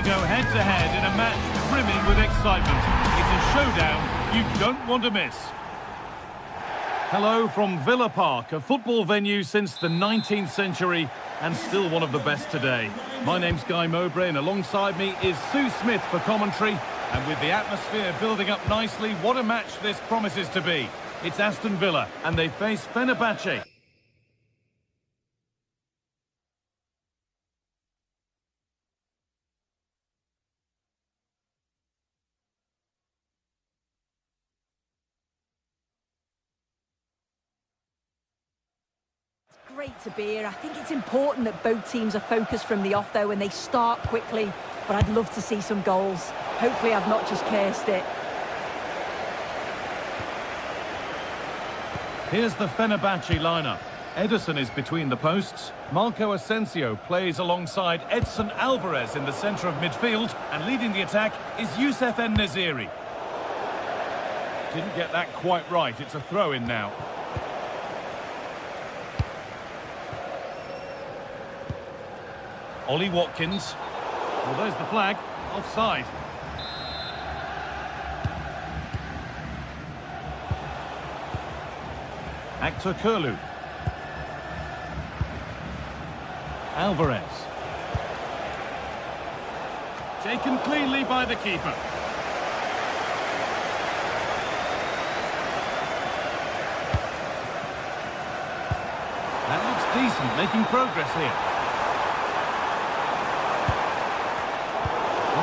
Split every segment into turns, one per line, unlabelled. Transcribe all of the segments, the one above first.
go head-to-head in a match brimming with excitement. It's a showdown you don't want to miss. Hello from Villa Park, a football venue since the 19th century and still one of the best today. My name's Guy Mowbray and alongside me is Sue Smith for commentary. And with the atmosphere building up nicely, what a match this promises to be. It's Aston Villa and they face Fenerbahce.
Great to be here. I think it's important that both teams are focused from the off though and they start quickly, but I'd love to see some goals. Hopefully I've not just cursed it.
Here's the Fenerbahce lineup. Ederson is between the posts. Marco Asensio plays alongside Edson Alvarez in the centre of midfield, and leading the attack is Youssef En-Nesyri. Didn't get that quite right. It's a throw-in now. Ollie Watkins. Well, there's the flag. Offside. Actor Kurlu. Alvarez. Taken cleanly by the keeper. That looks decent, making progress here.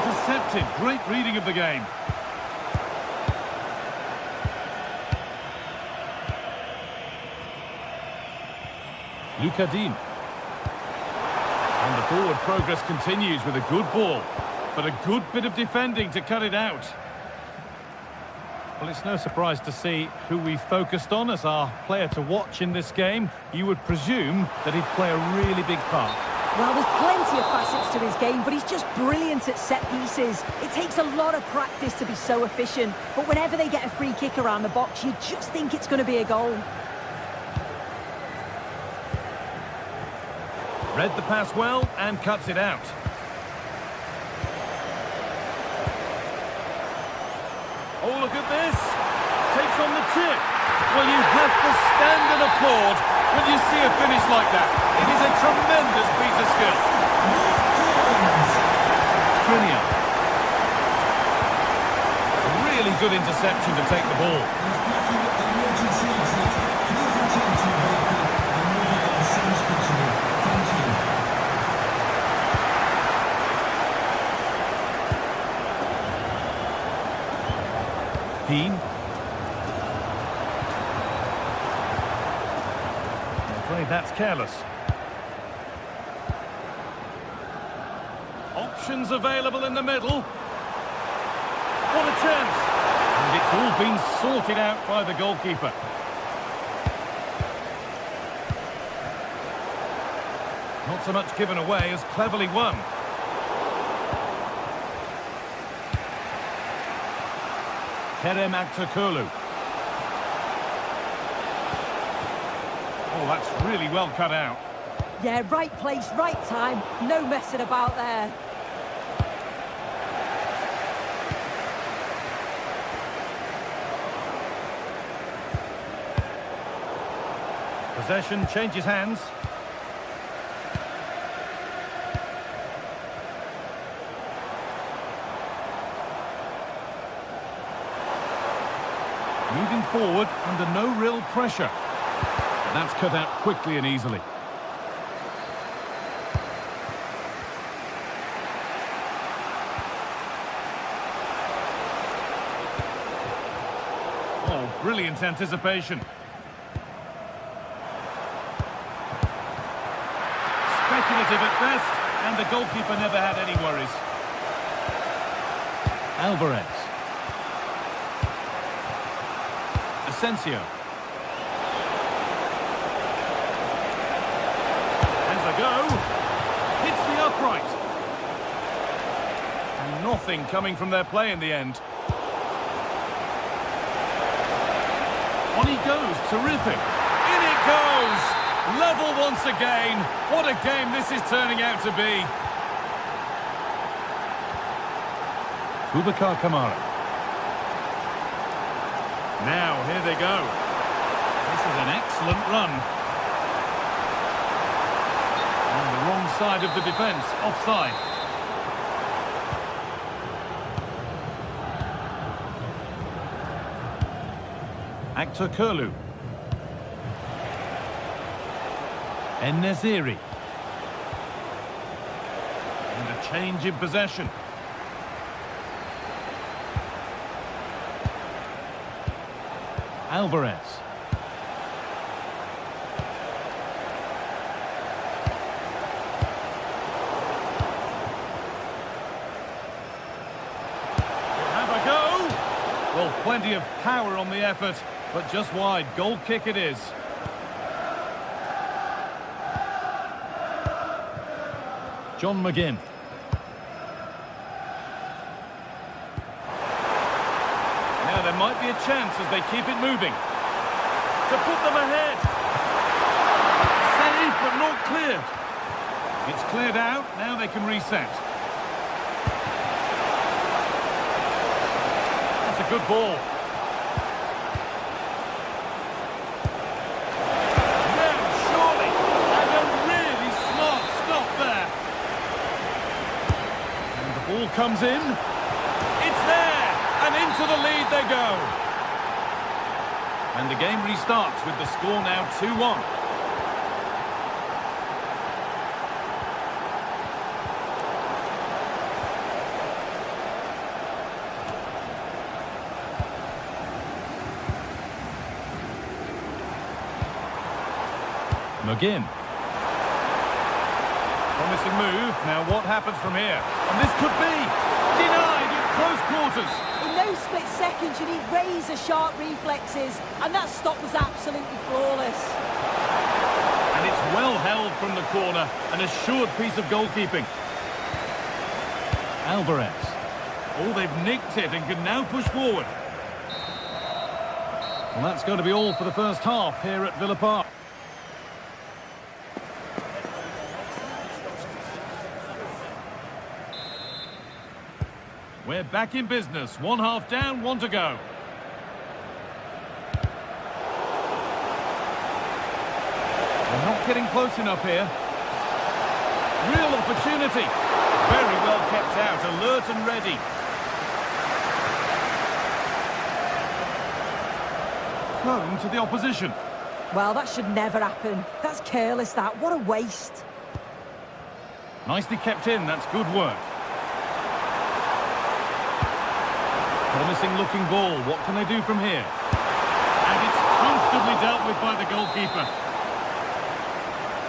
Intercepted, great reading of the game. Luka Dean. And the forward progress continues with a good ball, but a good bit of defending to cut it out. Well, it's no surprise to see who we focused on as our player to watch in this game. You would presume that he'd play a really big part.
Well, there's plenty of facets to his game, but he's just brilliant at set pieces. It takes a lot of practice to be so efficient, but whenever they get a free kick around the box, you just think it's going to be a goal.
Read the pass well and cuts it out. Oh, look at this. Takes on the tip. Well, you have to stand and applaud when you see a finish like that. It is a tremendous piece of skill. Skriniar. Really good interception to take the ball. Dean. I'm afraid that's careless. Options available in the middle. What a chance! And it's all been sorted out by the goalkeeper. Not so much given away as cleverly won. Kerem Aktürkoğlu. Oh, that's really well cut out.
Yeah, right place, right time. No messing about there.
Possession changes hands. Moving forward under no real pressure. That's cut out quickly and easily. Oh, brilliant anticipation. Speculative at best, and the goalkeeper never had any worries. Alvarez. Asensio. Has a go. Hits the upright. And nothing coming from their play in the end. On he goes. Terrific. In it goes. Level once again. What a game this is turning out to be. Boubacar Kamara. Now, here they go. This is an excellent run. On the wrong side of the defence, offside. Actor Kurlu. En-Nesyri. And a change in possession. Alvarez. Have a go. Well, plenty of power on the effort, but just wide. Goal kick it is. John McGinn. Now there might be a chance as they keep it moving. To put them ahead. Saved but not cleared. It's cleared out, now they can reset. That's a good ball. Now, surely, and a really smart stop there. And the ball comes in. It's there, and into the lead they go. And the game restarts with the score now 2-1. McGinn. Promising move. Now what happens from here? And this could be denied at close quarters.
In those split seconds, you need razor-sharp reflexes, and that stop was absolutely flawless.
And it's well held from the corner, an assured piece of goalkeeping. Alvarez. Oh, they've nicked it and can now push forward. Well, that's going to be all for the first half here at Villa Park. We're back in business. One half down, one to go. They're not getting close enough here. Real opportunity. Very well kept out, alert and ready. Thrown to the opposition.
Well, that should never happen. That's careless, that. What a waste.
Nicely kept in, that's good work. Promising looking ball, what can they do from here? And it's comfortably dealt with by the goalkeeper.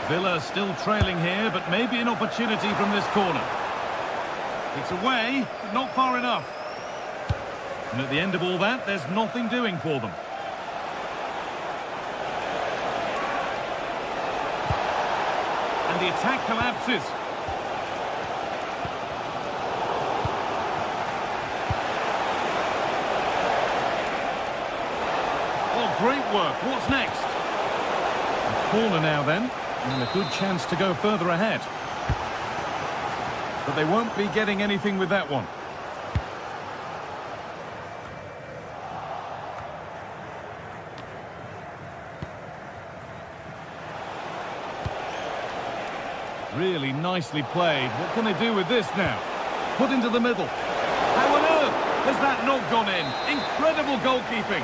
Villa still trailing here, but maybe an opportunity from this corner. It's away, but not far enough. And at the end of all that, there's nothing doing for them. And the attack collapses. Great work. What's next? A corner now then, and a good chance to go further ahead. But they won't be getting anything with that one. Really nicely played. What can they do with this now? Put into the middle. How on earth has that not gone in? Incredible goalkeeping.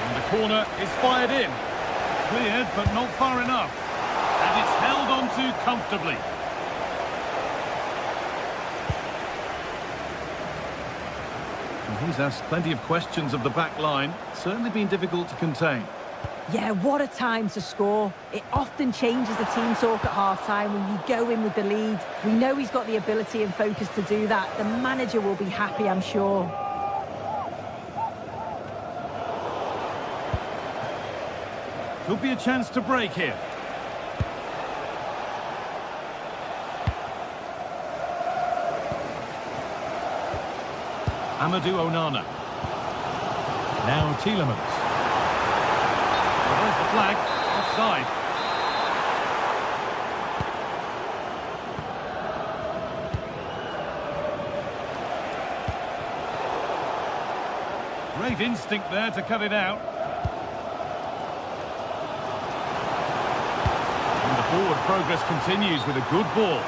The corner is fired in. Cleared, but not far enough. And it's held on to comfortably. And he's asked plenty of questions of the back line. Certainly been difficult to contain.
Yeah, what a time to score. It often changes the team talk at half-time when you go in with the lead. We know he's got the ability and focus to do that. The manager will be happy, I'm sure.
Could be a chance to break here. Amadou Onana. Now Tielemans. Well, there's the flag. Offside. Great instinct there to cut it out. And the forward progress continues with a good ball.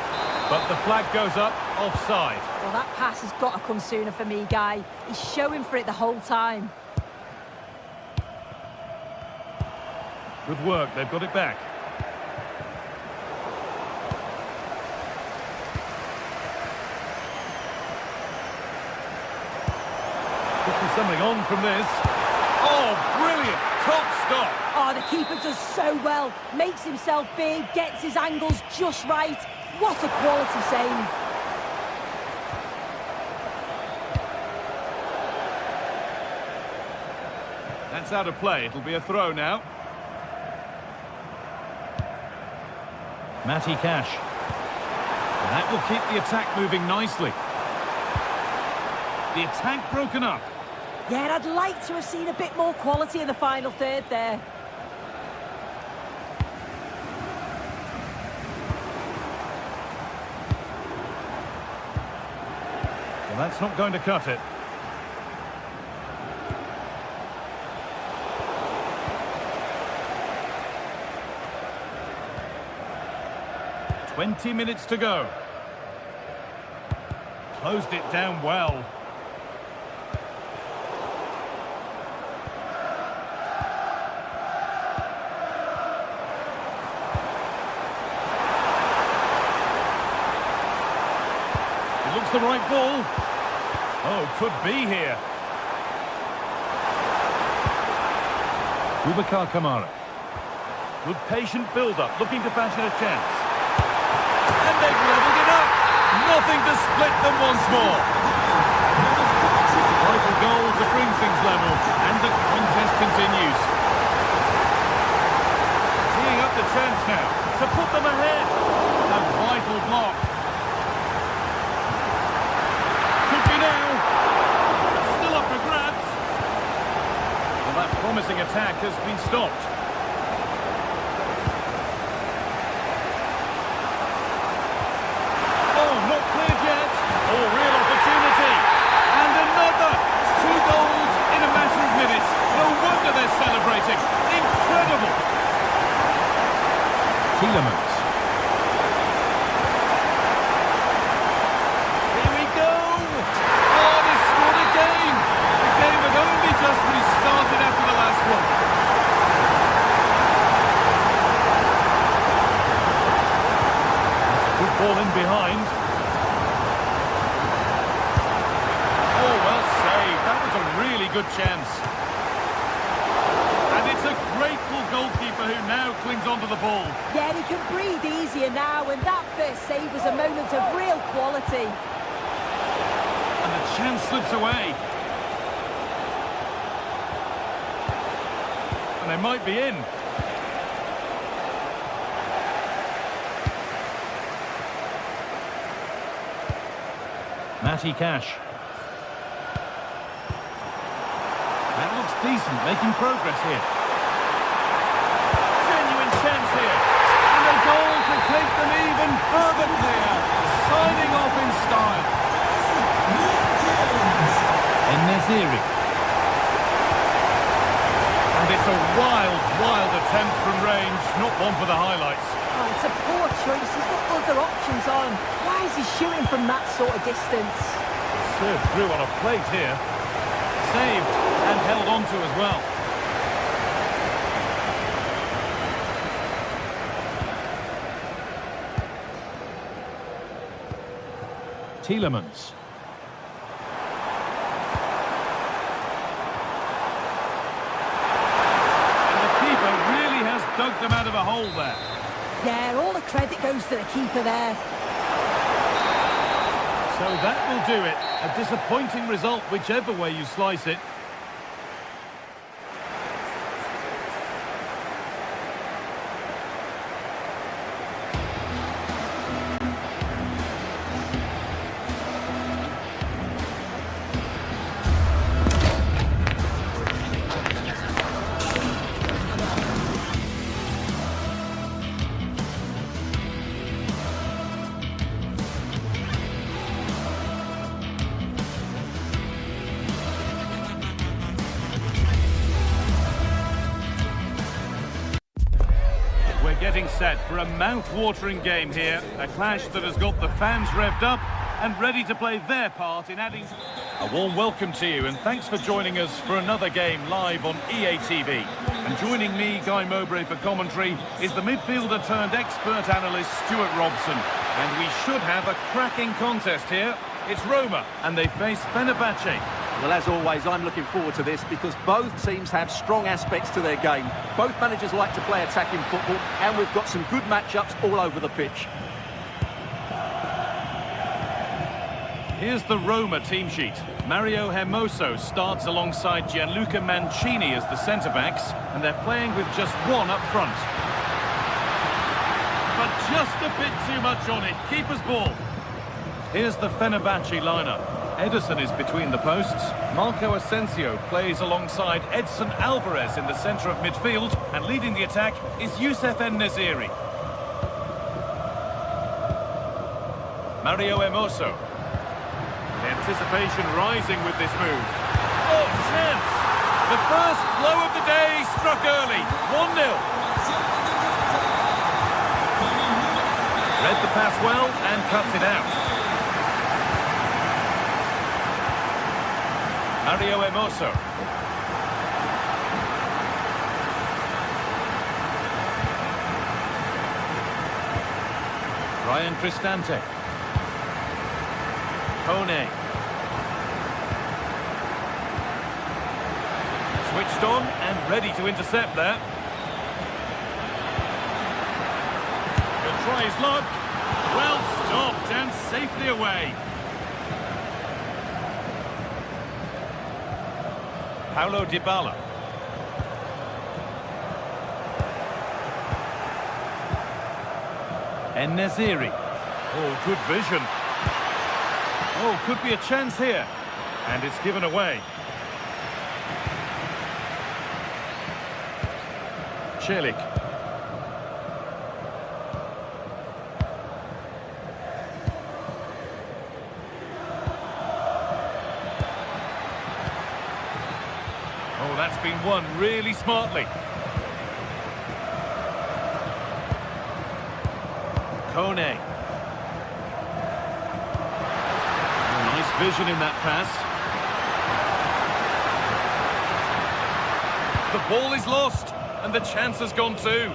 But the flag goes up, offside.
Well, that pass has got to come sooner for me, Guy. He's showing for it the whole time.
Good work, they've got it back. Could be something on from this. Oh, brilliant! Top stop!
Oh, the keeper does so well. Makes himself big, gets his angles just right. What a quality save.
That's out of play. It'll be a throw now. Matty Cash. And that will keep the attack moving nicely. The attack broken up.
Yeah, I'd like to have seen a bit more quality in the final third there.
Well, that's not going to cut it. "20 minutes to go." Closed it down well. It looks the right ball. Oh, could be here. Boubacar Kamara. Good patient build-up, looking to fashion a chance. And they've levelled it up. Nothing to split them once more. Vital goal to bring things level, and the contest continues. Teeing up the chance now to put them ahead. A vital block. Could be now. Still up for grabs. Well, that promising attack has been stopped. Oh, real opportunity. And another. 2 goals in a matter of minutes. No wonder they're celebrating. Incredible. Tielemans. Here we go. Oh, they scored again. The game had only just restarted after the last one. That's a good ball in behind. Good chance. And it's a grateful goalkeeper who now clings onto the ball.
Yeah, he can breathe easier now, and that first save was a moment of real quality.
And the chance slips away. And they might be in. Matty Cash. That looks decent, making progress here. Genuine chance here. And a goal to take them even further clear. Signing off in style. En-Nesyri. And it's a wild, wild attempt from range. Not one for the highlights.
Oh, it's a poor choice. He's got other options on. Why is he shooting from that sort of distance?
Served through on a plate here. Saved and held on to as well. Tielemans. And the keeper really has dug them out of a hole there.
Yeah, all the credit goes to the keeper there.
So that will do it. A disappointing result, whichever way you slice it. set for a mouth-watering game here. A clash that has got the fans revved up and ready to play their part in adding... A warm welcome to you and thanks for joining us for another game live on EA TV. And joining me, Guy Mowbray, for commentary is the midfielder turned expert analyst Stuart Robson. And we should have a cracking contest here. It's Roma and they face Fenerbahce.
Well, as always, I'm looking forward to this because both teams have strong aspects to their game. Both managers like to play attacking football, and we've got some good matchups all over the pitch.
Here's the Roma team sheet. Mario Hermoso starts alongside Gianluca Mancini as the centre-backs, and they're playing with just one up front. But just a bit too much on it. Keeper's ball. Here's the Fenerbahce lineup. Ederson is between the posts. Marco Asensio plays alongside Edson Alvarez in the centre of midfield, and leading the attack is Youssef En-Nesyri. Mario Hermoso. The anticipation rising with this move. Oh, chance! The first blow of the day struck early. 1-0. Read the pass well and cuts it out. Mario Hermoso. Ryan Cristante. Kone. Switched on and ready to intercept there. He'll try his luck. Well stopped and safely away. Paulo Dybala. En-Nesyri. Oh, good vision. Oh, could be a chance here. And it's given away. Celik. Oh, that's been won really smartly. Kone. Vision in that pass. The ball is lost and the chance has gone too.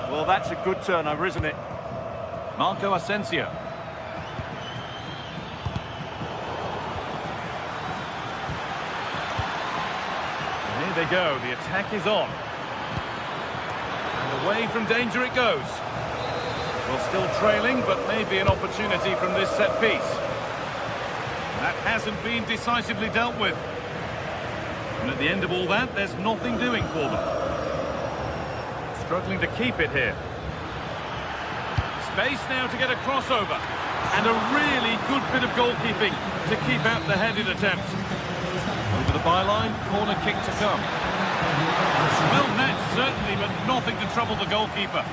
Well, that's a good turnover, isn't it?
Marco Asensio. And here they go, the attack is on. And away from danger it goes. Well, still trailing, but maybe an opportunity from this set piece. That hasn't been decisively dealt with. And at the end of all that, there's nothing doing for them. Struggling to keep it here. Space now to get a crossover. And a really good bit of goalkeeping to keep out the headed attempt. Over the byline, corner kick to come. Well met, certainly, but nothing to trouble the goalkeeper.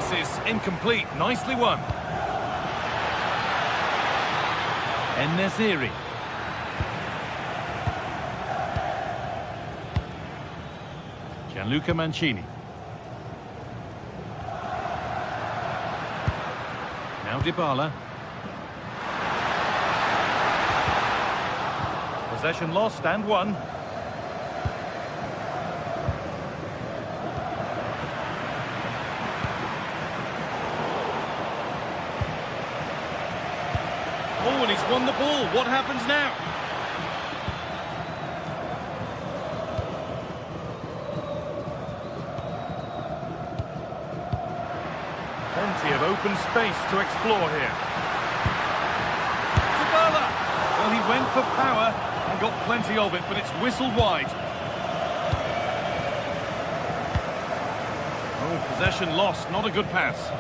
Is incomplete. Nicely won. En-Nesyri. Gianluca Mancini. Now Dybala. Possession lost and won. Oh, and he's won the ball. What happens now? Plenty of open space to explore here. Dybala! Well, he went for power and got plenty of it, but it's whistled wide. Oh, possession lost. Not a good pass.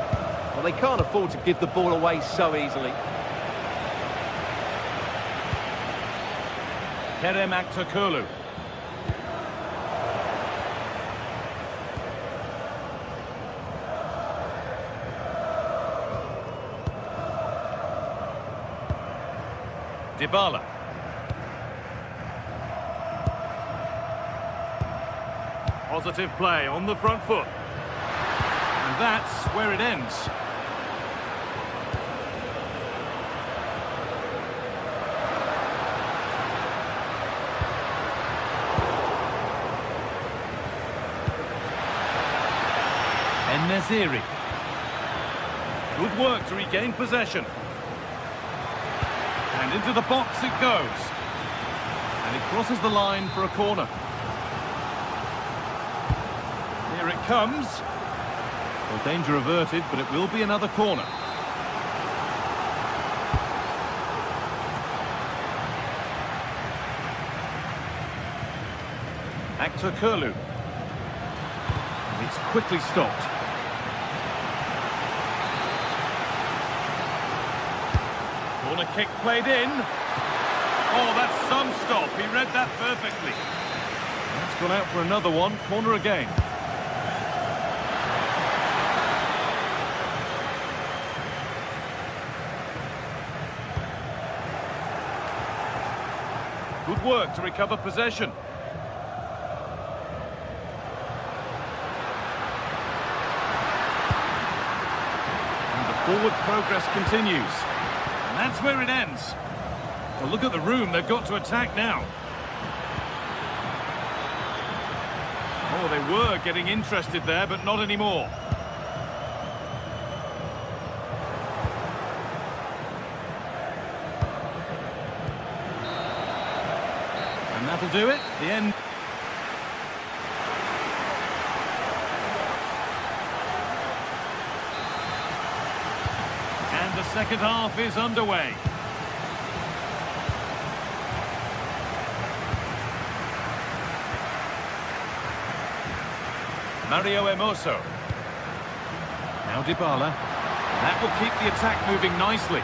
Well, they can't afford to give the ball away so easily.
Kerem Aktürkoğlu. Dybala. Positive play on the front foot. And that's where it ends. En-Nesyri. Good work to regain possession. And into the box it goes. And it crosses the line for a corner. Here it comes. Well, danger averted, but it will be another corner. Actor Kurlu. It's quickly stopped. Corner kick played in. Oh, that's some stop. He read that perfectly. That's gone out for another one. Corner again. Good work to recover possession. And the forward progress continues. And that's where it ends. Well, look at the room, they've got to attack now. Oh, they were getting interested there, but not anymore. And that'll do it, the end. And the second half is underway. Mario Hermoso. Now Dybala. That will keep the attack moving nicely.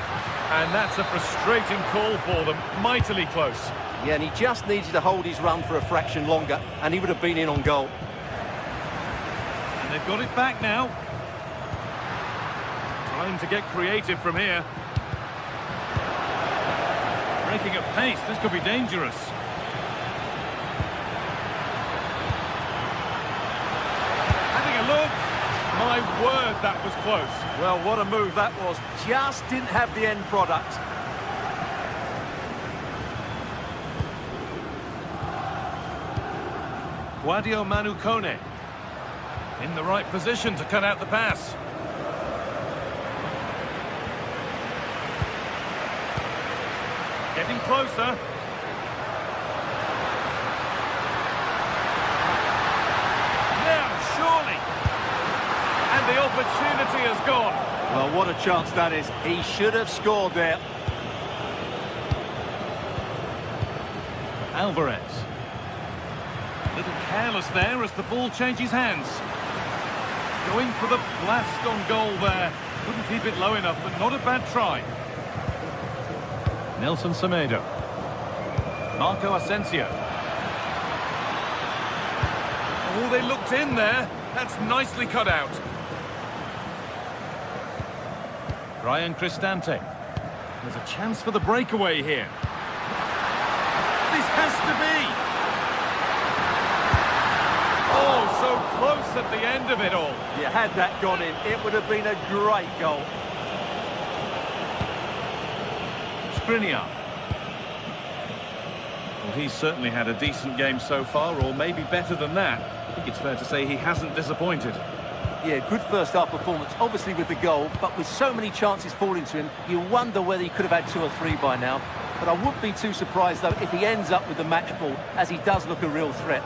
And that's a frustrating call for them. Mightily close.
Yeah, and he just needed to hold his run for a fraction longer, and he would have been in on goal.
And they've got it back now. Trying to get creative from here. Breaking at pace, this could be dangerous. Look, my word, that was close.
Well, what a move that was. Just didn't have the end product.
Guadio Manu Kone in the right position to cut out the pass. Getting closer. The opportunity has gone.
Well, what a chance that is. He should have scored there.
Alvarez. A little careless there as the ball changes hands. Going for the blast on goal there. Couldn't keep it low enough, but not a bad try. Nelson Semedo. Marco Asensio. Oh, they looked in there. That's nicely cut out. Ryan Cristante. There's a chance for the breakaway here. This has to be. Oh, so close at the end of it all.
Yeah, had that gone in, it would have been a great goal.
Skriniar. Well, he's certainly had a decent game so far, or maybe better than that. I think it's fair to say he hasn't disappointed.
Yeah, good first half performance, obviously with the goal, but with so many chances falling to him, you wonder whether he could have had 2 or 3 by now. But I wouldn't be too surprised, though, if he ends up with the match ball, as he does look a real threat.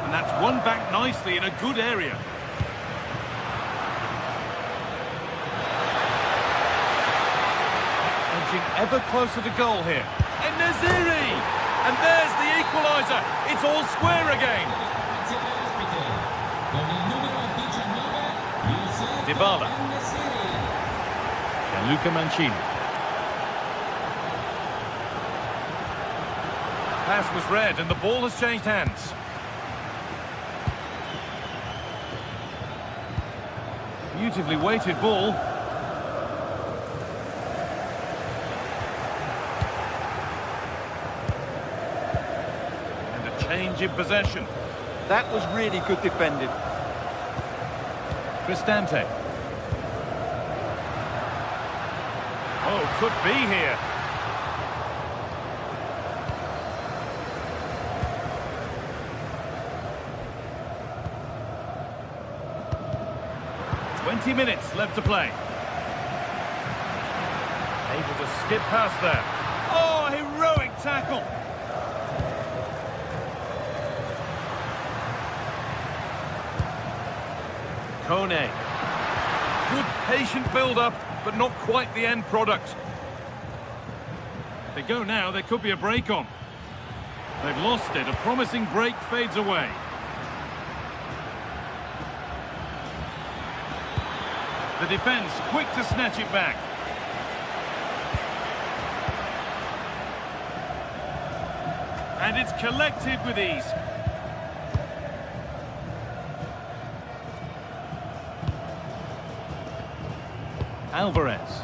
And that's won back nicely in a good area. Ever closer to goal here. En-Nesyri! And there's the equaliser. It's all square again. Dybala. And Luca Mancini. Pass was read and the ball has changed hands. Beautifully weighted ball. And a change in possession.
That was really good defending.
Cristante. Oh, could be here. Minutes left to play. Able to skip past there. Oh, heroic tackle. Kone. Good patient build-up, but not quite the end product. If they go now, there could be a break on. They've lost it. A promising break fades away. The defence quick to snatch it back. And it's collected with ease. Alvarez.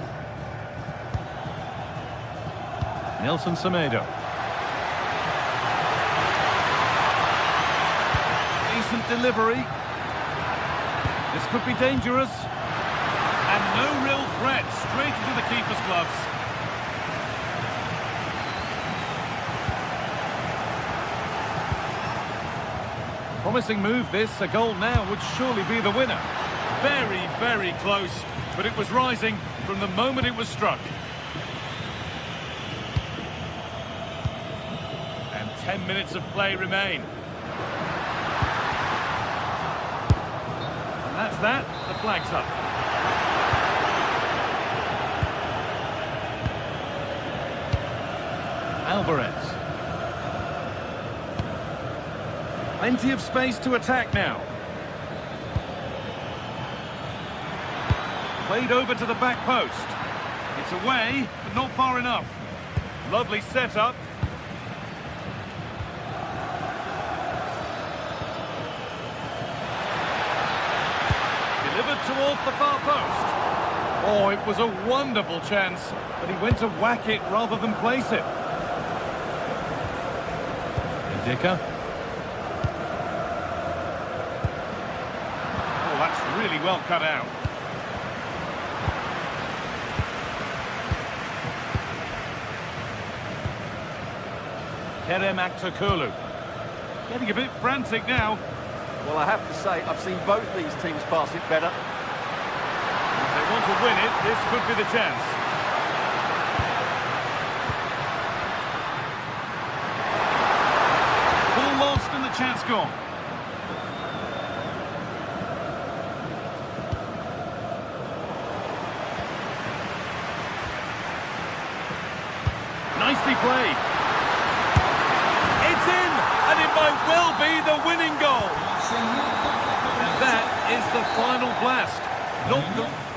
Nelson Semedo. Decent delivery. This could be dangerous. And no real threat, straight into the keeper's gloves. Promising move this, a goal now would surely be the winner. Very, very close, but it was rising from the moment it was struck. And 10 minutes of play remain. And that's that, the flag's up. Alvarez. Plenty of space to attack now. Played over to the back post. It's away, but not far enough. Lovely setup. Delivered towards the far post. Oh, it was a wonderful chance, but he went to whack it rather than place it. Dicker. Oh, that's really well cut out. Kerem Aktürkoğlu. Getting a bit frantic now.
Well, I have to say, I've seen both these teams pass it better.
If they want to win it, this could be the chance. Lost and the chance gone. Nicely played. It's in, and it might well be the winning goal. And that is the final blast. Not the...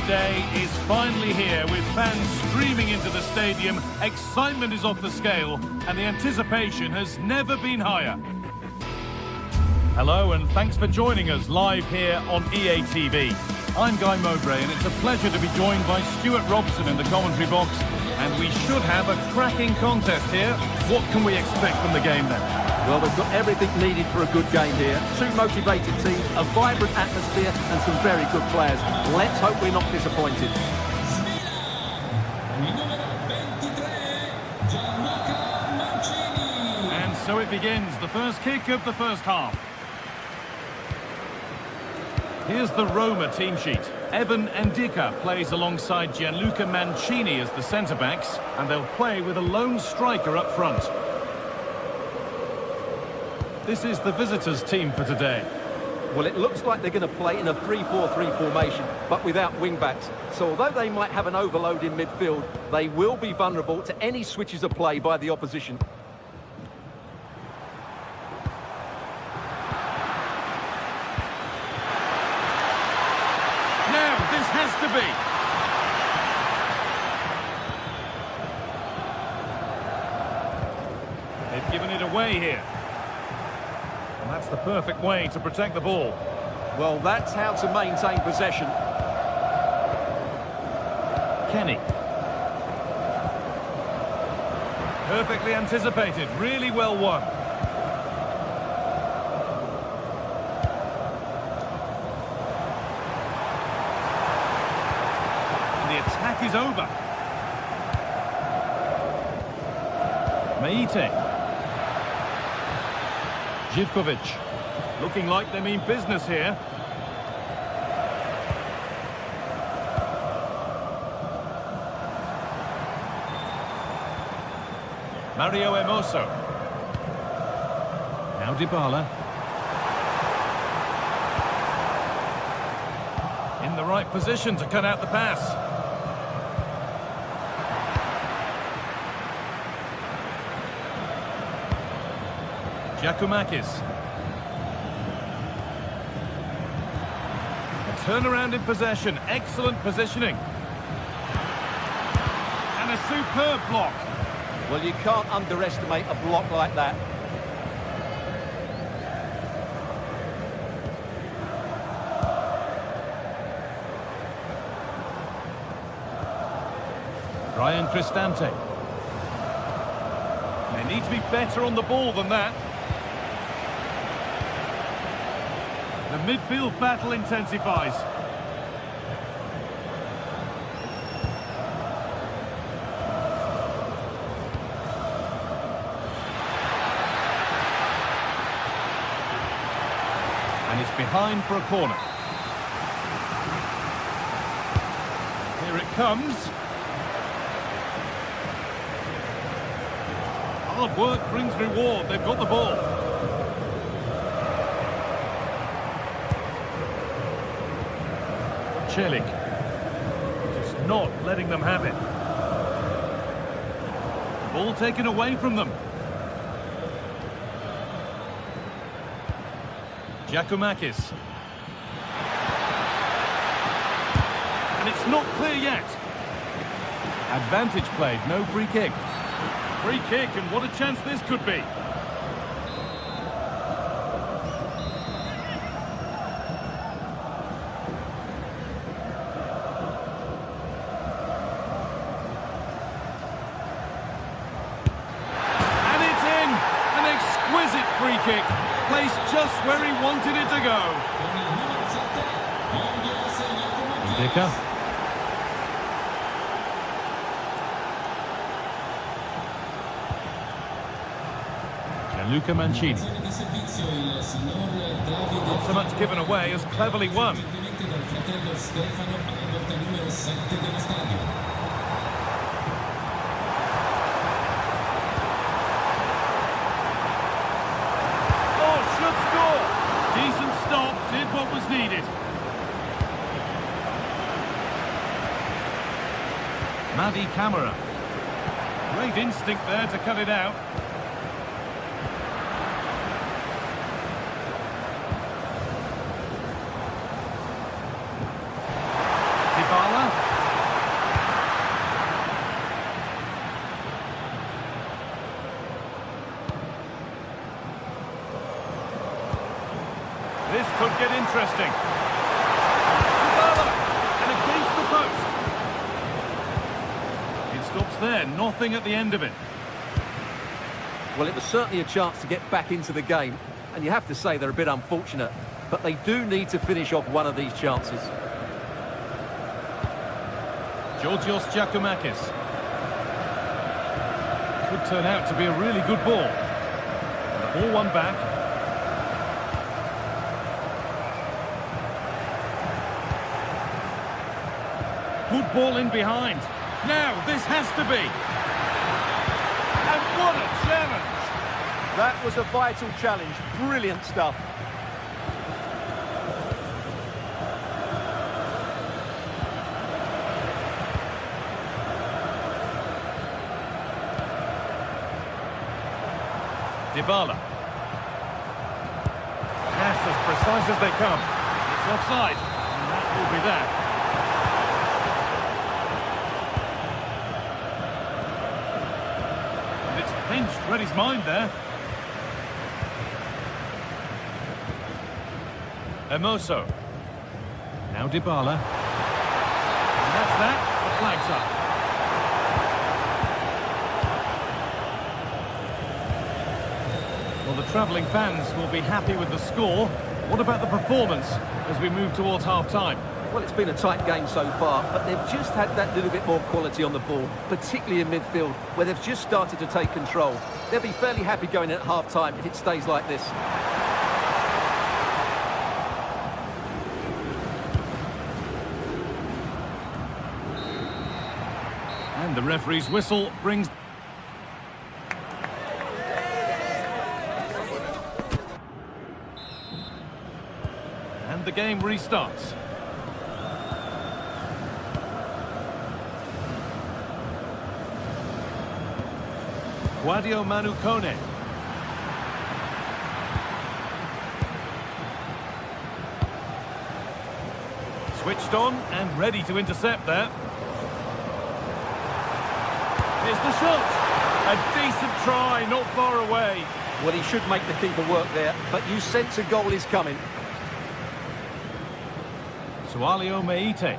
day is finally here with fans streaming into the stadium. Excitement is off the scale and the anticipation has never been higher. Hello and thanks for joining us live here on EA TV. I'm Guy Mowbray and it's a pleasure to be joined by Stuart Robson in the commentary box, and we should have a cracking contest here. What can we expect from the game then?
Well, they've got everything needed for a good game here. Two motivated teams, a vibrant atmosphere and some very good players. Let's hope we're not disappointed.
And so it begins, the first kick of the first half. Here's the Roma team sheet. Evan Ndika plays alongside Gianluca Mancini as the centre-backs, and they'll play with a lone striker up front. This is the visitors' team for today.
Well, it looks like they're going to play in a 3-4-3 formation, but without wing-backs. So although they might have an overload in midfield, they will be vulnerable to any switches of play by the opposition.
Now, this has to be. They've given it away here. And that's the perfect way to protect the ball.
Well, that's how to maintain possession.
Kenny. Perfectly anticipated, really well won. And the attack is over. Meite. Živkovic, looking like they mean business here. Mario Hermoso. Now Dybala. In the right position to cut out the pass. Giacomakis. A turnaround in possession, excellent positioning. And a superb block.
Well, you can't underestimate a block like that.
Ryan Cristante. They need to be better on the ball than that. The midfield battle intensifies. And it's behind for a corner. Here it comes. Hard work brings reward. They've got the ball. Celik. Just not letting them have it. Ball taken away from them. Giacomakis. And it's not clear yet. Advantage played, no free kick. Free kick, and what a chance this could be. And it's in! An exquisite free kick. Placed just where he wanted it to go. Ndika. Gianluca Mancini. Not so much given away as cleverly won. Decent stop, did what was needed. Madi Camara. Great instinct there to cut it out. Dybala. This could get interesting. And against the post. It stops there, nothing at the end of it.
Well, it was certainly a chance to get back into the game, and you have to say they're a bit unfortunate, but they do need to finish off one of these chances.
Georgios Giacomakis. Could turn out to be a really good ball. And the ball won back. Good ball in behind. Now, this has to be. And what a challenge!
That was a vital challenge. Brilliant stuff.
Dybala. That's as precise as they come. It's offside, and that will be that. And it's pinched Reddy's mind there. Hermoso. Now Dybala. And that's that. The flag's up. Well, the travelling fans will be happy with the score. What about the performance as we move towards half-time?
Well, it's been a tight game so far, but they've just had that little bit more quality on the ball, particularly in midfield, where they've just started to take control. They'll be fairly happy going in at half-time if it stays like this.
And the referee's whistle brings... And the game restarts. Guadio Manu Kone. Switched on and ready to intercept there. Here's the shot. A decent try, not far away.
Well, he should make the keeper work there, but you sense a goal is coming.
Sualio Meite.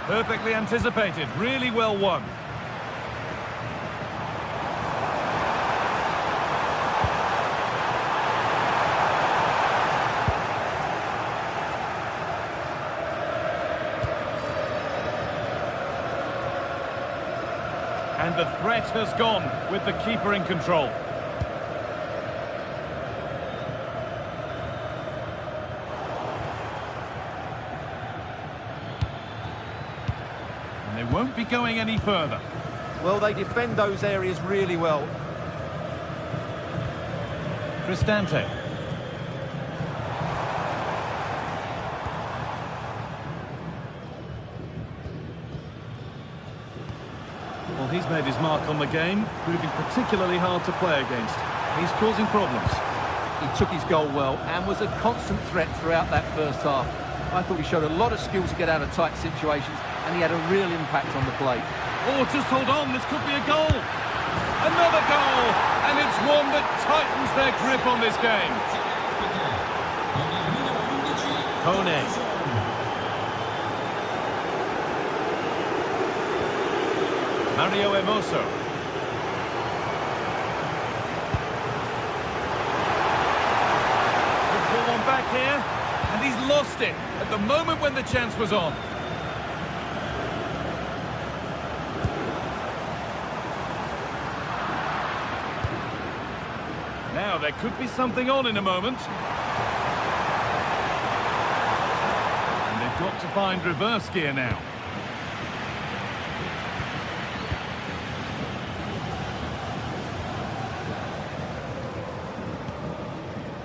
Perfectly anticipated, really well won. And the threat has gone with the keeper in control. And they won't be going any further.
Well, they defend those areas really well.
Cristante. Well, he's made his mark on the game, proving particularly hard to play against. He's causing problems.
He took his goal well and was a constant threat throughout that first half. I thought he showed a lot of skill to get out of tight situations, and he had a real impact on the play.
Oh, just hold on, this could be a goal. Another goal, and it's one that tightens their grip on this game. Kone. Mario Hermoso. Good ball on back here, and he's lost it at the moment when the chance was on. Now there could be something on in a moment. And they've got to find reverse gear now.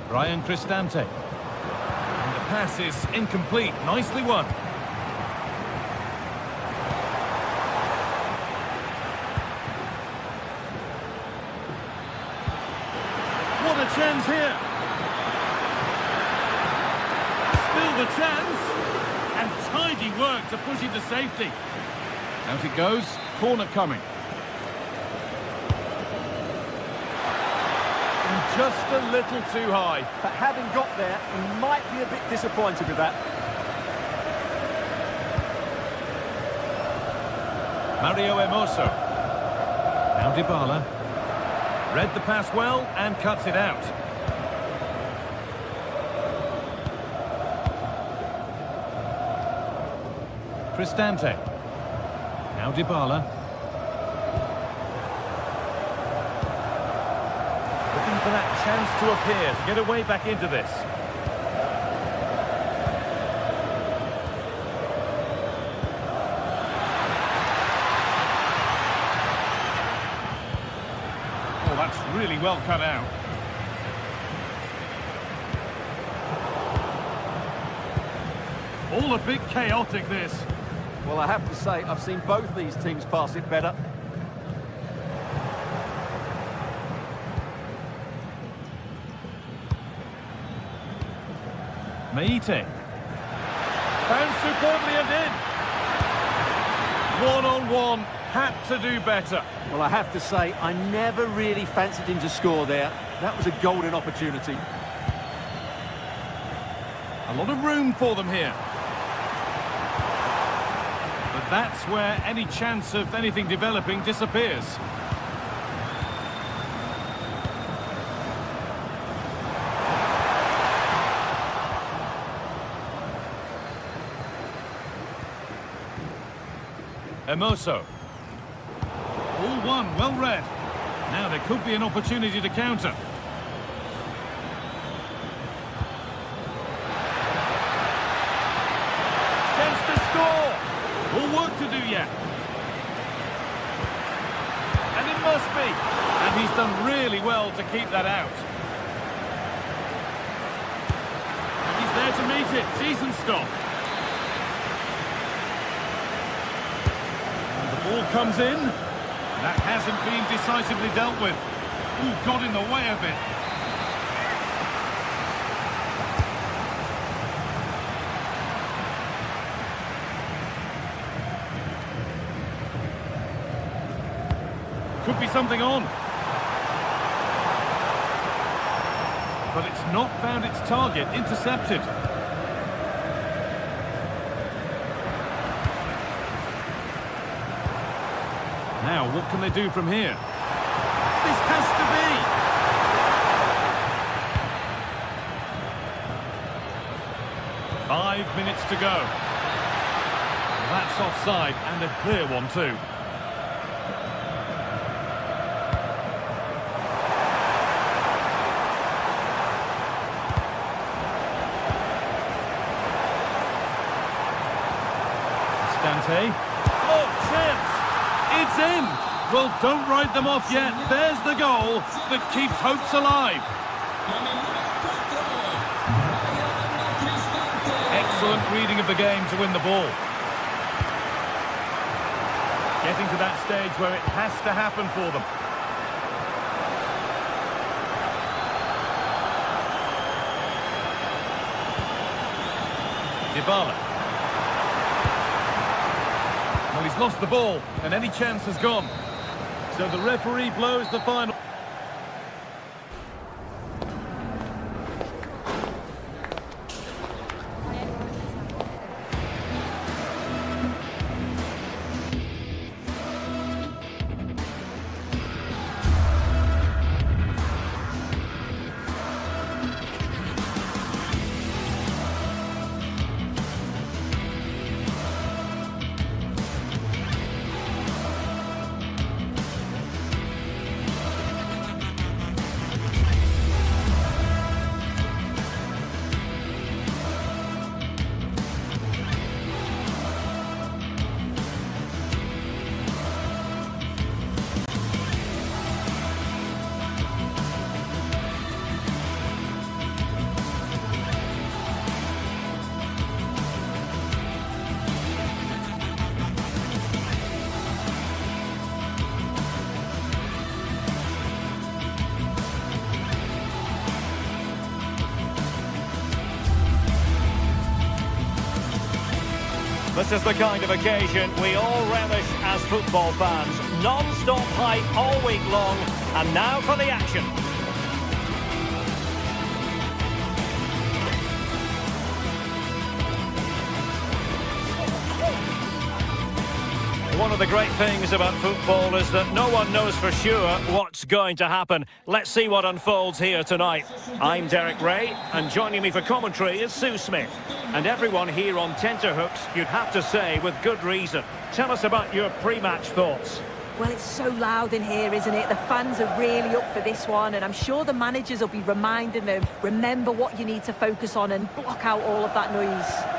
Brian Cristante. And the pass is incomplete. Nicely won. What a chance here. Still the chance. And tidy work to push it to safety. Out it goes. Corner coming. And just a little too high.
But having got there, he might be a bit disappointed with that.
Mario Hermoso. Now Dybala. Read the pass well and cuts it out. Cristante. Now Dybala. Looking for that chance to appear, to get away back into this. Oh, that's really well cut out. All a bit chaotic, this.
Well, I have to say, I've seen both these teams pass it better.
Meite. Found superbly and in. One-on-one, had to do better.
Well, I have to say, I never really fancied him to score there. That was a golden opportunity.
A lot of room for them here. But that's where any chance of anything developing disappears. Hermoso. All one, well read. Now there could be an opportunity to counter. Chance to score. All work to do yet. And it must be. And he's done really well to keep that out. He's there to meet it. Decent stop. Ball comes in. That hasn't been decisively dealt with. Ooh, got in the way of it. Could be something on. But it's not found its target. Intercepted. Now, what can they do from here? This has to be! 5 minutes to go. That's offside, and a clear one too. Cristante. Oh, chance! It's in! Well, don't write them off yet. There's the goal that keeps hopes alive. Excellent reading of the game to win the ball. Getting to that stage where it has to happen for them. Dybala. Well, he's lost the ball, and any chance has gone. So the referee blows the final.
This is the kind of occasion we all relish as football fans. Non-stop hype all week long, and now for the action. One of the great things about football is that no one knows for sure what's going to happen. Let's see what unfolds here tonight. I'm Derek Ray, and joining me for commentary is Sue Smith. And everyone here on tenterhooks, you'd have to say, with good reason. Tell us about your pre-match thoughts.
Well, it's so loud in here, isn't it? The fans are really up for this one, and I'm sure the managers will be reminding them, remember what you need to focus on and block out all of that noise.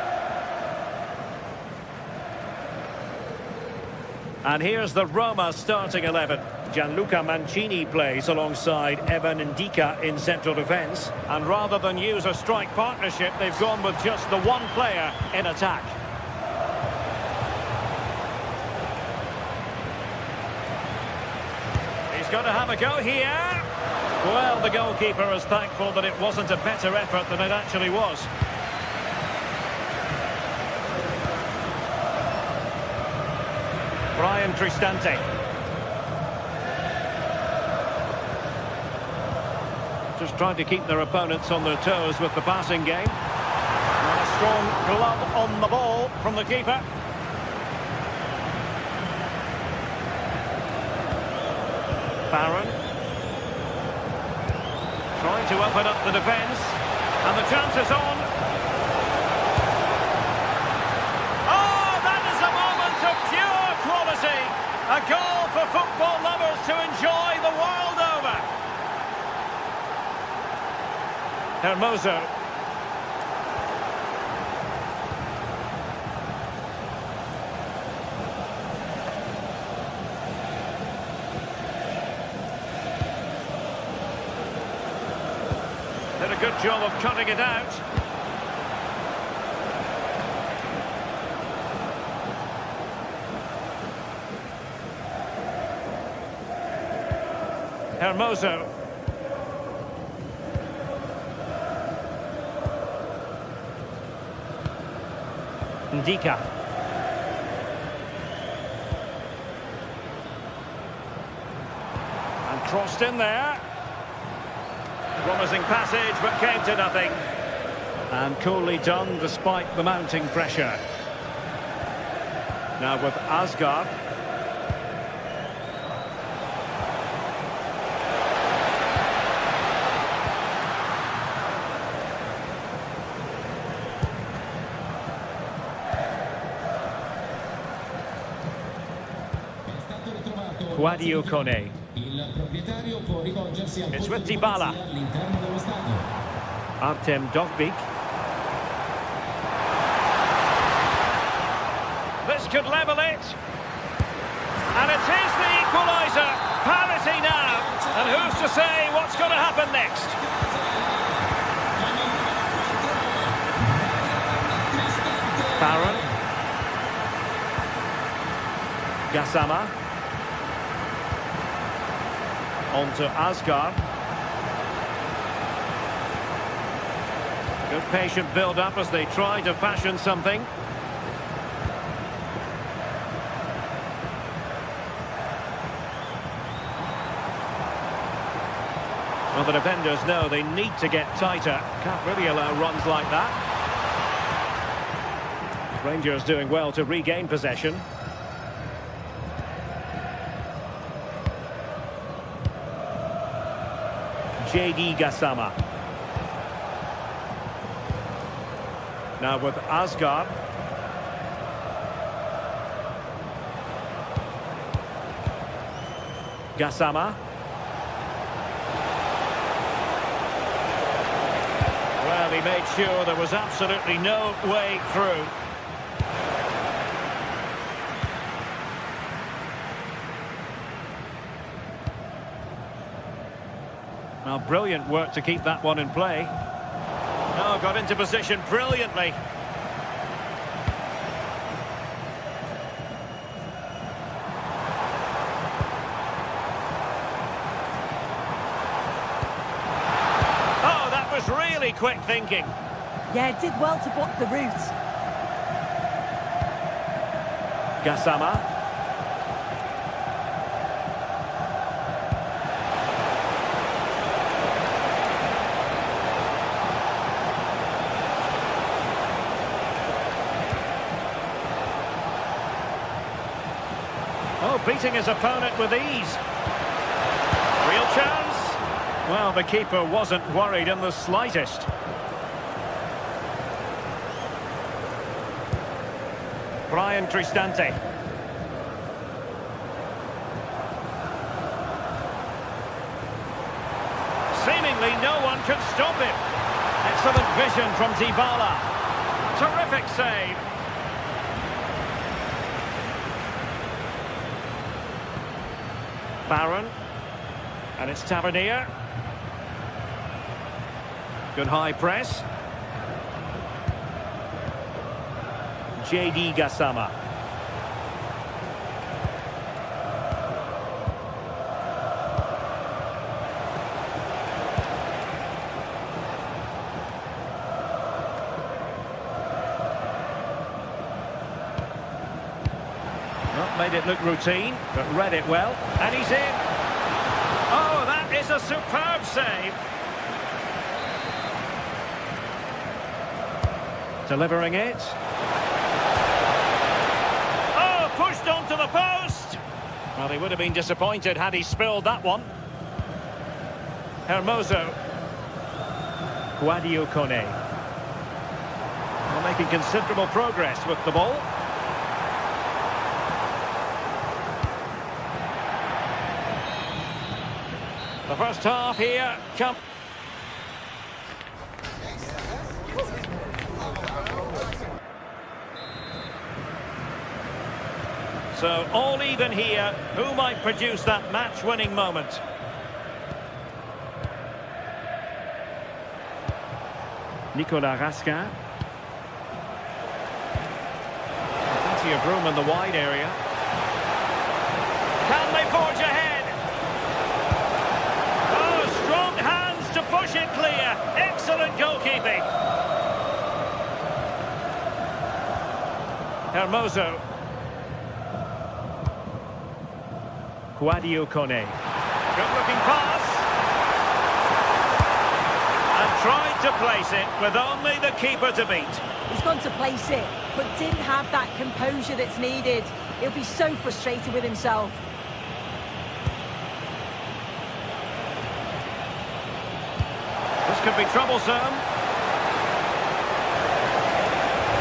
And here's the Roma starting 11. Gianluca Mancini plays alongside Evan Ndika in central defence. And rather than use a strike partnership, they've gone with just the one player in attack. He's going to have a go here. Well, the goalkeeper is thankful that it wasn't a better effort than it actually was. Brian Cristante. Just trying to keep their opponents on their toes with the passing game. And a strong glove on the ball from the keeper. Barron. Trying to open up the defence. And the chance is on. A goal for football lovers to enjoy the world over. Hermoso. Did a good job of cutting it out. Hermoso. Ndika. And crossed in there. Promising passage, but came to nothing. And coolly done despite the mounting pressure. Now with Asgard. Guadio Kone. It's with Dybala. Artem Dovbyk. This could level it. And it is the equaliser. Parity now. And who's to say what's going to happen next? Barron. Gassama. On to Asgard. Good patient build-up as they try to fashion something. Well, the defenders know they need to get tighter. Can't really allow runs like that. Rangers doing well to regain possession. JD Gassama. Now with Asgard. Gassama. Well, he made sure there was absolutely no way through. Well, brilliant work to keep that one in play. Oh, got into position brilliantly. Oh, that was really quick thinking.
Yeah, it did well to block the route.
Gassama. beating his opponent with ease. Real chance. Well, the keeper wasn't worried in the slightest. Brian Cristante. Seemingly no one can stop him. Excellent vision from Dybala. Terrific save. Barron. And it's Tavernier. Good high press. JD Gassama. Well, made it look routine, but read it well. And he's in. Oh, that is a superb save. Delivering it. Oh, pushed onto the post. Well, he would have been disappointed had he spilled that one. Hermoso. Guadio Kone. Well, making considerable progress with the ball. The first half here. So, all even here. Who might produce that match-winning moment? Nicolas Raskin. Plenty of room in the wide area. Can they forge ahead? Oh, strong hands to push it clear. Excellent goalkeeping. Hermoso. Guadio Kone. Good-looking pass. And tried to place it with only the keeper to beat.
He's gone to place it, but didn't have that composure that's needed. He'll be so frustrated with himself.
This could be troublesome.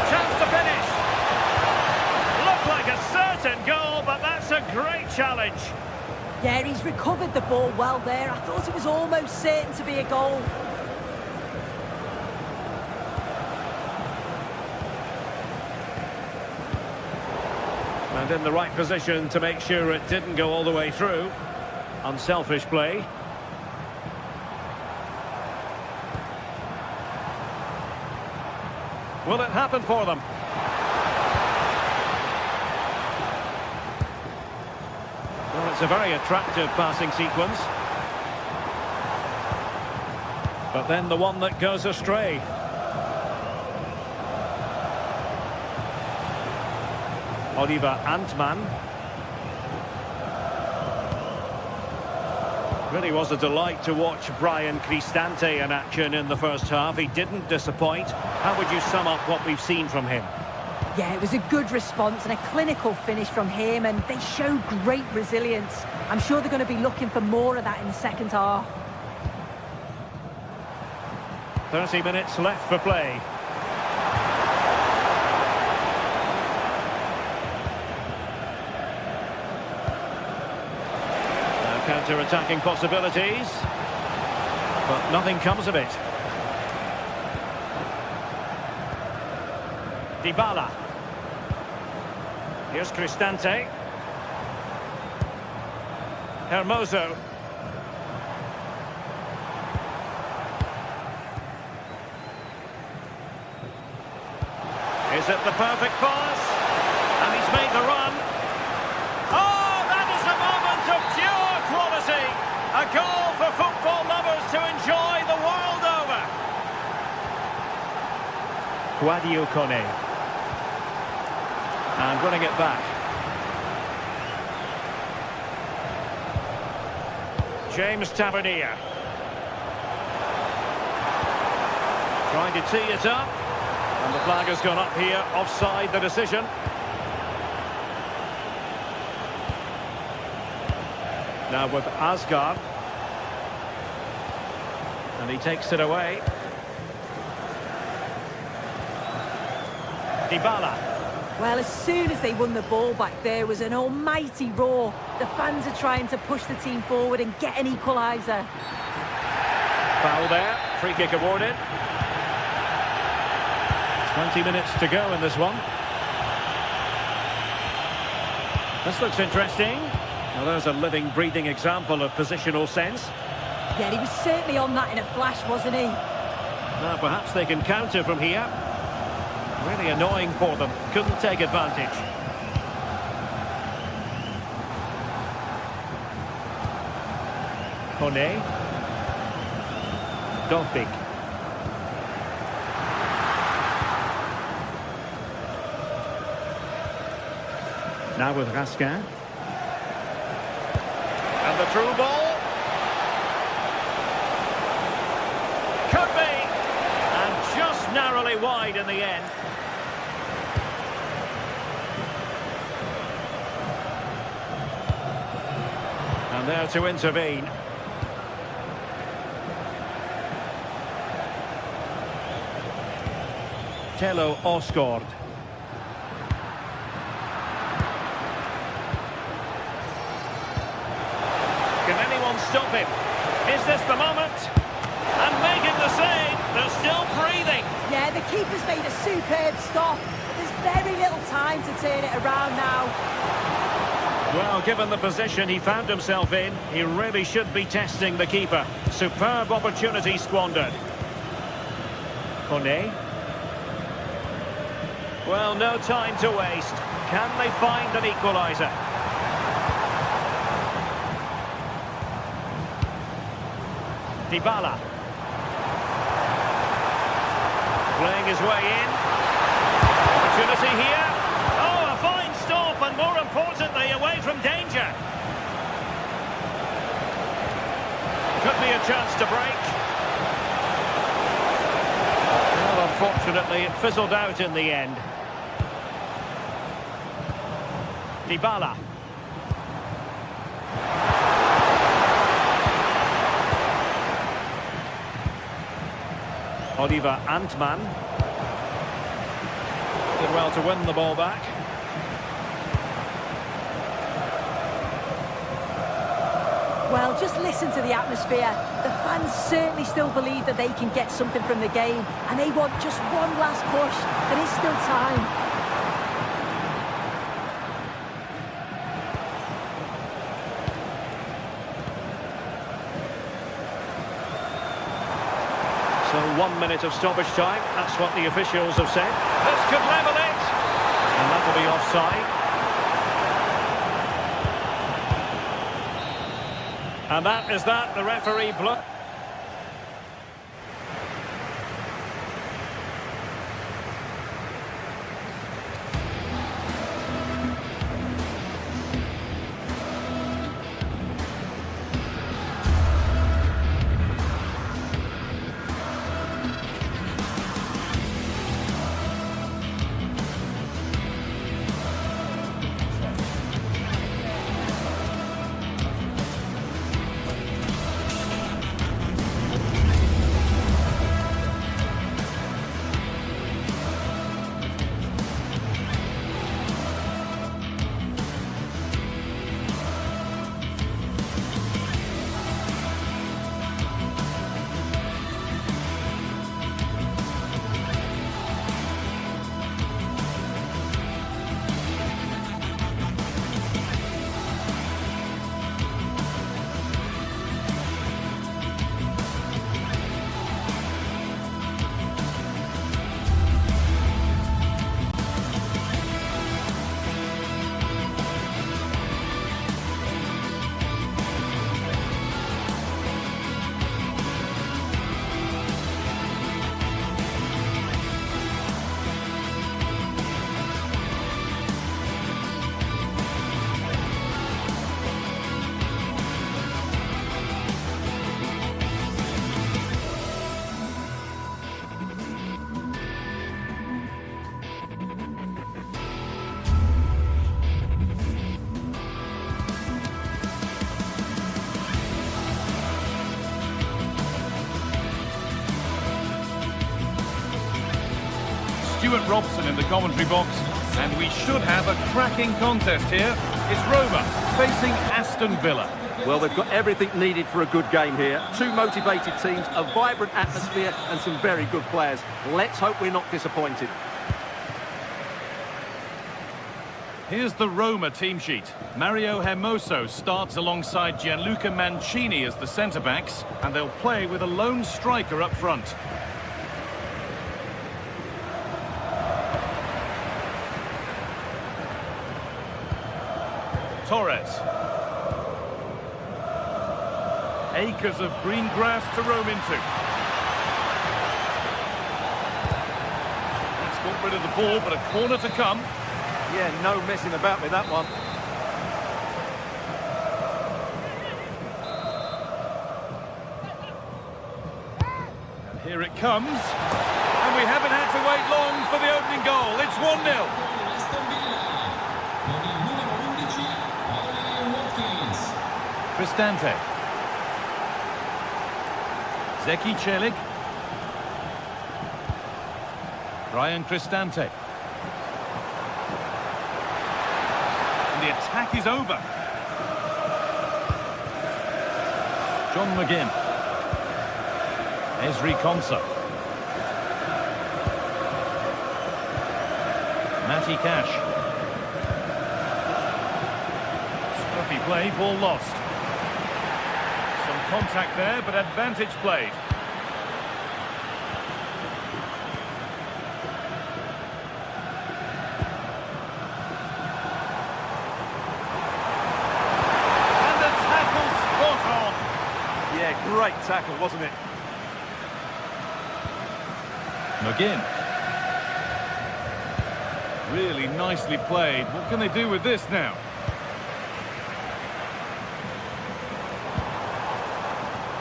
Chance to finish. Looked like a certain goal, but that's a great challenge.
Yeah, he's recovered the ball well there. I thought it was almost certain to be a goal.
And in the right position to make sure it didn't go all the way through. Unselfish play. Will it happen for them? Well, it's a very attractive passing sequence. But then the one that goes astray. Oliver Antman. Really was a delight to watch Brian Cristante in action in the first half. He didn't disappoint. How would you sum up what we've seen from him?
Yeah, it was a good response and a clinical finish from him, and they show great resilience. I'm sure they're going to be looking for more of that in the second half.
30 minutes left for play. Counter-attacking possibilities, but nothing comes of it. Dybala. Here's Cristante. Hermoso. Is it the perfect pass? And he's made the run. Oh, that is a moment of pure quality. A goal for football lovers to enjoy the world over. Guadio Kone. And running it back. James Tavernier. Trying to tee it up. And the flag has gone up here, offside the decision. Now with Asgard. And he takes it away. Dybala.
Well, as soon as they won the ball back, there was an almighty roar. The fans are trying to push the team forward and get an equaliser.
Foul there. Free kick awarded. 20 minutes to go in this one. This looks interesting. Well, there's a living, breathing example of positional sense.
Yeah, he was certainly on that in a flash, wasn't he?
Now, perhaps they can counter from here. Really annoying for them. Couldn't take advantage. Kone. Dobbik. Now with Raskin. And the through ball. Could be. And just narrowly wide in the end. And there to intervene. Tello Osgård. Can anyone stop him? Is this the moment? And making the save. They're still breathing.
Yeah, the keeper's made a superb stop. But there's very little time to turn it around now.
Well, given the position he found himself in, he really should be testing the keeper. Superb opportunity squandered. Kone. Well, no time to waste. Can they find an equaliser? Dybala. Playing his way in. Opportunity here. Oh, a fine stop, and more importantly, away from danger. Could be a chance to break. Well, unfortunately, it fizzled out in the end. Dybala. Oliver Antman. Did well to win the ball back.
Well, just listen to the atmosphere. The fans certainly still believe that they can get something from the game, and they want just one last push. There is still time.
So 1 minute of stoppage time, that's what the officials have said. This could level it! And that'll be offside. And that is that, the referee blood.
Stuart Robson in the commentary box, and we should have a cracking contest here. It's Roma facing Aston Villa.
Well, they've got everything needed for a good game here. Two motivated teams, a vibrant atmosphere and some very good players. Let's hope we're not disappointed.
Here's the Roma team sheet. Mario Hermoso starts alongside Gianluca Mancini as the centre-backs, and they'll play with a lone striker up front. Torres. Acres of green grass to roam into. That's got rid of the ball, but a corner to come.
Yeah, no messing about with that one.
And here it comes. And we haven't had to wait long for the opening goal. It's 1-0. Cristante. Zeki Celik. Ryan Cristante. And the attack is over. John McGinn. Ezri Konsa. Matty Cash. Scruffy play, ball lost. Some contact there, but advantage played.
Great tackle, wasn't it?
McGinn. Really nicely played. What can they do with this now?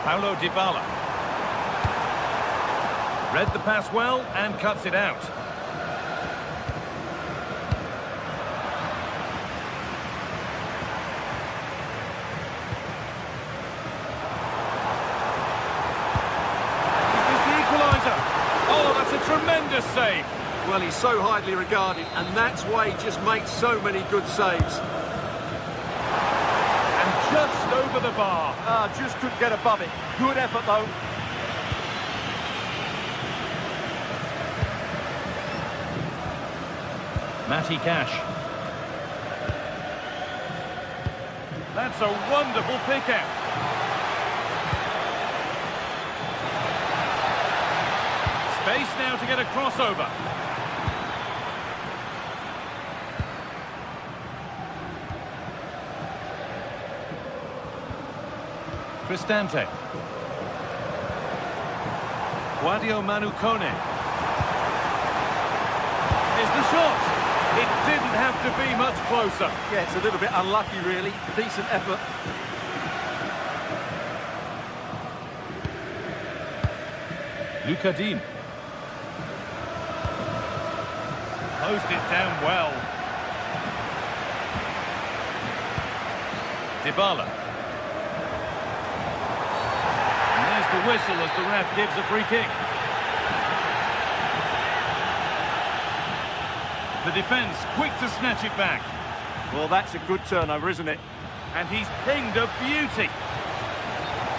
Paulo Dybala. Read the pass well and cuts it out. Tremendous save.
Well, he's so highly regarded, and that's why he just makes so many good saves.
And just over the bar.
Just couldn't get above it. Good effort, though.
Matty Cash. That's a wonderful pick-out. Space now to get a crossover. Cristante. Guadio Manucone. Here's the shot. It didn't have to be much closer.
Yeah, it's a little bit unlucky, really. Decent effort.
Lucadine. Closed it down well. Dybala. And there's the whistle as the ref gives a free kick. The defence quick to snatch it back.
Well, that's a good turnover, isn't it?
And he's pinged a beauty.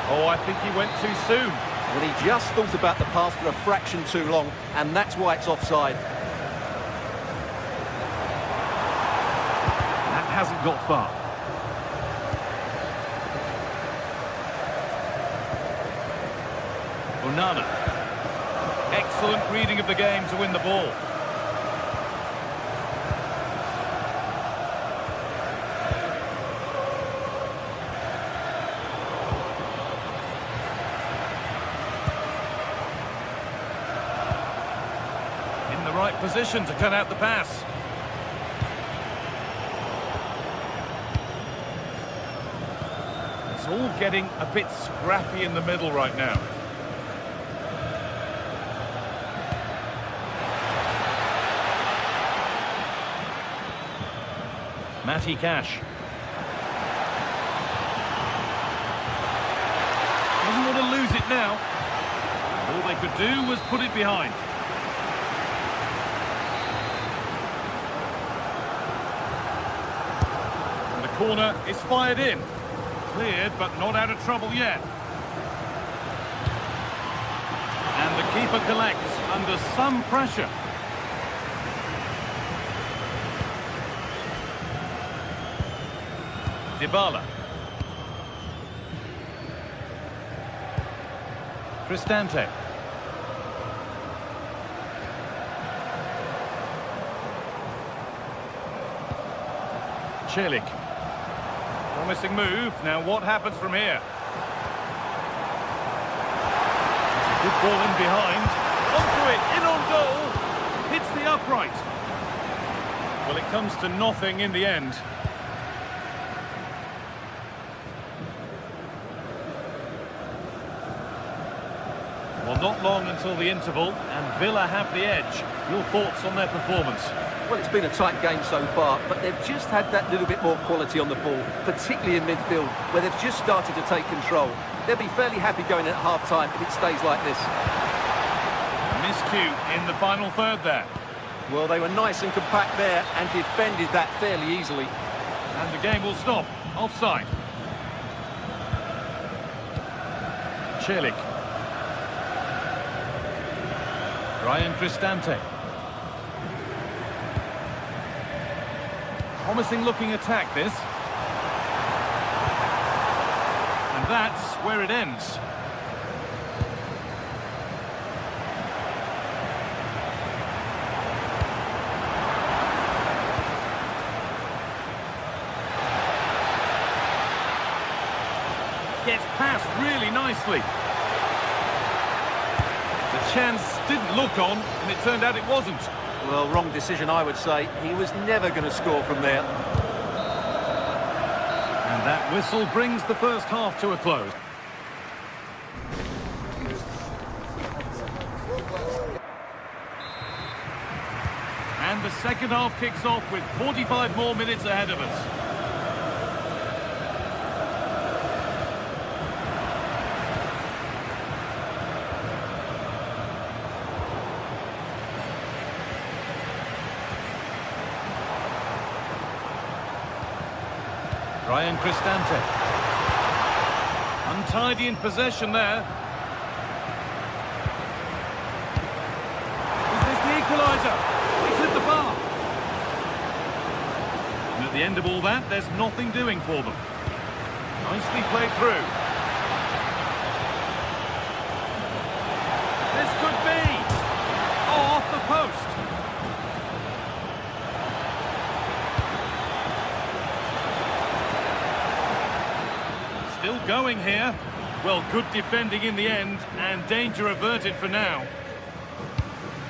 Oh, I think he went too soon.
Well, he just thought about the pass for a fraction too long, and that's why it's offside.
Hasn't got far. Onana. Excellent reading of the game to win the ball. In the right position to cut out the pass. All getting a bit scrappy in the middle right now. Matty Cash. Doesn't want to lose it now. All they could do was put it behind. corner is fired in. Cleared, but not out of trouble yet. And the keeper collects under some pressure. Dybala. Cristante. Celik. Promising move. Now what happens from here? It's a good ball in behind. Onto it, in on goal. Hits the upright. Well, it comes to nothing in the end. Well, not long until the interval, and Villa have the edge. Your thoughts on their performance?
Well, it's been a tight game so far, but they've just had that little bit more quality on the ball, particularly in midfield, where they've just started to take control. They'll be fairly happy going at half-time if it stays like this.
Miscue in the final third there.
Well, they were nice and compact there and defended that fairly easily.
And the game will stop. Offside. Celik. Ryan Cristante. Promising looking attack this. And that's where it ends. Gets past really nicely. The chance didn't look on, and it turned out it wasn't.
Well, wrong decision, I would say. He was never going to score from there.
And that whistle brings the first half to a close. And the second half kicks off with 45 more minutes ahead of us. Ryan Cristante. Untidy in possession there. Is this the equaliser? He's hit the bar. And at the end of all that, there's nothing doing for them. Nicely played through. This could be. Oh, off the post. Still going here. Well, good defending in the end, and danger averted for now.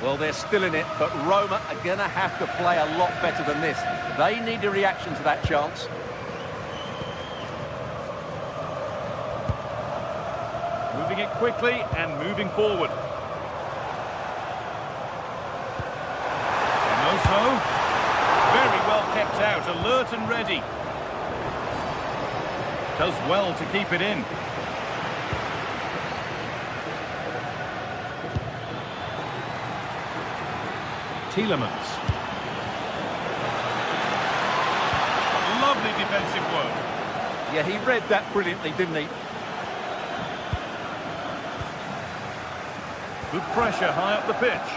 Well, they're still in it, but Roma are going to have to play a lot better than this. They need a reaction to that chance.
Moving it quickly and moving forward. Moso. Very well kept out, alert and ready. Does well to keep it in. Tielemans. Lovely defensive work.
Yeah, he read that brilliantly, didn't he?
Good pressure high up the pitch.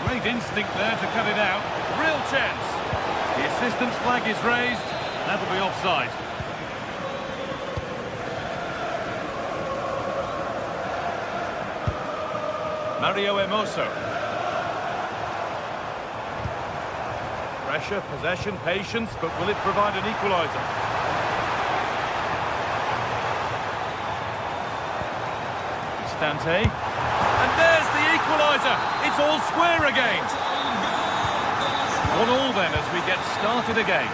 Great instinct there to cut it out. Real chance. The assistant's flag is raised. That'll be offside. Mario Hermoso. Pressure, possession, patience, but will it provide an equaliser? Cristante. And there's the equaliser. It's all square again. 1-1 then as we get started again.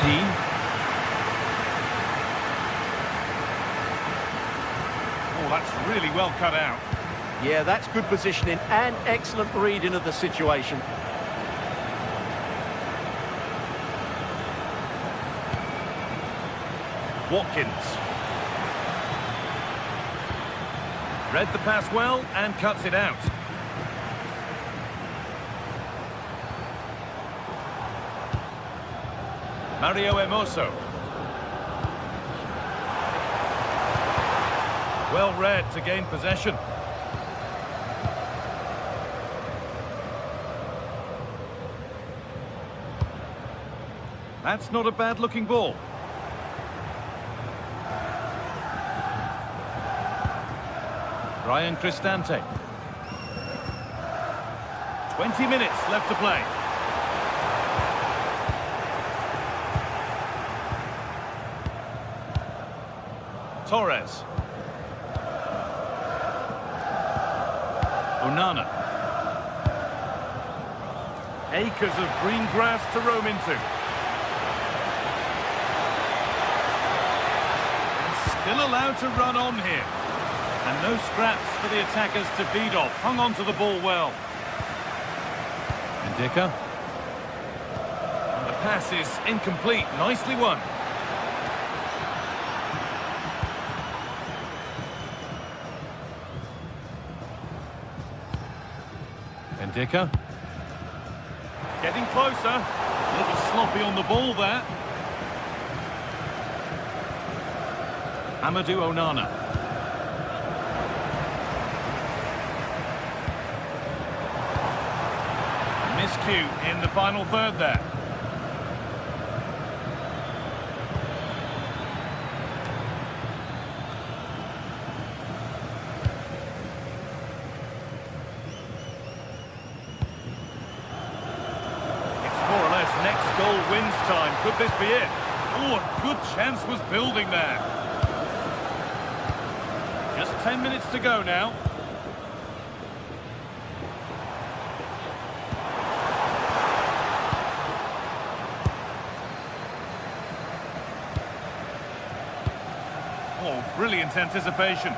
Dean. Oh, that's really well cut out.
Yeah, that's good positioning and excellent reading of the situation.
Watkins. Read the pass well and cuts it out. Mario Hermoso. Well read to gain possession. That's not a bad-looking ball. Ryan Cristante. 20 minutes left to play. Torres. Onana. Acres of green grass to roam into. Still allowed to run on here. And no scraps for the attackers to feed off. Hung on to the ball well. Ndicka. And the pass is incomplete. Nicely won. Ndicka. Getting closer. A little sloppy on the ball there. Amadou Onana. Miscue in the final third there. It's more or less next goal wins time. Could this be it? Oh, a good chance was building there. Just 10 minutes to go now. Oh, brilliant anticipation.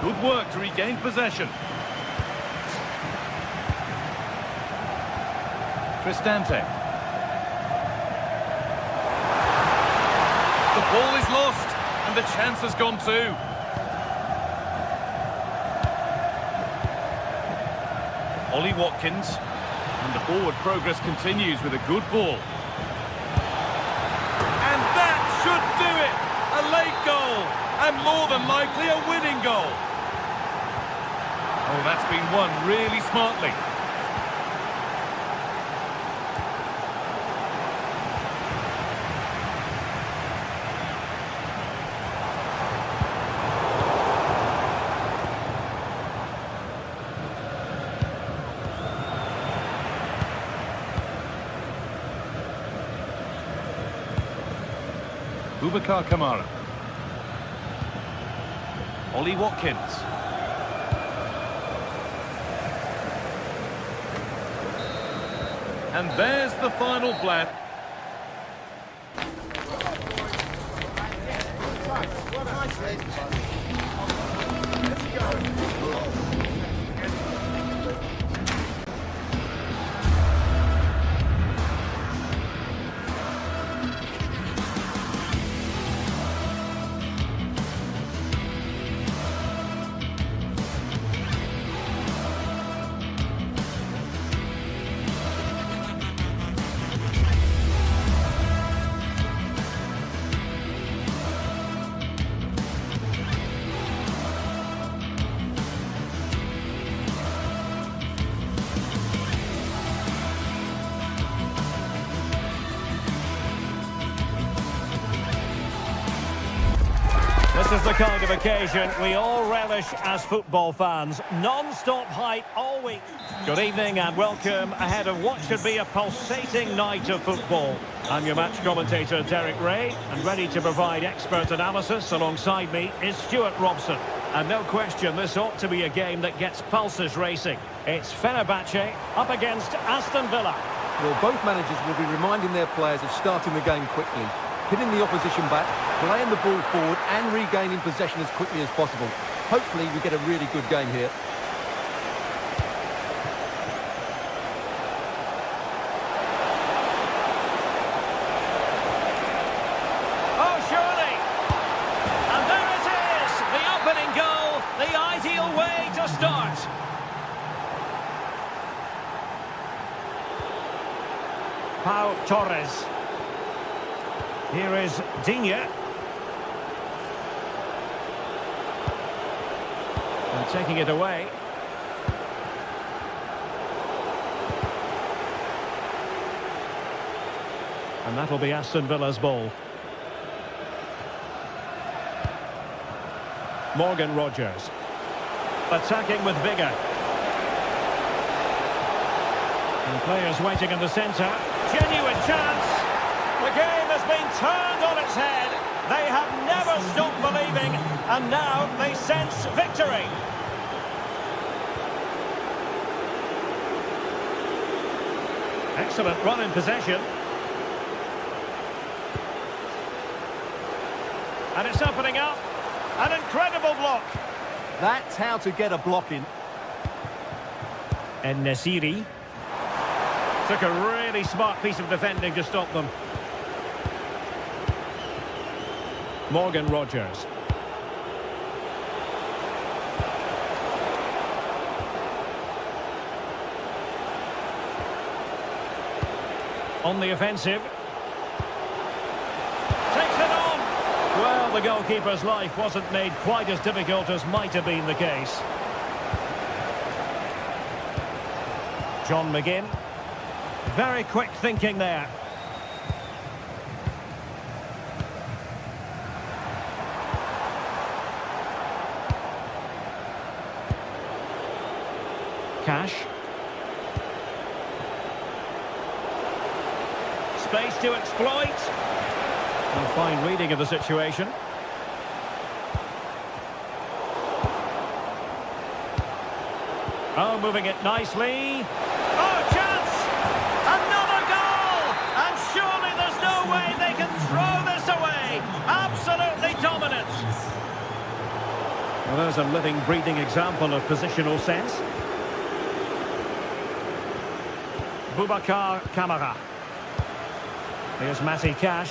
Good work to regain possession. Cristante. The ball is lost, and the chance has gone too. Ollie Watkins. And the forward progress continues with a good ball. And that should do it! A late goal, and more than likely a winning goal. Oh, that's been won really smartly. Boubacar Kamara. Ollie Watkins. And there's the final blast.
This is the kind of occasion we all relish as football fans. Non-stop hype all week. Good evening and welcome ahead of what should be a pulsating night of football. I'm your match commentator Derek Ray, and ready to provide expert analysis alongside me is Stuart Robson. And no question, this ought to be a game that gets pulses racing. It's Fenerbahce up against Aston Villa.
Well, both managers will be reminding their players of starting the game quickly, hitting the opposition back, playing the ball forward and regaining possession as quickly as possible. Hopefully we get a really good game here.
Oh, surely! And there it is! The opening goal, the ideal way to start. Pau Torres. Here is Digne. And taking it away. And that'll be Aston Villa's ball. Morgan Rogers. Attacking with vigour. And players waiting in the centre. Genuine chance. The game has been turned on its head. They have never stopped believing, and now they sense victory. Excellent run in possession. And it's opening up. An incredible block.
That's how to get a block in.
And Nesiri took a really smart piece of defending to stop them. Morgan Rogers. On the offensive. Takes it on. Well, the goalkeeper's life wasn't made quite as difficult as might have been the case. John McGinn. Very quick thinking there. Cash. Space to exploit. And fine reading of the situation. Oh, moving it nicely. Oh, chance! Another goal! And surely there's no way they can throw this away. Absolutely dominant. Well, there's a living, breathing example of positional sense. Boubacar Kamara. Here's Matty Cash.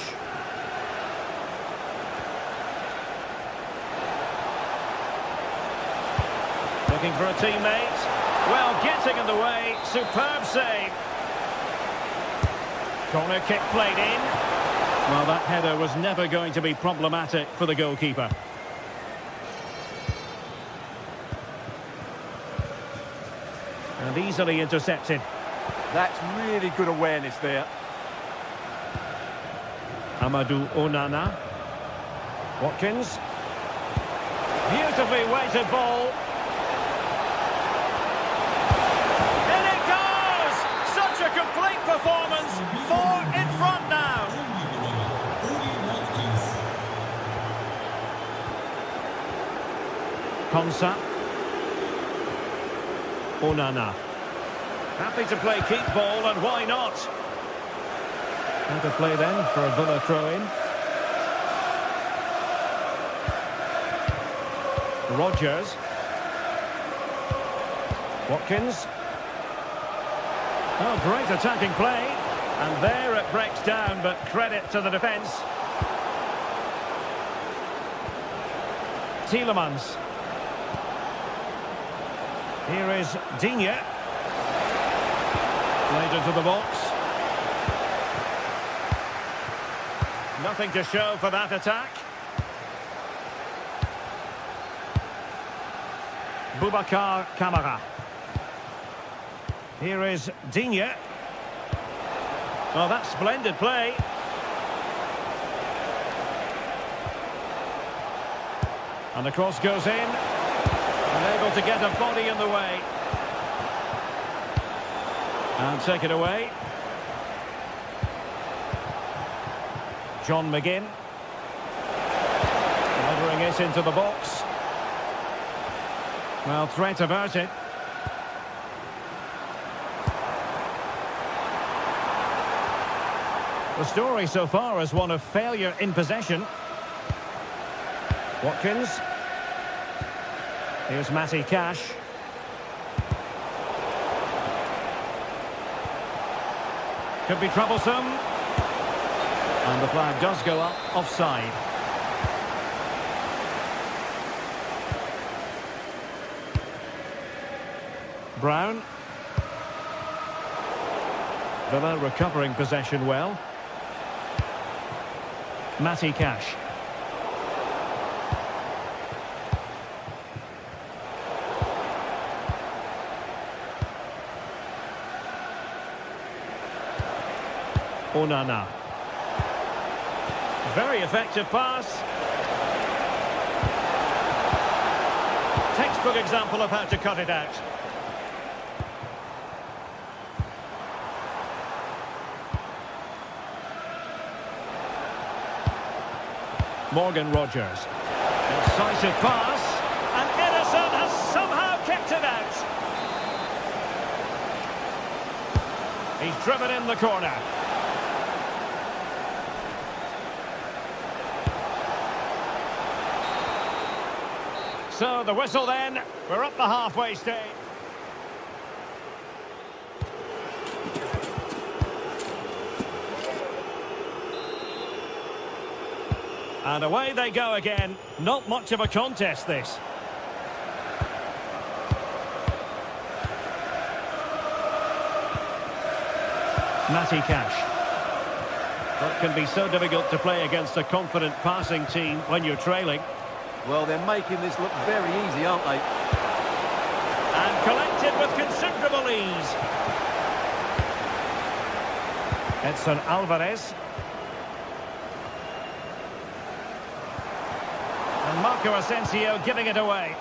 Looking for a teammate. Well, getting in the way. Superb save. Corner kick played in. Well, that header was never going to be problematic for the goalkeeper. And easily intercepted.
That's really good awareness there.
Amadou Onana. Watkins. Beautifully weighted ball. In it goes! Such a complete performance. 4 in front now. Konsa. Onana. Happy to play keep ball, and why not? How to play then for a Villa throw-in. Rogers. Watkins. Oh, great attacking play. And there it breaks down, but credit to the defence. Tielemans. Here is Digne. Played into the box. Nothing to show for that attack. Boubacar Kamara. Here is Digne. Oh, that's splendid play. And the cross goes in. And able to get a body in the way. And take it away. John McGinn. Delivering it into the box. Well, threat averted. The story so far is one of failure in possession. Watkins. Here's Matty Cash. Could be troublesome. And the flag does go up, offside. Brown. Villa recovering possession well. Matty Cash. Onana. Very effective pass. Textbook example of how to cut it out. Morgan Rogers. Decisive pass. And Edison has somehow kicked it out. He's driven in the corner. So the whistle then. We're up the halfway stage. And away they go again. Not much of a contest, this. Matty Cash. That can be so difficult to play against a confident passing team when you're trailing.
Well, they're making this look very easy, aren't they?
And collected with considerable ease. Edson Alvarez. And Marco Asensio giving it away.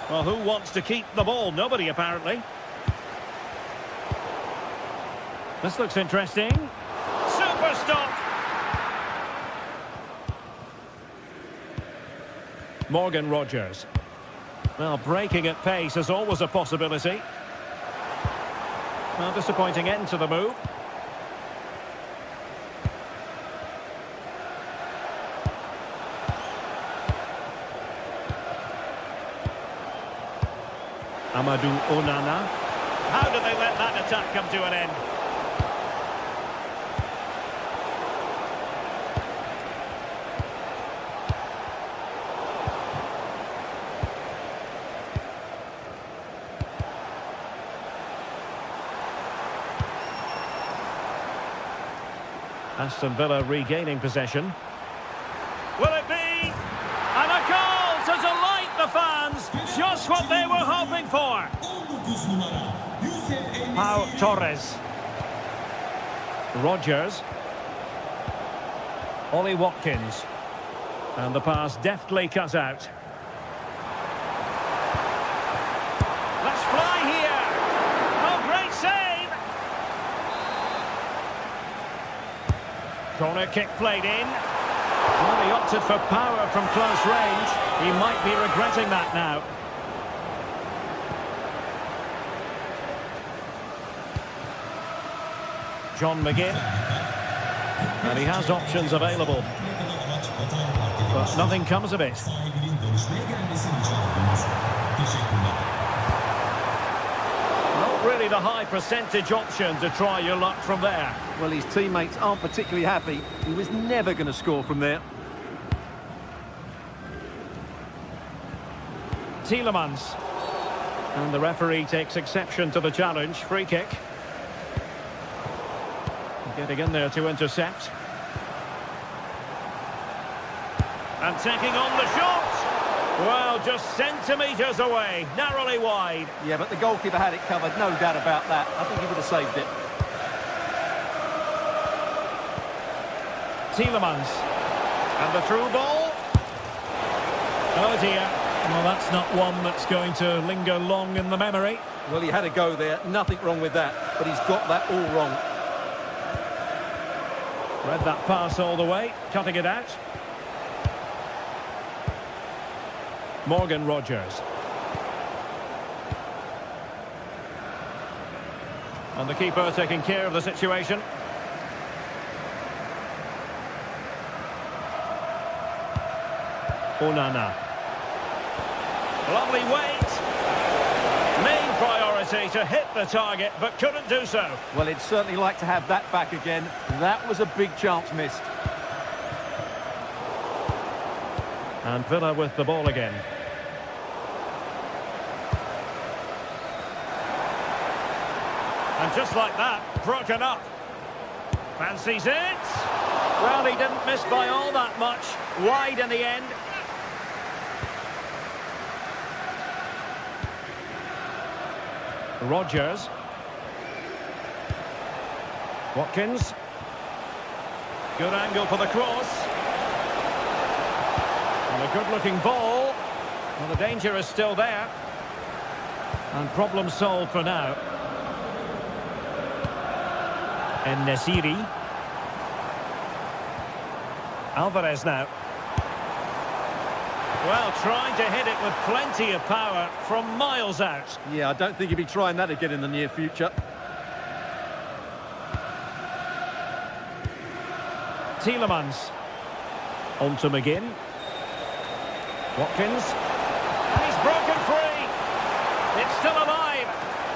Well, who wants to keep the ball? Nobody, apparently. This looks interesting. Super stop! Morgan Rogers. Well, breaking at pace is always a possibility. Well, disappointing end to the move. Amadou Onana. How did they let that attack come to an end? Aston Villa regaining possession. Will it be? And a goal to delight the fans. Just what they were hoping for. Pau Torres. Rogers. Ollie Watkins. And the pass deftly cut out. Let's fly here. Oh, great save. Corner kick played in. Well, he opted for power from close range. He might be regretting that now. John McGinn. And he has options available. But nothing comes of it. Not really the high percentage option to try your luck from there.
Well, his teammates aren't particularly happy. He was never going to score from there.
Tielemans. And the referee takes exception to the challenge. Free kick. Getting in there to intercept. And taking on the shot. Well, just centimetres away. Narrowly wide.
Yeah, but the goalkeeper had it covered. No doubt about that. I think he would have saved it.
Tielemans. And the through ball. Oh dear. Well, that's not one that's going to linger long in the memory.
Well, he had a go there. Nothing wrong with that. But he's got that all wrong.
Read that pass all the way. Cutting it out. Morgan Rogers. And the keeper taking care of the situation. Onana. Lovely weight. Main priority to hit the target, but couldn't do so.
Well, he'd certainly like to have that back again. That was a big chance missed.
And Villa with the ball again. And just like that, broken up. Fancies it. Well, he didn't miss by all that much. Wide in the end. Rodgers. Watkins. Good angle for the cross. And a good-looking ball. Well, the danger is still there. And problem solved for now. And Nesiri. Alvarez now. Well, trying to hit it with plenty of power from miles out.
Yeah, I don't think he'll be trying that again in the near future.
Tielemans. On to McGinn. Watkins. And he's broken free. It's still alive.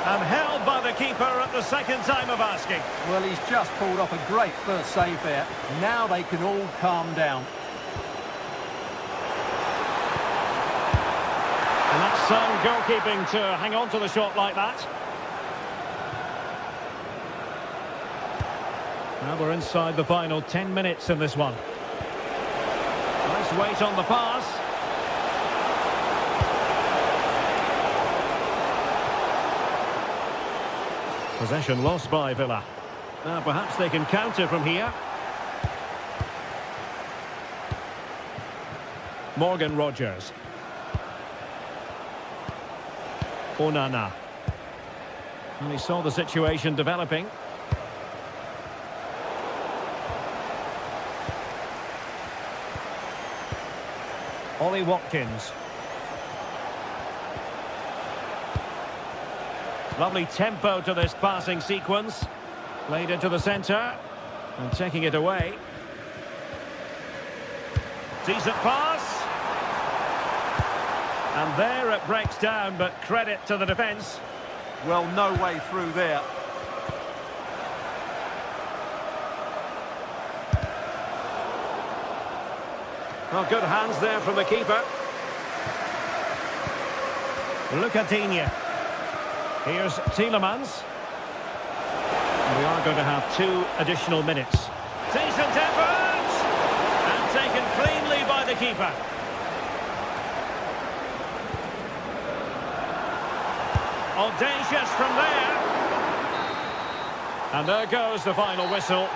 And held by the keeper at the second time of asking.
Well, he's just pulled off a great first save there. Now they can all calm down.
And that's sound goalkeeping to hang on to the shot like that. Now we're inside the final 10 minutes in this one. Nice weight on the pass. Possession lost by Villa. Now perhaps they can counter from here. Morgan Rodgers. Onana. And he saw the situation developing. Ollie Watkins. Lovely tempo to this passing sequence. Played into the centre. And taking it away. Decent pass. And there it breaks down, but credit to the defence.
Well, no way through there.
Well, good hands there from the keeper. Lucadinha. Here's Tielemans. We are going to have 2 additional minutes. Decent effort! And taken cleanly by the keeper. Audacious from there. And there goes the final whistle.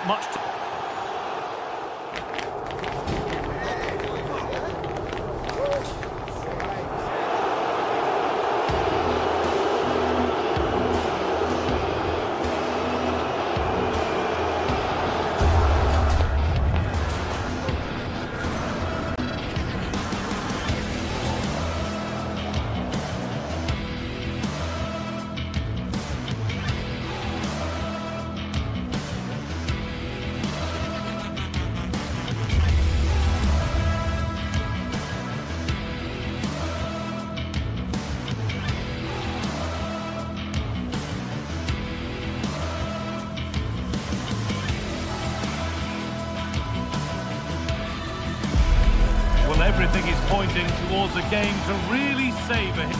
Everything is pointing towards a game to really savour him.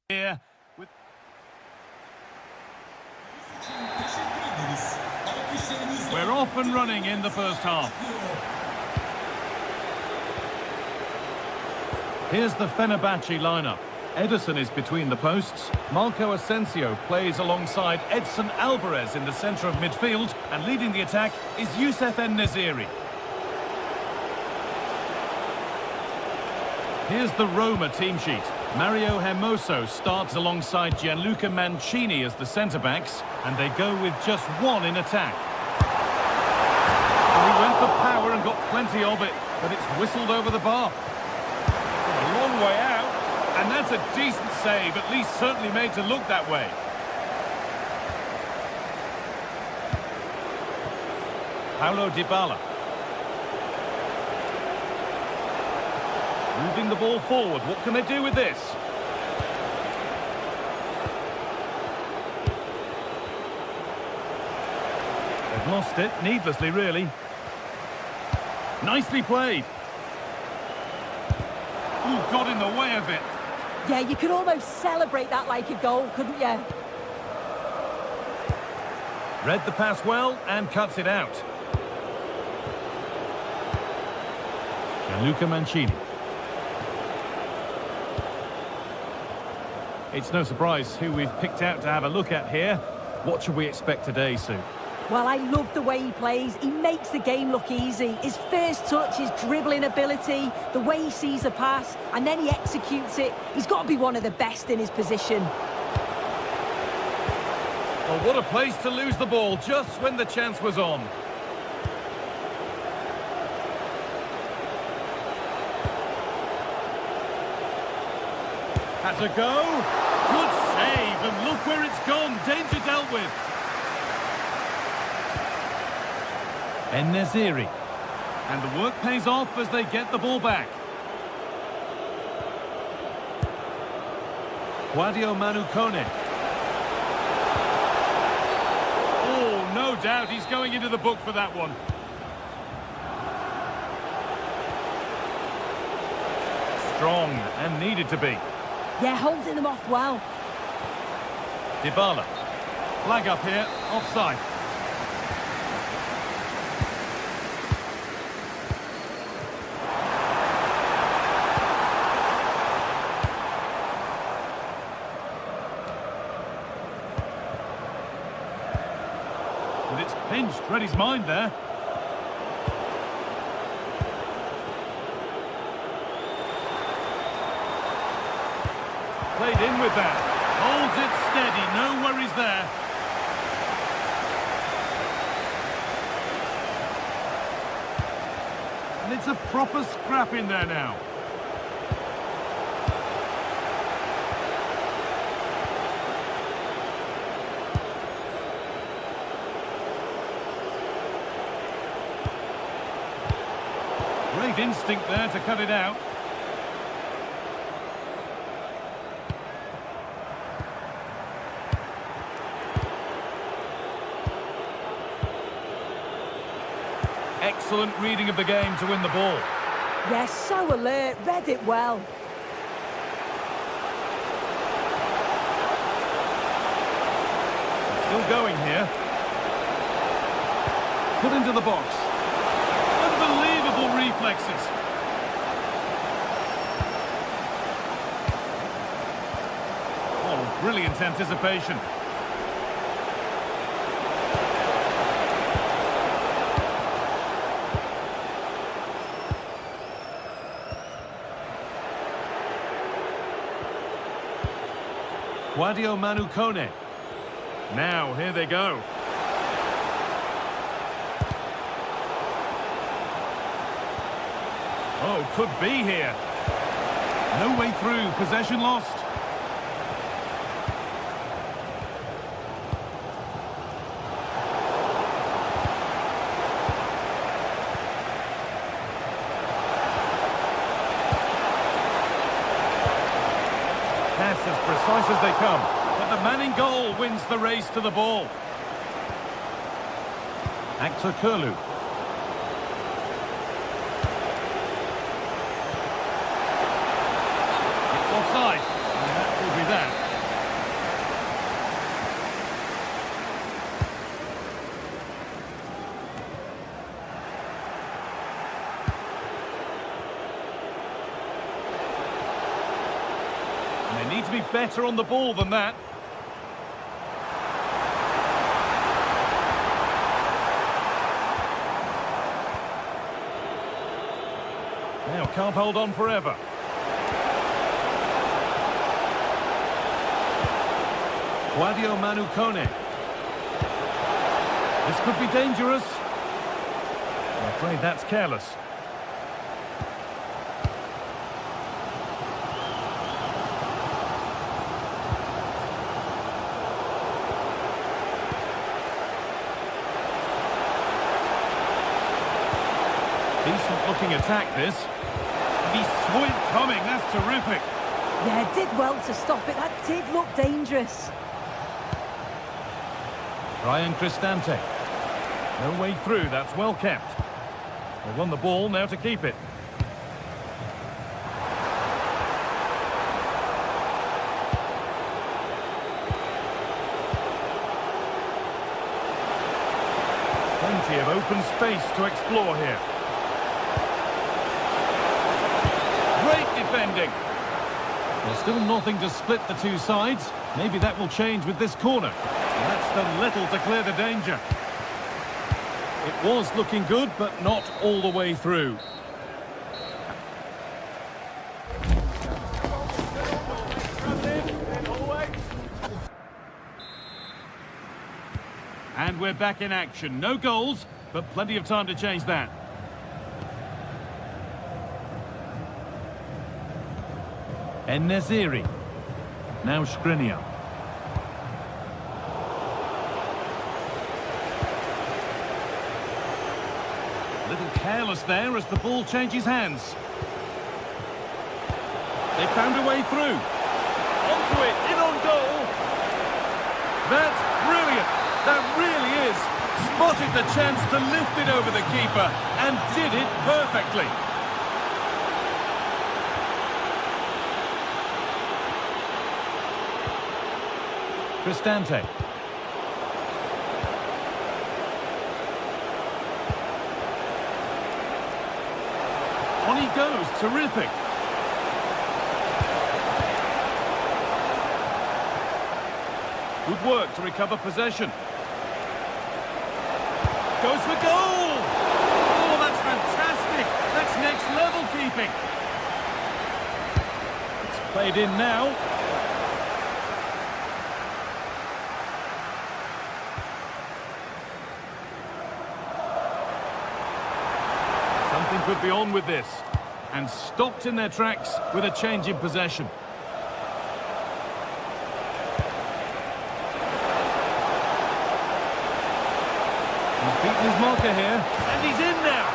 Here with we're off and running in the first half. Here's the Fenerbahce lineup. Ederson is between the posts. Marco Asensio plays alongside Edson Alvarez in the centre of midfield. And leading the attack is Youssef En-Nesyri. Here's the Roma team sheet. Mario Hermoso starts alongside Gianluca Mancini as the centre-backs. And they go with just one in attack. He went for power and got plenty of it. But it's whistled over the bar. A long way out. And that's a decent save, at least certainly made to look that way. Paulo Dybala. Moving the ball forward. What can they do with this? They've lost it, needlessly, really. Nicely played. Ooh, got in the way of it.
Yeah, you could almost celebrate that like a goal, couldn't you?
Read the pass well and cuts it out. Luca Mancini. It's no surprise who we've picked out to have a look at here. What should we expect today, Sue?
Well, I love the way he plays. He makes the game look easy. His first touch, his dribbling ability, the way he sees a pass, and then he executes it. He's got to be one of the best in his position.
Well, what a place to lose the ball just when the chance was on. Has a go. Good save, and look where it's gone. Danger dealt with. En-Nesyri. And the work pays off as they get the ball back. Sadio Manu Kone. Oh, no doubt he's going into the book for that one. Strong and needed to be.
Yeah, holding them off well.
Dybala. Flag up here, offside. And it's pinched, read his mind there. Played in with that. Holds it steady, no worries there. And it's a proper scrap in there now. Great instinct there to cut it out. Excellent reading of the game to win the ball.
Yes, so alert, read it well.
Still going here. Put into the box. Unbelievable reflexes. Oh, brilliant anticipation. Sadio Manu Kone. Now, here they go. Oh, could be here. No way through, possession lost. Pass as precise as they come, but the man in goal wins the race to the ball. Actor Kurlu. It's offside, and that will be that. They need to be better on the ball than that. Now, can't hold on forever. Sadio Manu Kone. This could be dangerous. I'm afraid that's careless. looking attack, this. And he saw it coming. That's terrific.
Yeah, did well to stop it. That did look dangerous.
Ryan Cristante. No way through. That's well kept. They won the ball, now to keep it. Plenty of open space to explore here. Great defending. There's still nothing to split the two sides. Maybe that will change with this corner. And that's done little to clear the danger. It was looking good, but not all the way through. And we're back in action. No goals, but plenty of time to change that. En-Nesyri. Now Skriniar. A little careless there as the ball changes hands. They found a way through. Onto it, in on goal. That's brilliant. That really is. Spotted the chance to lift it over the keeper and did it perfectly. Cristante. On he goes, terrific. Good work to recover possession. Goes for goal! Oh, that's fantastic! That's next level keeping. It's played in now. Something could be on with this. And stopped in their tracks with a change in possession. He's beaten his marker here, and he's in now.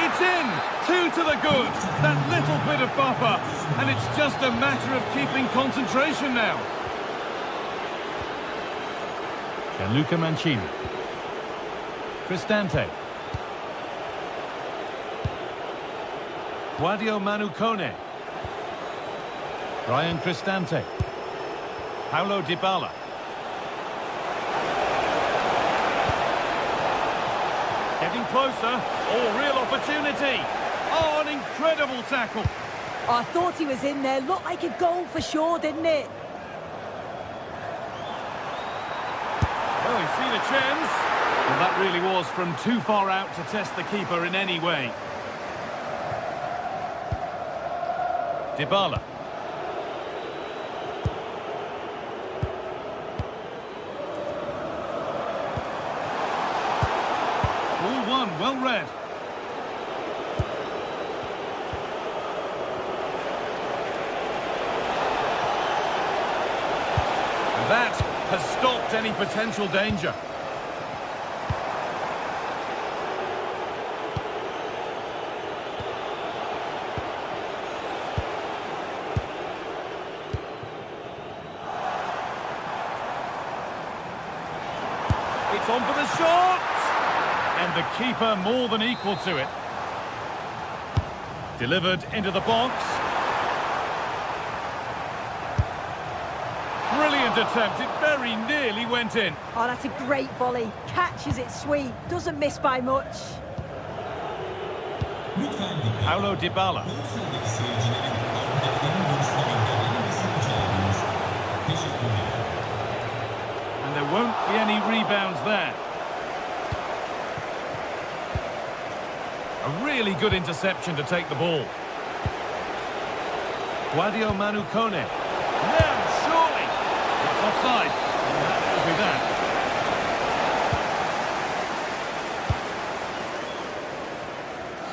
It's in! 2 to the good. That little bit of buffer, and it's just a matter of keeping concentration now. Gianluca Mancini. Cristante. Guadio Manucone. Ryan Cristante. Paulo Dybala. Getting closer. Oh, real opportunity. Oh, an incredible tackle.
I thought he was in there. Looked like a goal for sure, didn't it?
Well, he's seen a chance. Well, that really was from too far out to test the keeper in any way. Dybala. Ball won, well read. And that has stopped any potential danger. It's on for the shot! And the keeper more than equal to it. Delivered into the box. Brilliant attempt, it very nearly went in.
Oh, that's a great volley. Catches it sweet, doesn't miss by much.
Paulo Dybala. And there won't be any rebounds there. A really good interception to take the ball. Guadio Manucone. Now, surely! It's offside. And that will be that.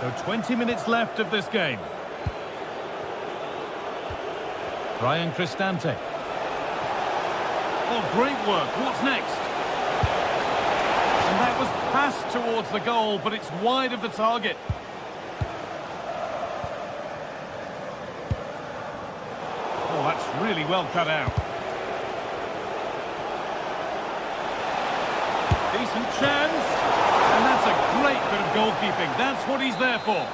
So 20 minutes left of this game. Ryan Cristante. Oh, great work. What's next? And that was passed towards the goal, but it's wide of the target. really well cut out. Decent chance. And that's a great bit of goalkeeping. That's what he's there for.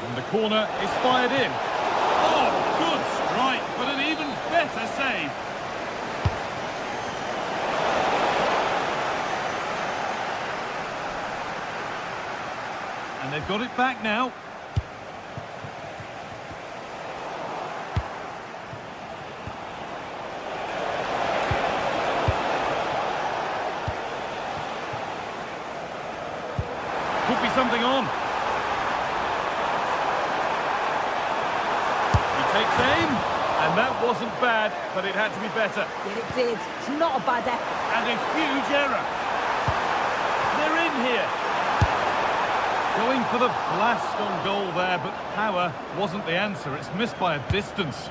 And the corner is fired in. Oh, good strike, but an even better save. And they've got it back now. Could be something on. He takes aim, and that wasn't bad, but it had to be better.
Yeah, it did. It's not a bad effort.
And a huge error. They're in here. Going for the blast on goal there, but power wasn't the answer. It's missed by a distance.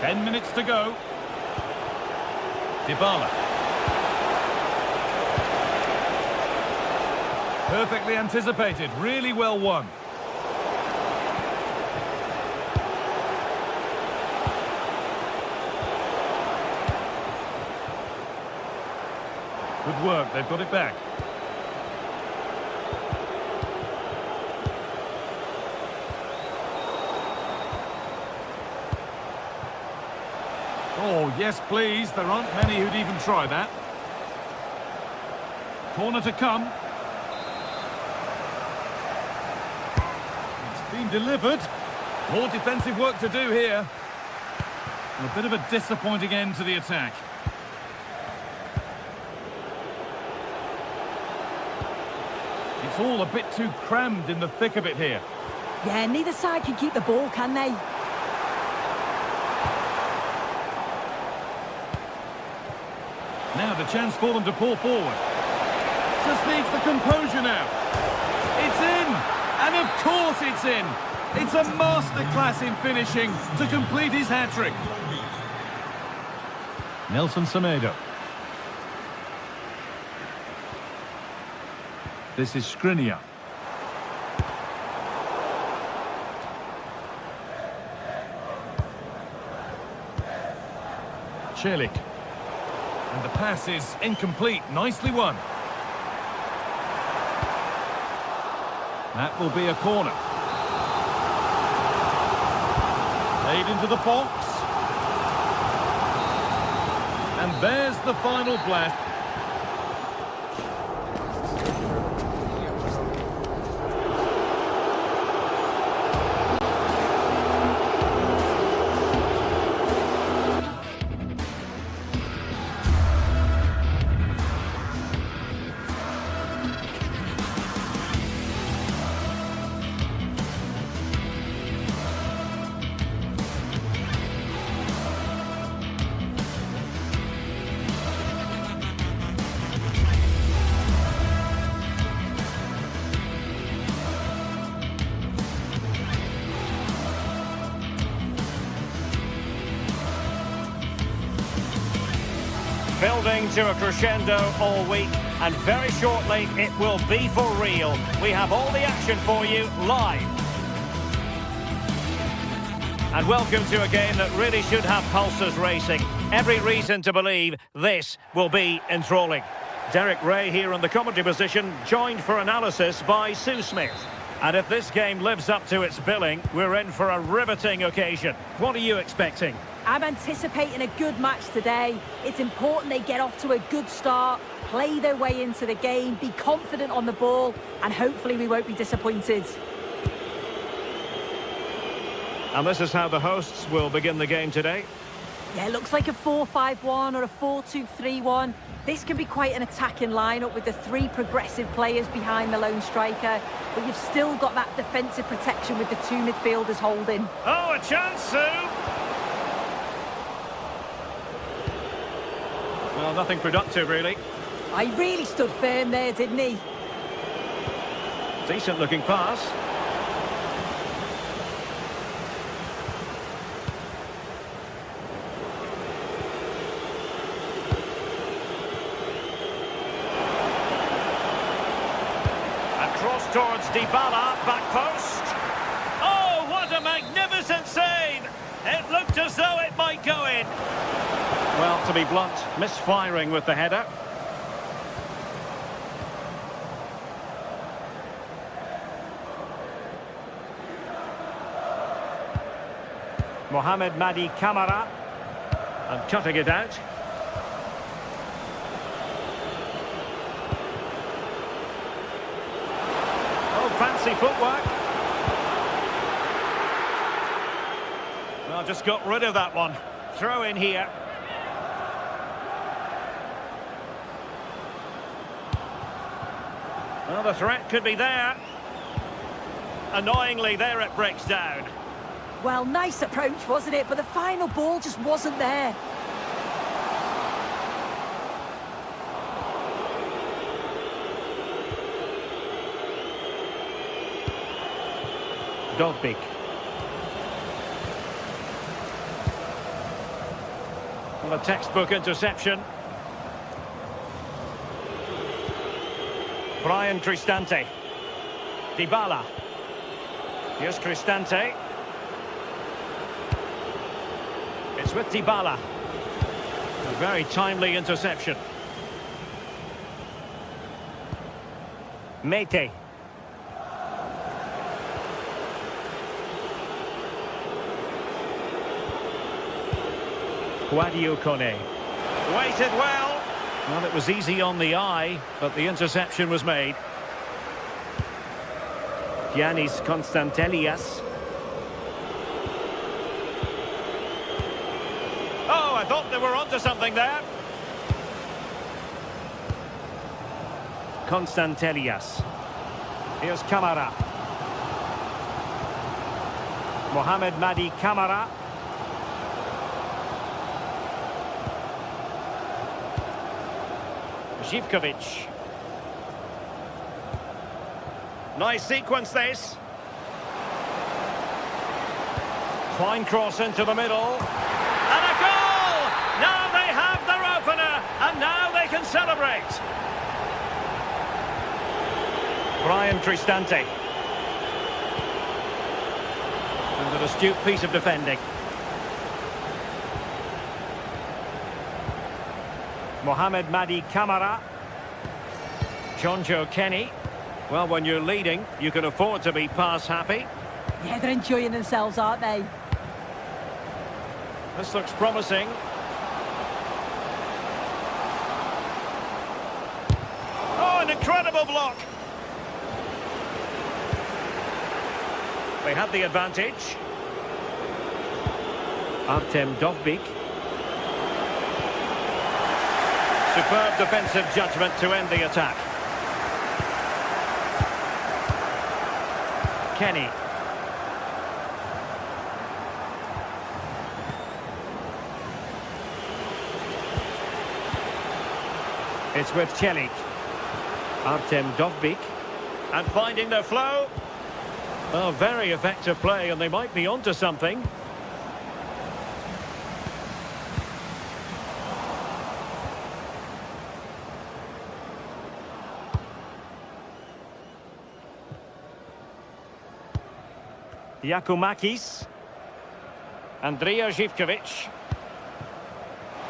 Ten minutes to go. Dybala. Perfectly anticipated, really well won. Good work, they've got it back. Oh, yes, please. There aren't many who'd even try that. Corner to come. It's been delivered. More defensive work to do here. And a bit of a disappointing end to the attack. It's all a bit too crammed in the thick of it here.
Yeah, neither side can keep the ball, can they?
Now the chance for them to pull forward. Just needs the composure now. It's in! And of course it's in! It's a masterclass in finishing to complete his hat-trick. Nelson Semedo. This is Skriniar. Celik. And the pass is incomplete. Nicely won. That will be a corner. Played into the box. And there's the final blast.
Building to a crescendo all week, and very shortly it will be for real. We have all the action for you live. And welcome to a game that really should have pulses racing. Every reason to believe this will be enthralling. Derek Ray here in the commentary position, joined for analysis by Sue Smith. And if this game lives up to its billing, we're in for a riveting occasion. What are you expecting?
I'm anticipating a good match today. It's important they get off to a good start, play their way into the game, be confident on the ball, and hopefully we won't be disappointed.
And this is how the hosts will begin the game today.
Yeah, it looks like a 4-5-1 or a 4-2-3-1. This can be quite an attacking lineup with the three progressive players behind the lone striker, but you've still got that defensive protection with the two midfielders holding.
Oh, a chance, Sue! Well, nothing productive, really.
I really stood firm there, didn't he?
Decent-looking pass. towards Dybala, back post. Oh, what a magnificent save! It looked as though it might go in. Well, to be blunt, misfiring with the header. Mohamed Madi Camara, and cutting it out. Oh, fancy footwork. Well, just got rid of that one. Throw in here. Well, the threat could be there. Annoyingly, there it breaks down.
Well, nice approach, wasn't it? But the final ball just wasn't there.
Dovbik. Well, a textbook interception. Brian Cristante. Dybala. Here's Cristante. It's with Dybala. A very timely interception. Mete. Guadio Kone. Waited well. Well, it was easy on the eye, but the interception was made. Giannis Constantelias. Oh, I thought they were onto something there. Constantelias. Here's Camara. Mohamed Madi Camara. Zivkovic. Nice sequence this. Fine cross into the middle. And a goal! Now they have their opener, and now they can celebrate. Brian Cristante. And an astute piece of defending. Mohamed Madi Camara. Jonjo Kenny. Well, when you're leading, you can afford to be pass happy.
Yeah, they're enjoying themselves, aren't they?
This looks promising. Oh, an incredible block. They had the advantage. Artem Dovbik. Superb defensive judgment to end the attack. Kenny. It's with Celik. Artem Dovbik. And finding their flow. Oh, very effective play, and they might be onto something. Yakumakis. Andrija Zivkovic.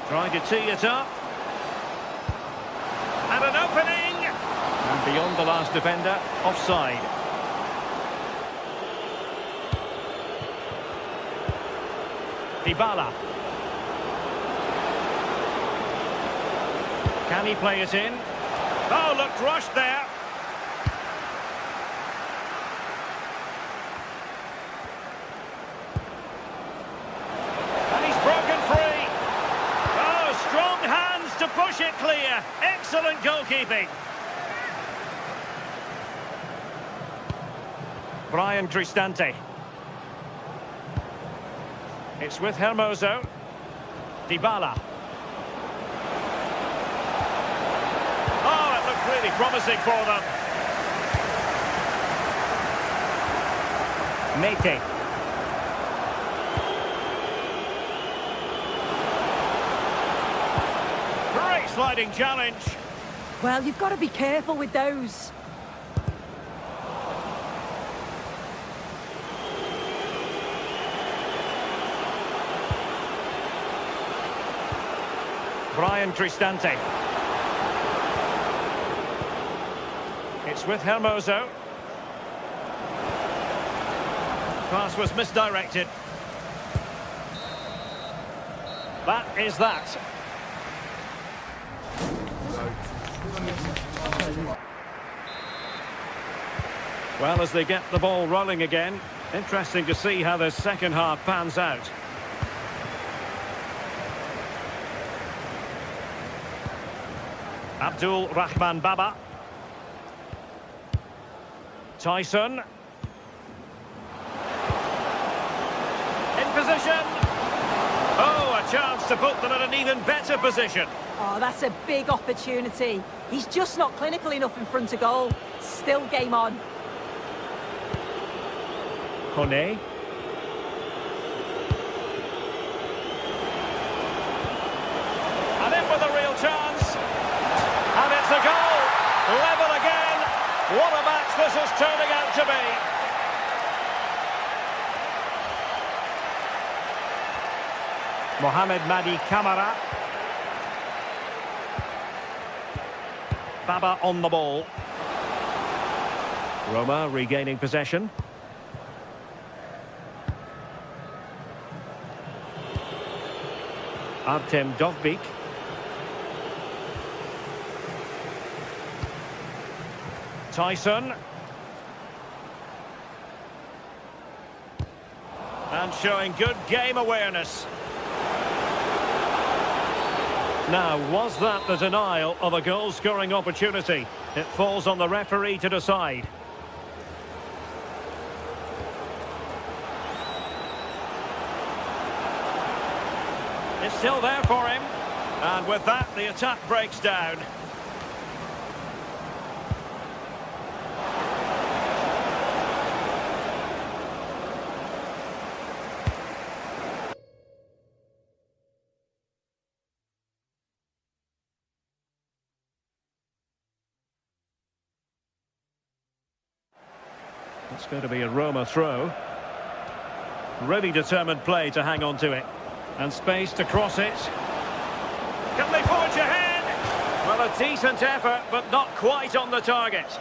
Trying to tee it up. And an opening! And beyond the last defender, offside. Dybala. Can he play it in? Oh, looked rushed there. To push it clear. Excellent goalkeeping. Brian Cristante. It's with Hermoso. Dybala. Oh, it looked really promising for them. Mete. Sliding challenge.
Well, you've got to be careful with those.
Brian Cristante. It's with Hermoso. Pass was misdirected. That is that. Well, as they get the ball rolling again, interesting to see how the second half pans out. Abdul Rahman Baba. Tyson. In position. Oh, a chance to put them in an even better position.
Oh, that's a big opportunity. He's just not clinical enough in front of goal. Still game on.
Kone. And in with a real chance. And it's a goal. Level again. What a match this is turning out to be. Mohamed Madi Kamara. Baba on the ball. Roma regaining possession. Artem Dovbyk. Tyson. And showing good game awareness. Now, was that the denial of a goal-scoring opportunity? It falls on the referee to decide. It's still there for him. And with that, the attack breaks down. It's going to be a Roma throw. Really determined play to hang on to it. And space to cross it. Can they forge ahead? Well, a decent effort, but not quite on the target.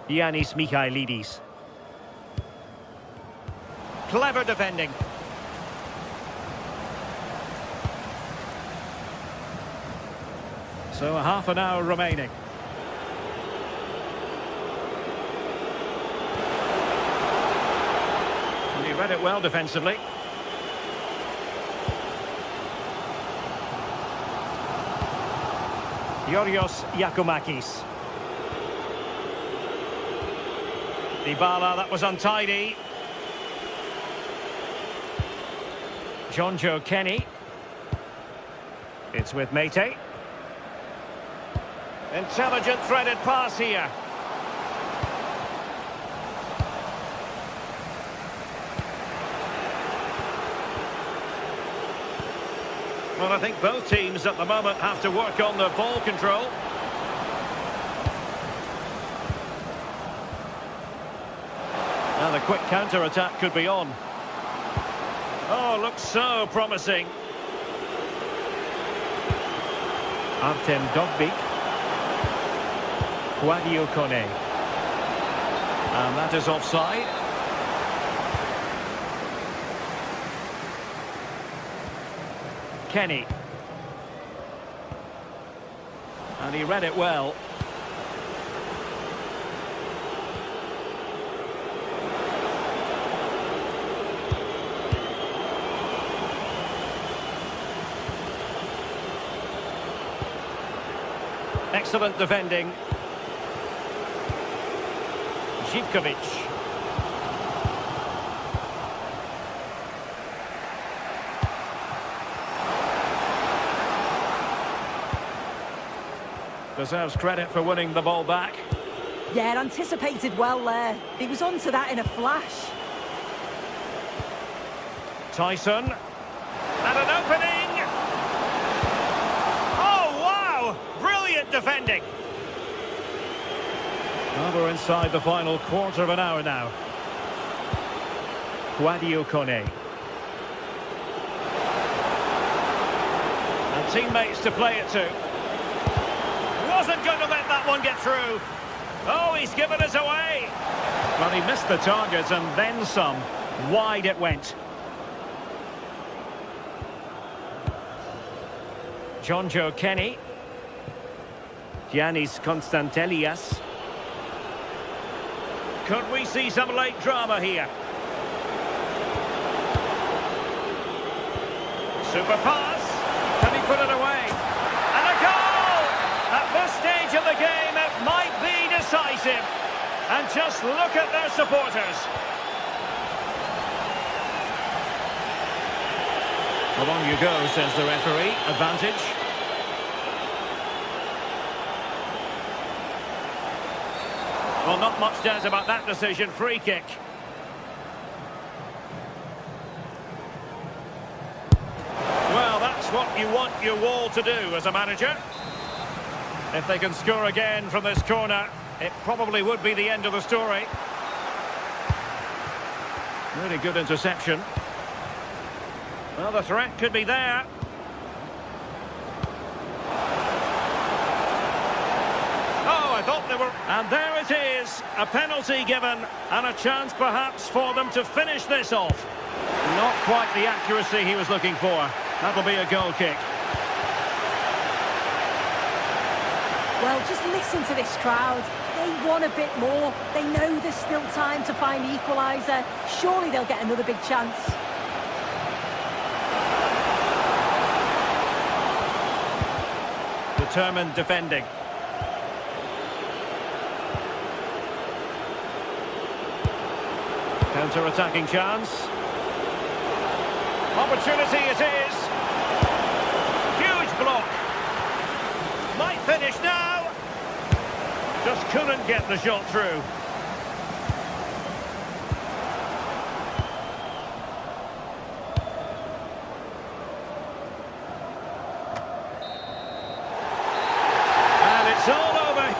Yanis Michailidis. Clever defending. So a half an hour remaining. And he read it well defensively. Yorios Yakumakis. Dybala, that was untidy. Jonjo Kenny. It's with Mete. Intelligent threaded pass here. Well, I think both teams at the moment have to work on their ball control. Now the quick counter-attack could be on. Oh, looks so promising. Artem Dovbyk. Guadio Kone. And that is offside. Kenny. And he read it well. Excellent defending. Zivkovic. Deserves credit for winning the ball back.
Yeah, anticipated well there. He was onto that in a flash.
Tyson. And an opening. Oh, wow! Brilliant defending. Well, we're inside the final quarter of an hour now. Guadio Kone. And teammates to play it to. Wasn't going to let that one get through. Oh, he's given us away. Well, he missed the target and then some. Wide it went. Jonjo Kenny. Giannis Konstantelias. Could we see some late drama here? Super pass. Can he put it away? And a goal! At this stage of the game, it might be decisive. And just look at their supporters. Along you go, says the referee. Advantage. Well, not much doubt about that decision. Free kick. Well, that's what you want your wall to do as a manager. If they can score again from this corner, it probably would be the end of the story. Really good interception. Well, the threat could be there. Oh, I thought they were... And there it is. A penalty given and a chance perhaps for them to finish this off. Not quite the accuracy he was looking for. That'll be a goal kick.
Well, just listen to this crowd. They want a bit more. They know there's still time to find the equaliser. Surely they'll get another big chance.
Determined defending. Counter-attacking chance. Opportunity it is. Huge block. Might finish now. Just couldn't get the shot through. And it's all over.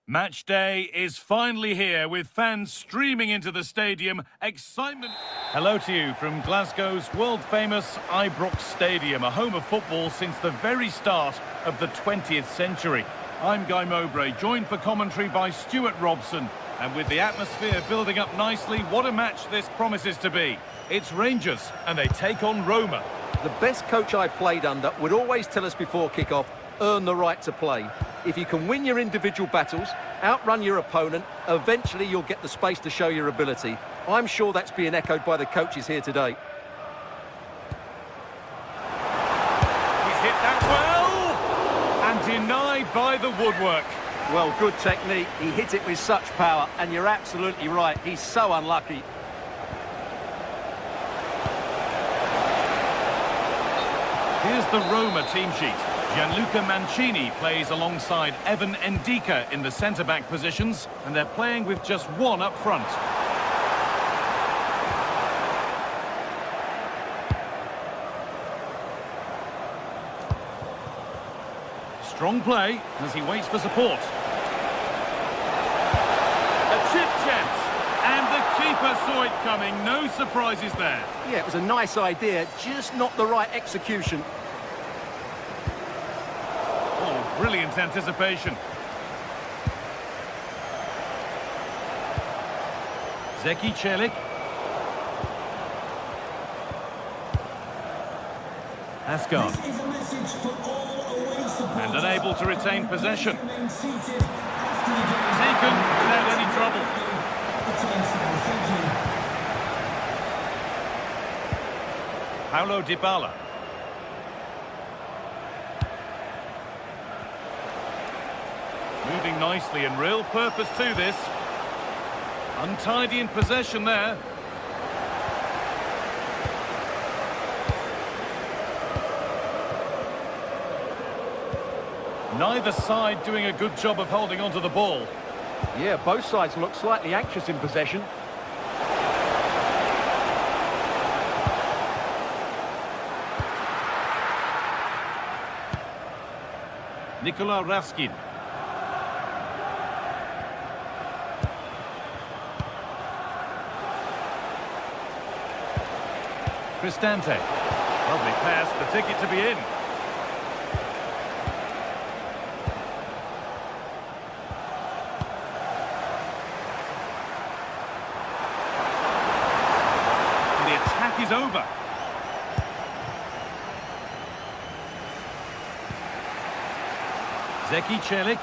Match day is finally here with fans streaming into the stadium. Excitement. Hello to you from Glasgow's world-famous Ibrox Stadium, a home of football since the very start of the 20th century. I'm Guy Mowbray, joined for commentary by Stuart Robson. And with the atmosphere building up nicely, what a match this promises to be. It's Rangers, and they take on Roma.
The best coach I played under would always tell us before kick-off, earn the right to play. If you can win your individual battles, outrun your opponent, eventually you'll get the space to show your ability. I'm sure that's being echoed by the coaches here today.
He's hit that well, and denied by the woodwork.
Well, good technique. He hit it with such power, and you're absolutely right. He's so unlucky.
Here's the Roma team sheet. Gianluca Mancini plays alongside Evan Ndika in the centre-back positions, and they're playing with just one up front. Strong play as he waits for support. A chip chance. And the keeper saw it coming. No surprises there.
Yeah, it was a nice idea, just not the right execution.
Oh, brilliant anticipation. Zeki Celik. Asgard. And unable to retain possession. Taken without any trouble. Paulo Dybala. Moving nicely and real purpose to this. Untidy in possession there. Neither side doing a good job of holding onto the ball.
Yeah, both sides look slightly anxious in possession.
Nikola Raskin. Cristante. Lovely pass, the ticket to be in. And the attack is over. Zeki Celik.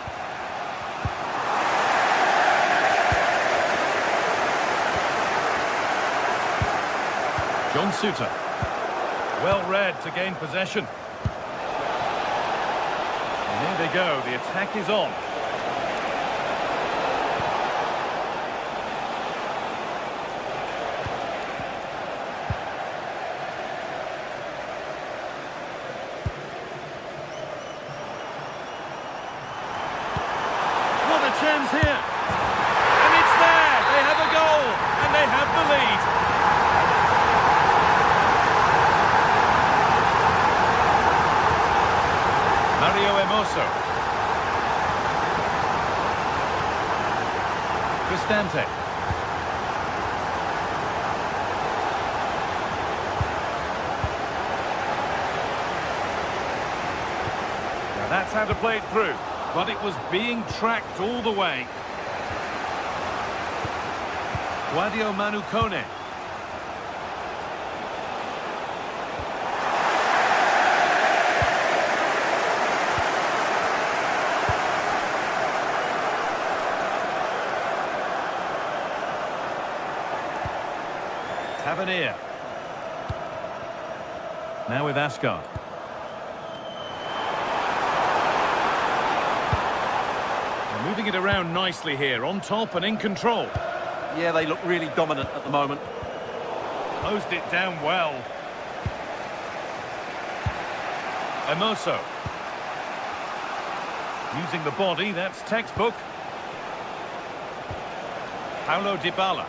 John Suter. Well read to gain possession. And here they go, the attack is on. What a chance here. And it's there, they have a goal, and they have the lead. Mario Hermoso. Cristante. Now that's how to play it through, but it was being tracked all the way. Guadio Manu Kone. Tavernier. Now with Asgard. They're moving it around nicely here, on top and in control.
Yeah, they look really dominant at the moment.
Closed it down well. Hermoso. Using the body, that's textbook. Paulo Dybala.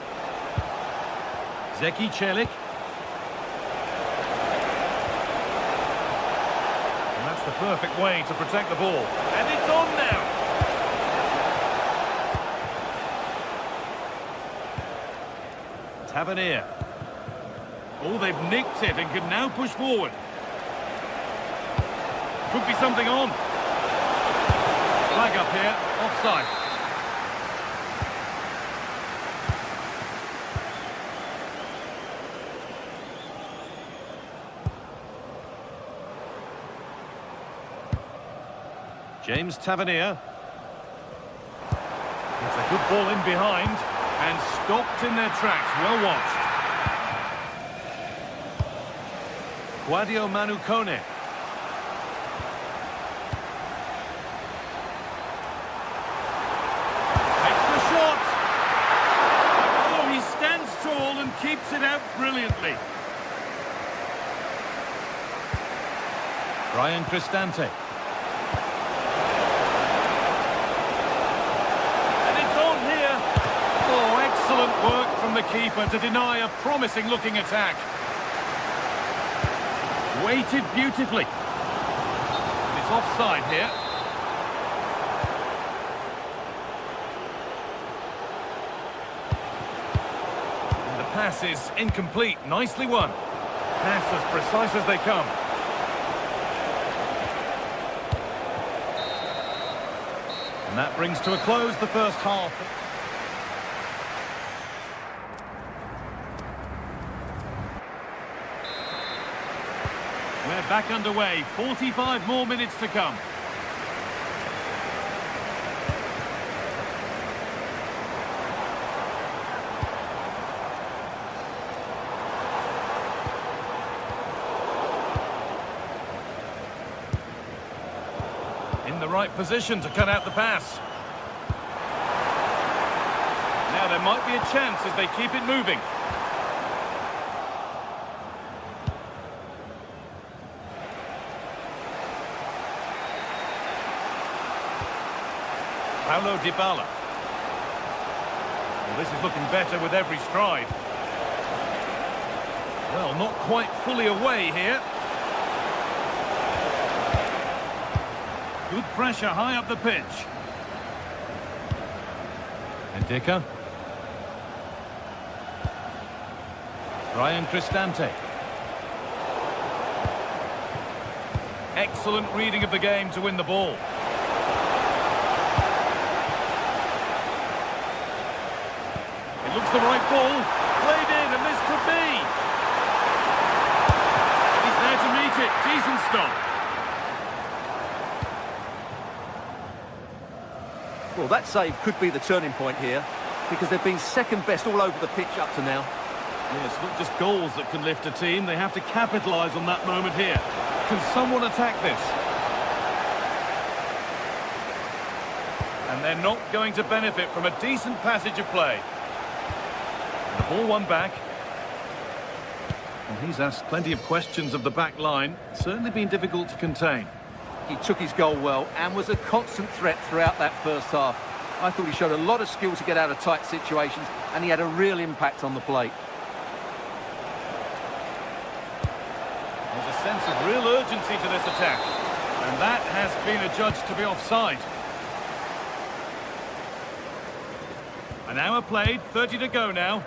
Zeki Celik. And that's the perfect way to protect the ball. And it's on now. Tavernier. Oh, they've nicked it and can now push forward. Could be something on. Flag up here, offside. James Tavernier. It's a good ball in behind and stopped in their tracks. Well watched. Guadio Manu Kone. Takes the shot. Oh, he stands tall and keeps it out brilliantly. Brian Cristante. Excellent work from the keeper to deny a promising-looking attack. Weighted beautifully. And it's offside here. pass is incomplete. Nicely won. Pass as precise as they come. And that brings to a close the first half. We're back underway. 45 more minutes to come. In the right position to cut out the pass. Now there might be a chance as they keep it moving. Paulo Dybala. Well, this is looking better with every stride. Well, not quite fully away here. Good pressure high up the pitch. Ndika. Ryan Cristante. Excellent reading of the game to win the ball. It looks the right ball. Played in, and this could be. He's there to meet it. Decent stop.
Well, that save could be the turning point here, because they've been second best all over the pitch up to now.
Yes, not just goals that can lift a team, they have to capitalise on that moment here. Can someone attack this? And they're not going to benefit from a decent passage of play. The ball won back. And he's asked plenty of questions of the back line. Certainly been difficult to contain.
He took his goal well and was a constant threat throughout that first half. I thought he showed a lot of skill to get out of tight situations, and he had a real impact on the plate.
There's a sense of real urgency to this attack, and that has been adjudged to be offside. An hour played, 30 to go now.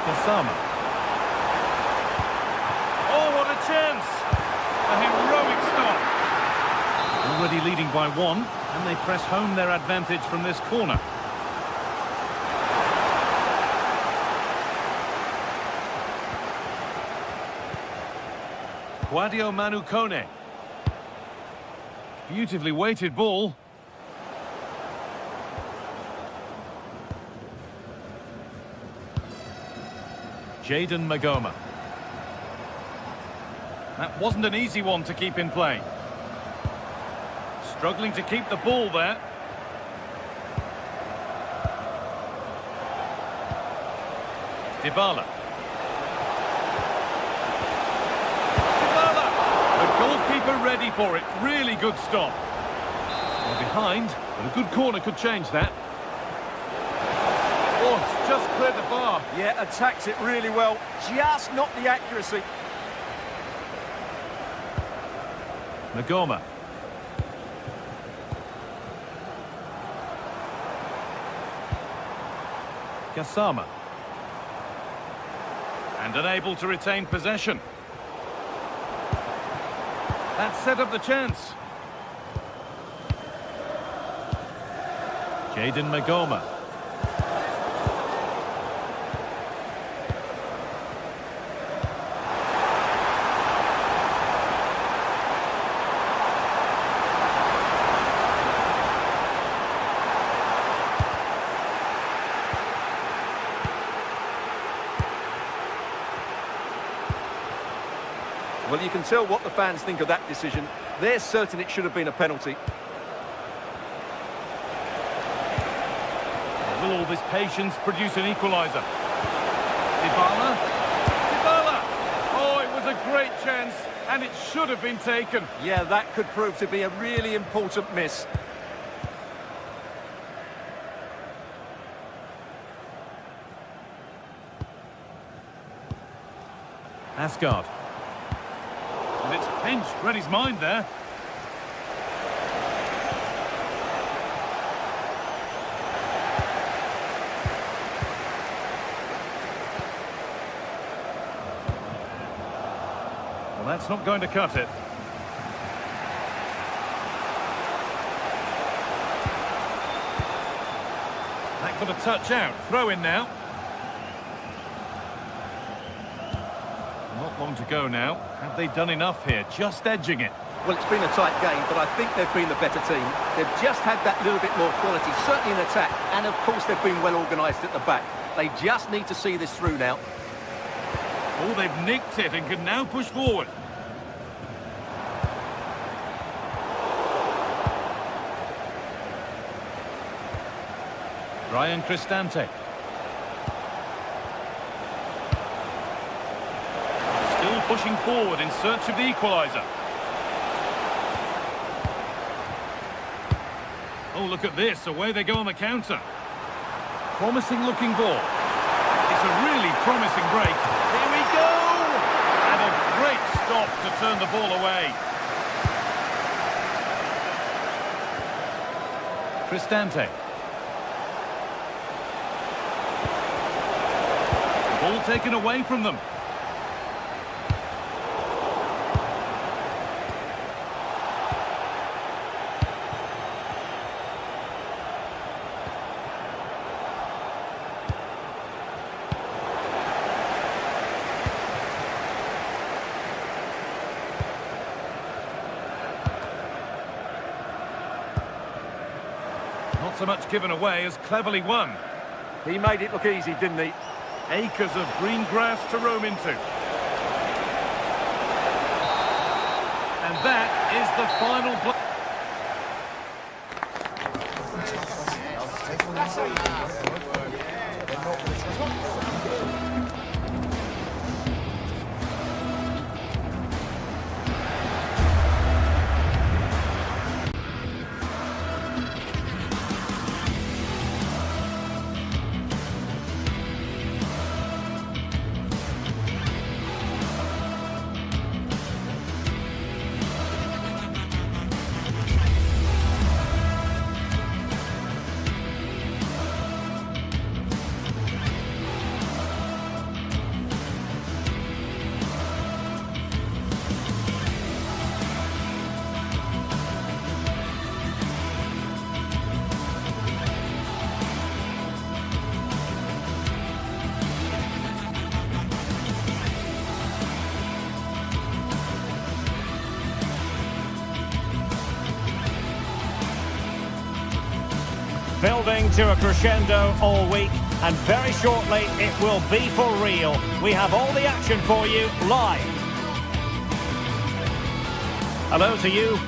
Kasama. Oh, what a chance! A heroic stop. Already leading by one, and they press home their advantage from this corner. Guadio Manu Kone. Beautifully weighted ball. Jayden Magoma. That wasn't an easy one to keep in play. Struggling to keep the ball there. Dybala. Dybala! The goalkeeper ready for it. Really good stop. They're behind, but a good corner could change that. Oh, it's just cleared the bar.
Yeah, attacks it really well. Just not the accuracy.
Magoma. Kasama. And unable to retain possession. That set up the chance. Jayden Magoma.
Well, you can tell what the fans think of that decision. They're certain it should have been a penalty.
Will all this patience produce an equaliser? Dybala? Dybala! Oh, it was a great chance, and it should have been taken.
Yeah, that could prove to be a really important miss.
Asgard. And it's pinched, read his mind there. Well, that's not going to cut it. That got a touch out. Throw in now. Not long to go now. Have they done enough here? Just edging it.
Well, it's been a tight game, but I think they've been the better team. They've just had that little bit more quality, certainly in attack, and of course they've been well organised at the back. They just need to see this through now.
Oh, they've nicked it and can now push forward. Ryan Cristante. Still pushing forward in search of the equaliser. Oh, look at this. Away they go on the counter. Promising looking ball. It's a really promising break. Here we go! And a great stop to turn the ball away. Cristante. Ball taken away from them. Not so much given away as cleverly won.
He made it look easy, didn't he?
Acres of green grass to roam into. And that is the final blow.
Building to a crescendo all week, and very shortly it will be for real. We have all the action for you live. Hello to you.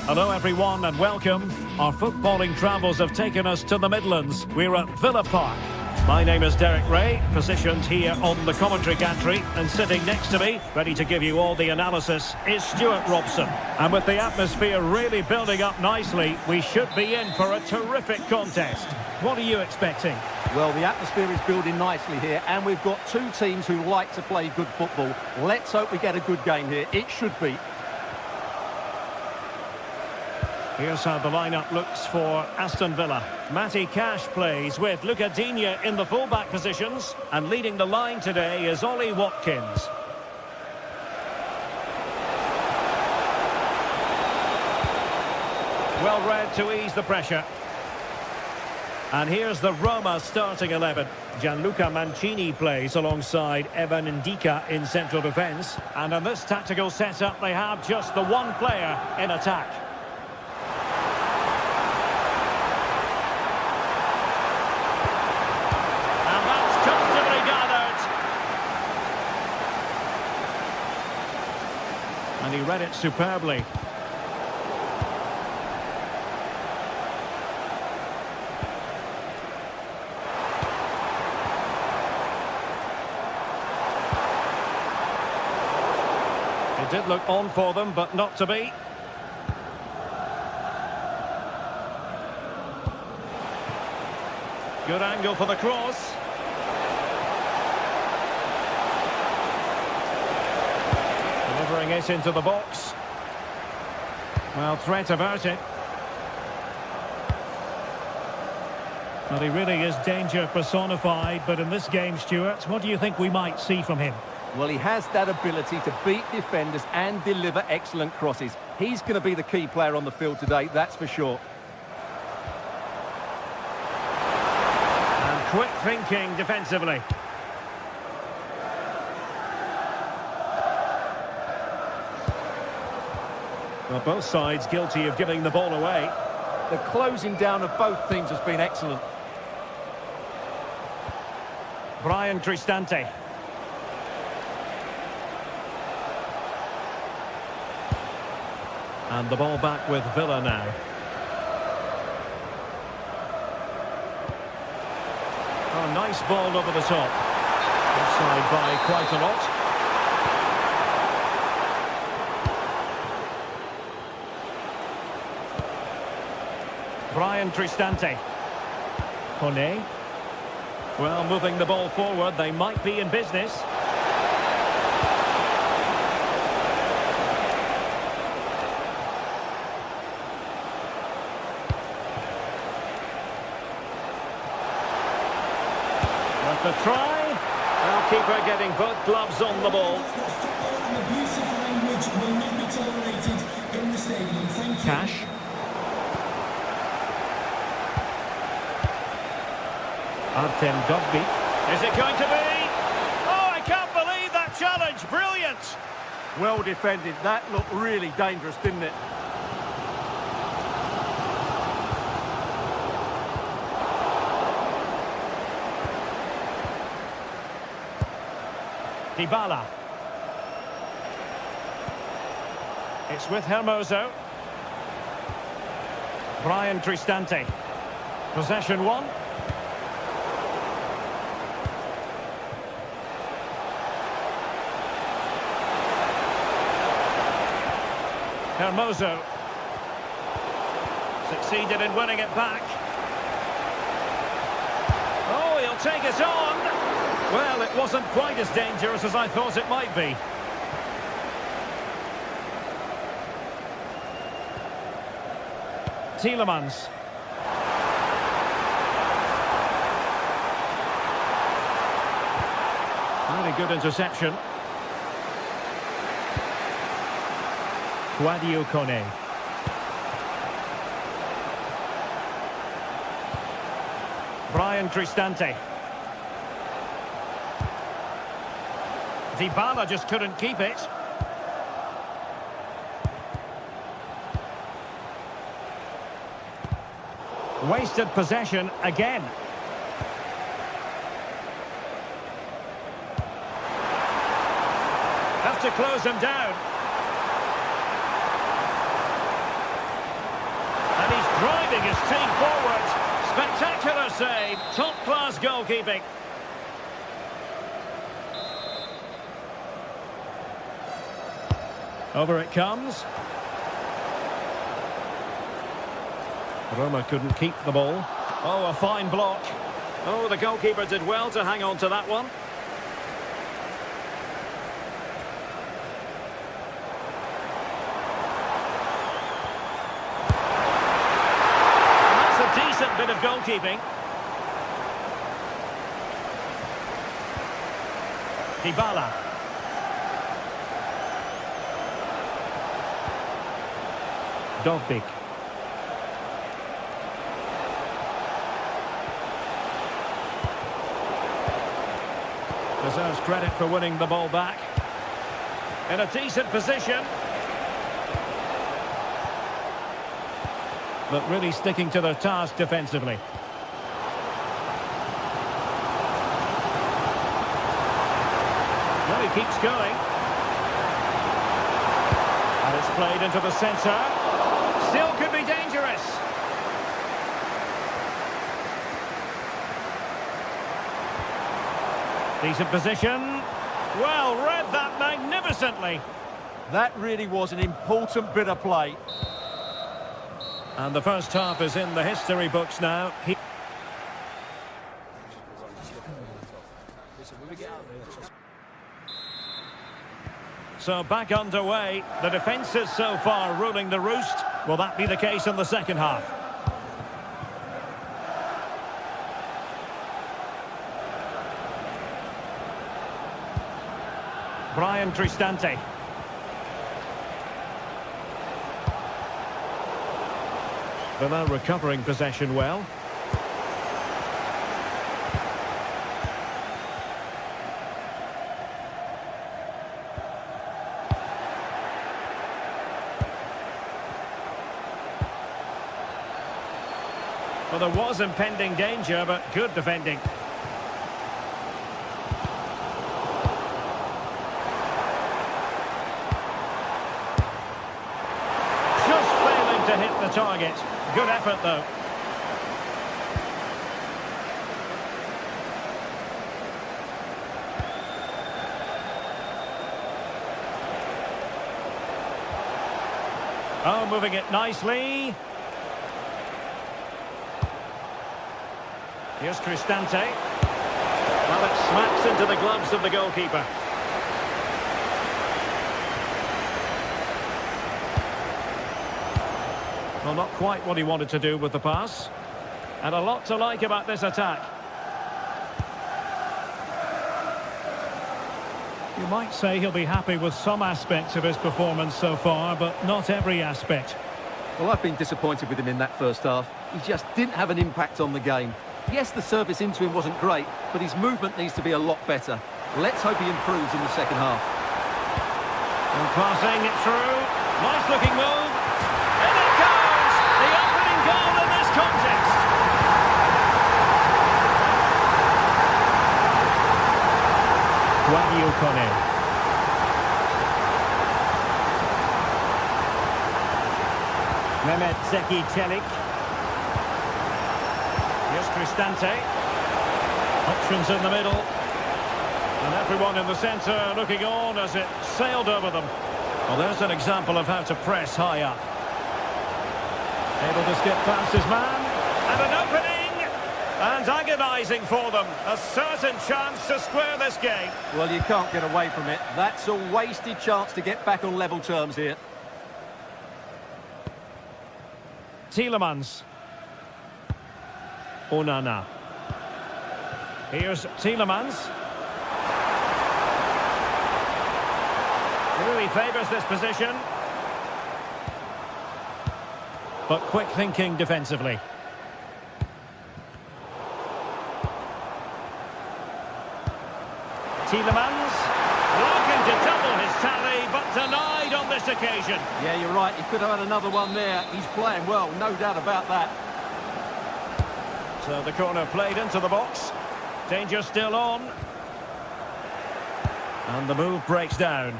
Hello everyone and welcome. Our footballing travels have taken us to the Midlands. We're at Villa Park. My name is Derek Ray, positioned here on the commentary gantry, and sitting next to me, ready to give you all the analysis, is Stuart Robson. And with the atmosphere really building up nicely, we should be in for a terrific contest. What are you expecting?
Well, the atmosphere is building nicely here, and we've got two teams who like to play good football. Let's hope we get a good game here. It should be.
Here's how the lineup looks for Aston Villa. Matty Cash plays with Lucadinha in the fullback positions, and leading the line today is Ollie Watkins. Well read to ease the pressure. And here's the Roma starting 11. Gianluca Mancini plays alongside Evan Ndika in central defence. And in this tactical setup, they have just the one player in attack. And that's comfortably gathered. And he read it superbly. It did look on for them, but not to be. Good angle for the cross. it into the box. Well, threat averted. But he really is danger personified. But in this game, Stuart, what do you think we might see from him?
Well, he has that ability to beat defenders and deliver excellent crosses. He's going to be the key player on the field today, that's for sure.
And quick thinking defensively. Well, both sides guilty of giving the ball away.
The closing down of both teams has been excellent.
Brian Cristante. And the ball back with Villa now. Oh, nice ball over the top. Offside by quite a lot. Brian Cristante. Kone. Well, moving the ball forward, they might be in business. Worth the try. Well, keeper getting both gloves on the ball. Cash. Artem Dovbyk. Is it going to be? Oh, I can't believe that challenge. Brilliant.
Well defended. That looked really dangerous, didn't it?
Dybala. It's with Hermoso. Brian Cristante. Possession one. Hermoso succeeded in winning it back. Oh, he'll take it on. Well, it wasn't quite as dangerous as I thought it might be. Tielemans. Really good interception. Sadio Kone. Brian Cristante. Dybala just couldn't keep it. Wasted possession again. Have to close him down. And he's driving his team forward. Spectacular save. Top-class goalkeeping. Over it comes. Roma couldn't keep the ball. Oh, a fine block. Oh, the goalkeeper did well to hang on to that one. And that's a decent bit of goalkeeping. Dybala. Dovbyk. Deserves credit for winning the ball back. In a decent position. But really sticking to their task defensively. Well, he keeps going. And it's played into the centre. Still could be dangerous. Decent position. Well, read that magnificently.
That really was an important bit of play.
And the first half is in the history books now. So back underway. The defence is so far ruling the roost. Will that be the case in the second half? Brian Cristante. Villa recovering possession well. Well, there was impending danger, but good defending. Just failing to hit the target. Good effort, though. Oh, moving it nicely. Here's Cristante. Well, it smacks into the gloves of the goalkeeper. Well, not quite what he wanted to do with the pass. And a lot to like about this attack. You might say he'll be happy with some aspects of his performance so far, but not every aspect.
Well, I've been disappointed with him in that first half. He just didn't have an impact on the game. Yes, the service into him wasn't great, but his movement needs to be a lot better. Let's hope he improves in the second half.
And passing it through. Nice looking move. In it goes! The opening goal in this contest. Guadio Kone. Mehmet Zeki Çelik. Here's Cristante. Options in the middle. And everyone in the centre looking on as it sailed over them. Well, there's an example of how to press high up. Able to skip past his man. And an opening! And agonising for them. A certain chance to square this game.
Well, you can't get away from it. That's a wasted chance to get back on level terms here.
Tielemans. Onana. Here's Tielemans. He really favours this position. But quick thinking defensively. Tielemans. Looking to double his tally, but denied on this occasion.
Yeah, you're right. He could have had another one there. He's playing well, no doubt about that.
So the corner played into the box. Danger still on. And the move breaks down.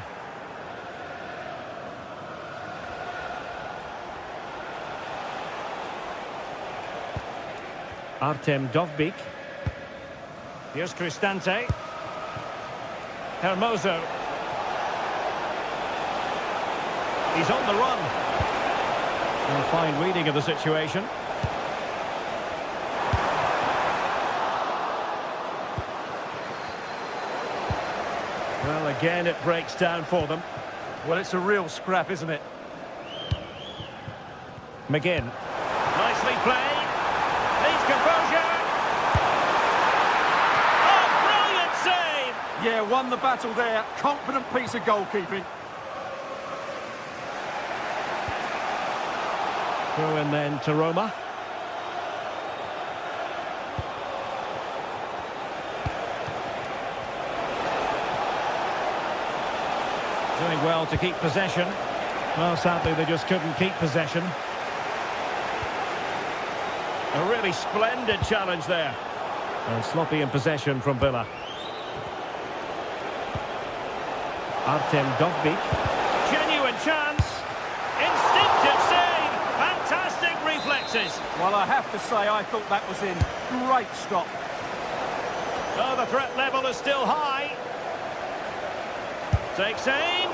Artem Dovbyk. Here's Cristante. Hermoso. He's on the run. A fine reading of the situation. Well, again, it breaks down for them.
Well, it's a real scrap, isn't it?
McGinn. Nicely played. Needs composure. Oh, brilliant save!
Yeah, won the battle there. Confident piece of goalkeeping.
Through and then to Roma. Doing well to keep possession. Well, sadly, they just couldn't keep possession. A really splendid challenge there. And sloppy in possession from Villa. Artem Dovbyk. Genuine chance. Instinctive save. Fantastic reflexes.
Well, I have to say, I thought that was in. Great stop.
Oh, the threat level is still high. Takes aim.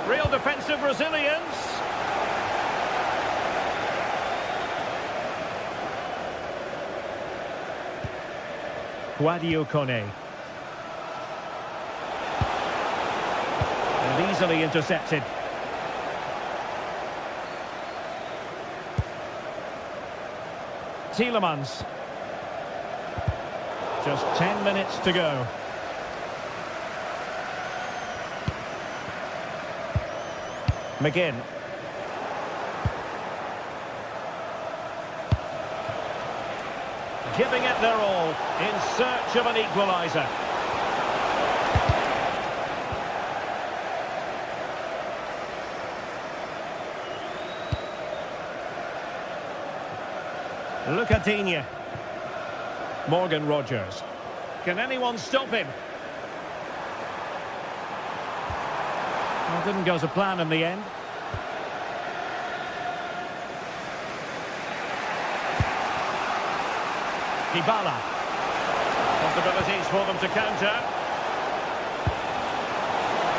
Real defensive resilience. Guadio Kone. And easily intercepted. Tielemans. Just 10 minutes to go. McGinn. Giving it their all in search of an equaliser. Lucadinha. Morgan Rogers. Can anyone stop him? Well, didn't go to plan in the end. Dybala. Possibilities for them to counter.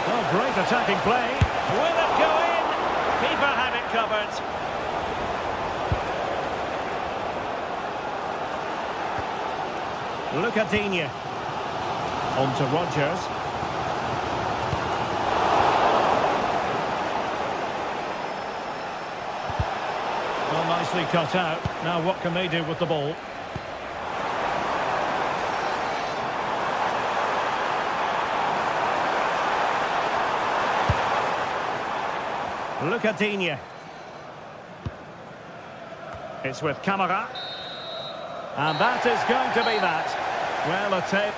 Oh, great attacking play. Will it go in? Keeper had it covered. Lucadinha. On to Rogers. Well, nicely cut out. Now what can they do with the ball? Lucadinha. It's with Camara. And that is going to be that. Well, a tape.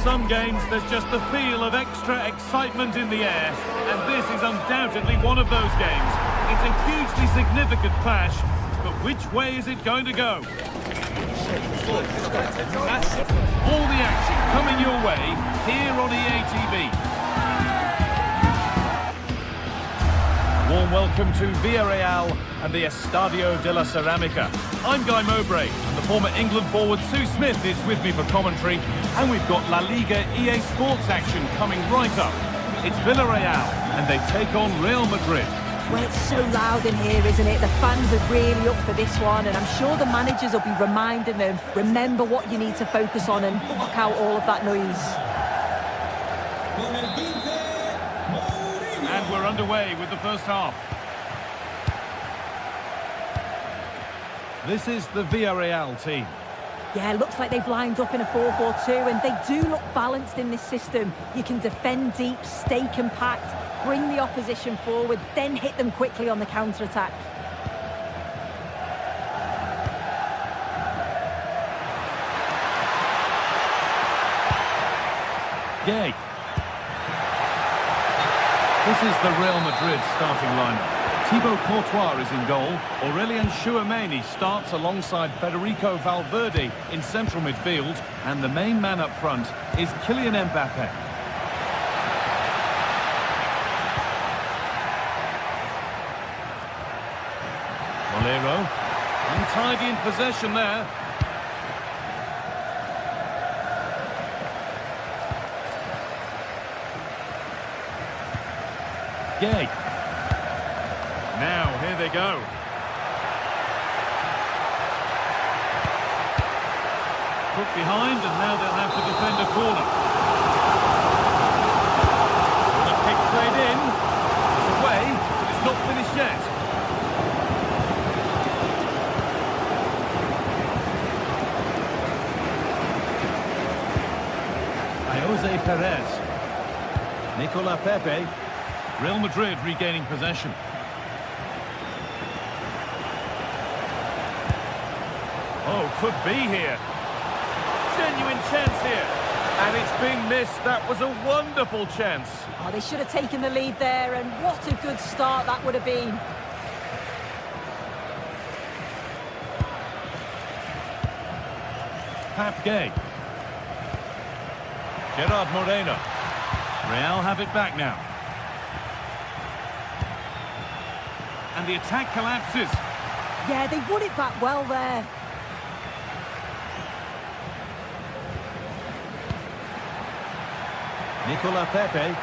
some games, there's just the feel of extra excitement in the air, and this is undoubtedly one of those games. It's a hugely significant clash, but which way is it going to go? All the action coming your way here on EA TV. Warm welcome to Villarreal and the Estadio de la Ceramica. I'm Guy Mowbray, and the former England forward Sue Smith is with me for commentary, and we've got La Liga EA Sports action coming right up. It's Villarreal, and they take on Real Madrid.
Well, it's so loud in here, isn't it? The fans are really up for this one, and I'm sure the managers will be reminding them, remember what you need to focus on and block out all of that noise.
And we're underway with the first half. This is the Villarreal team.
Yeah, looks like they've lined up in a 4-4-2, and they do look balanced in this system. You can defend deep, stay compact, bring the opposition forward, then hit them quickly on the counter-attack.
Gay. This is the Real Madrid starting lineup. Thibaut Courtois is in goal. Aurélien Tchouameni starts alongside Federico Valverde in central midfield. And the main man up front is Kylian Mbappe. Molero. Untidy in possession there. Gay. Now, here they go. Put behind, and now they'll have to defend a corner. The kick played in. It's away, but it's not finished yet. Jose Perez. Nicolas Pepe. Real Madrid regaining possession. Oh, could be here. Genuine chance here. And it's been missed. That was a wonderful chance.
Oh, they should have taken the lead there, and what a good start that would have been.
Pap Gay. Gerard Moreno. Real have it back now. And the attack collapses.
Yeah, they won it back well there.
Nicolas Pepe.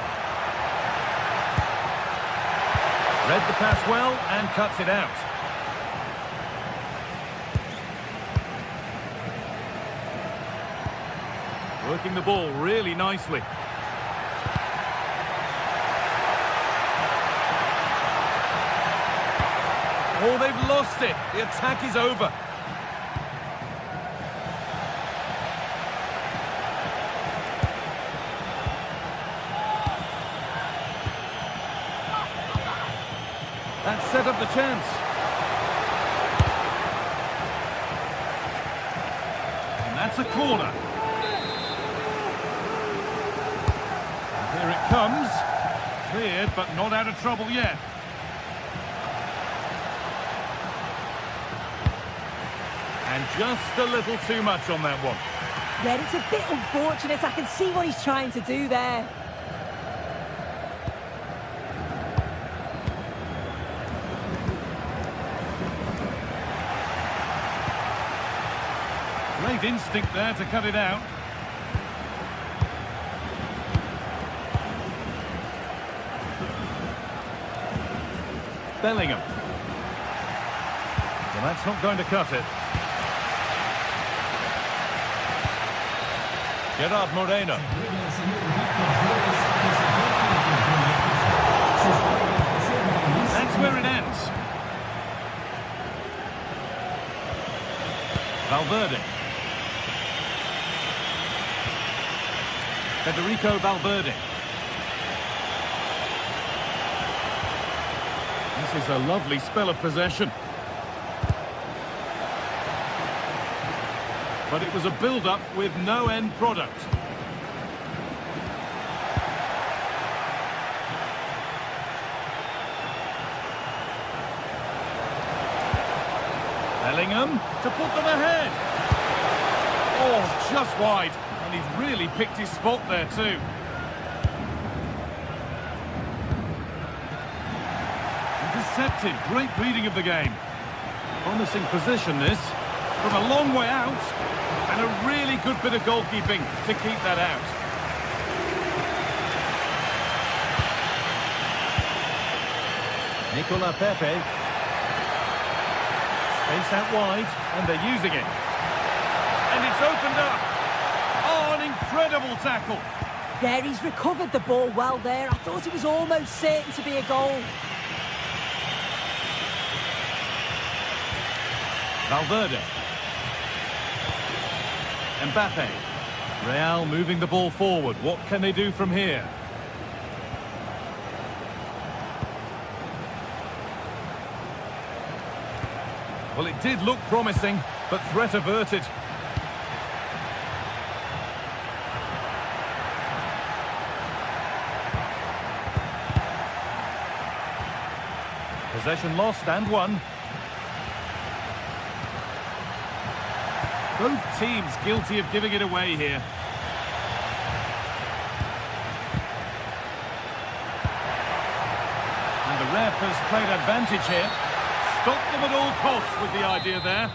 Read the pass well and cuts it out. Working the ball really nicely. Oh, they've lost it. The attack is over. That set up the chance. And that's a corner. And here it comes. Cleared, but not out of trouble yet. And just a little too much on that one.
Yeah, it's a bit unfortunate. I can see what he's trying to do there.
Great instinct there to cut it out. Bellingham. Well, that's not going to cut it. Gerard Moreno. That's where it ends. Valverde. Federico Valverde. This is a lovely spell of possession. But it was a build-up with no end product. Bellingham to put them ahead. Oh, just wide. And he's really picked his spot there too. Intercepted. Great reading of the game. Promising position this. From a long way out. And a really good bit of goalkeeping to keep that out. Nicola Pepe. Space out wide, and they're using it. And it's opened up. Oh, an incredible tackle.
Yeah, he's recovered the ball well there. I thought it was almost certain to be a goal.
Valverde. Mbappe. Real moving the ball forward. What can they do from here? Well, it did look promising, but threat averted. Possession lost and won. Both teams guilty of giving it away here. And the ref has played advantage here. Stop them at all costs was the idea there.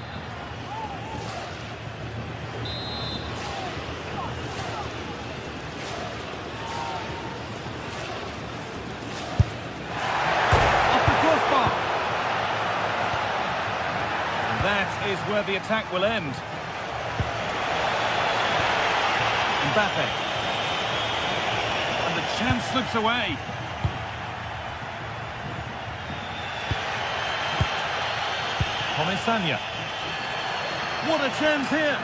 Up the crossbar. And that is where the attack will end. Mbappe. And the chance slips away. Comisania. What a chance here!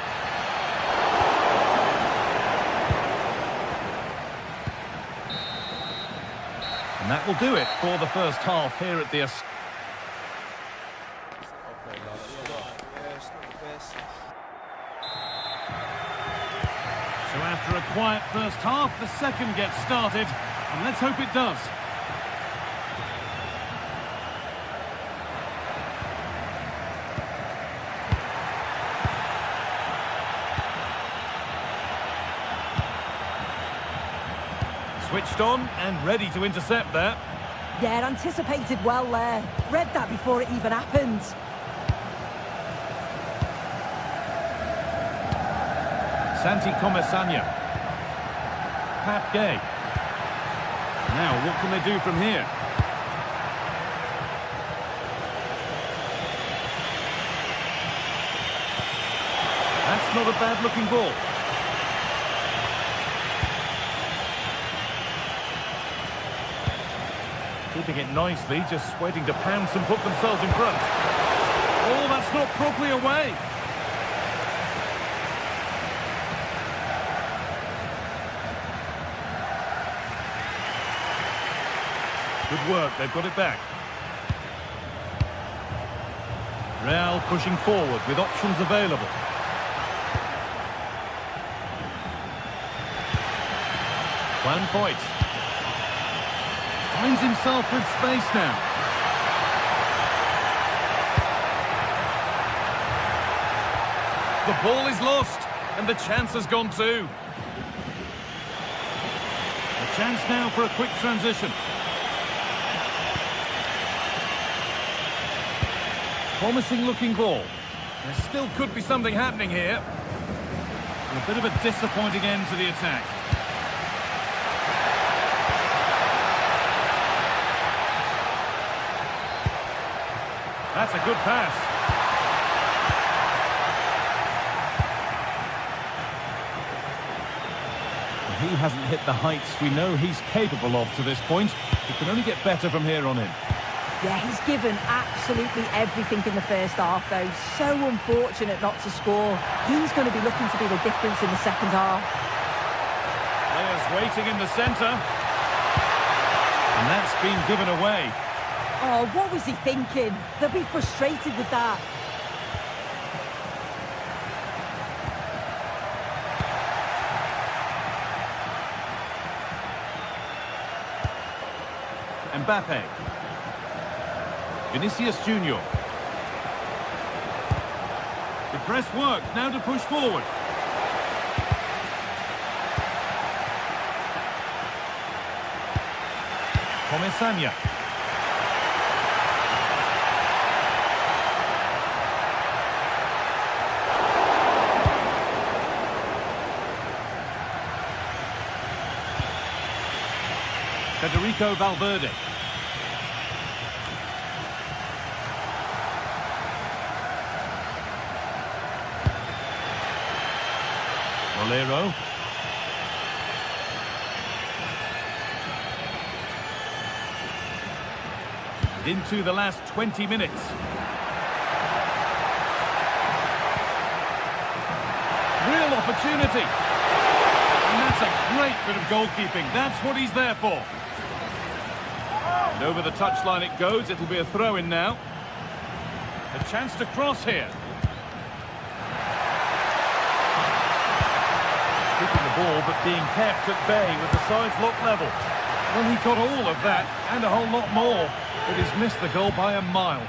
And that will do it for the first half here at the... So after a quiet first half, the second gets started, and let's hope it does. Switched on and ready to intercept there.
Yeah, anticipated well there. Read that before it even happened.
Santi Comisania. Pat Gay. Now, what can they do from here? That's not a bad-looking ball. Keeping it nicely, just waiting to pounce and put themselves in front. Oh, that's not properly away. Good work, they've got it back. Real pushing forward with options available. Juan Foyt. Finds himself with space now. The ball is lost, and the chance has gone too. A chance now for a quick transition. Promising looking ball. There still could be something happening here. And a bit of a disappointing end to the attack. That's a good pass. He hasn't hit the heights we know he's capable of to this point. He can only get better from here on in.
Yeah, he's given absolutely everything in the first half, though. So unfortunate not to score. He's going to be looking to be the difference in the second half.
Players waiting in the centre. And that's been given away.
Oh, what was he thinking? They'll be frustrated with that.
Mbappe. Vinicius Junior. The press works, now to push forward. Comesaña. Federico Valverde. Rolero. Into the last 20 minutes. Real opportunity. And that's a great bit of goalkeeping. That's what he's there for. And over the touchline it goes. It'll be a throw-in now. A chance to cross here. Keeping the ball, but being kept at bay with the sides locked level. Well, he got all of that, and a whole lot more, but he's missed the goal by a mile.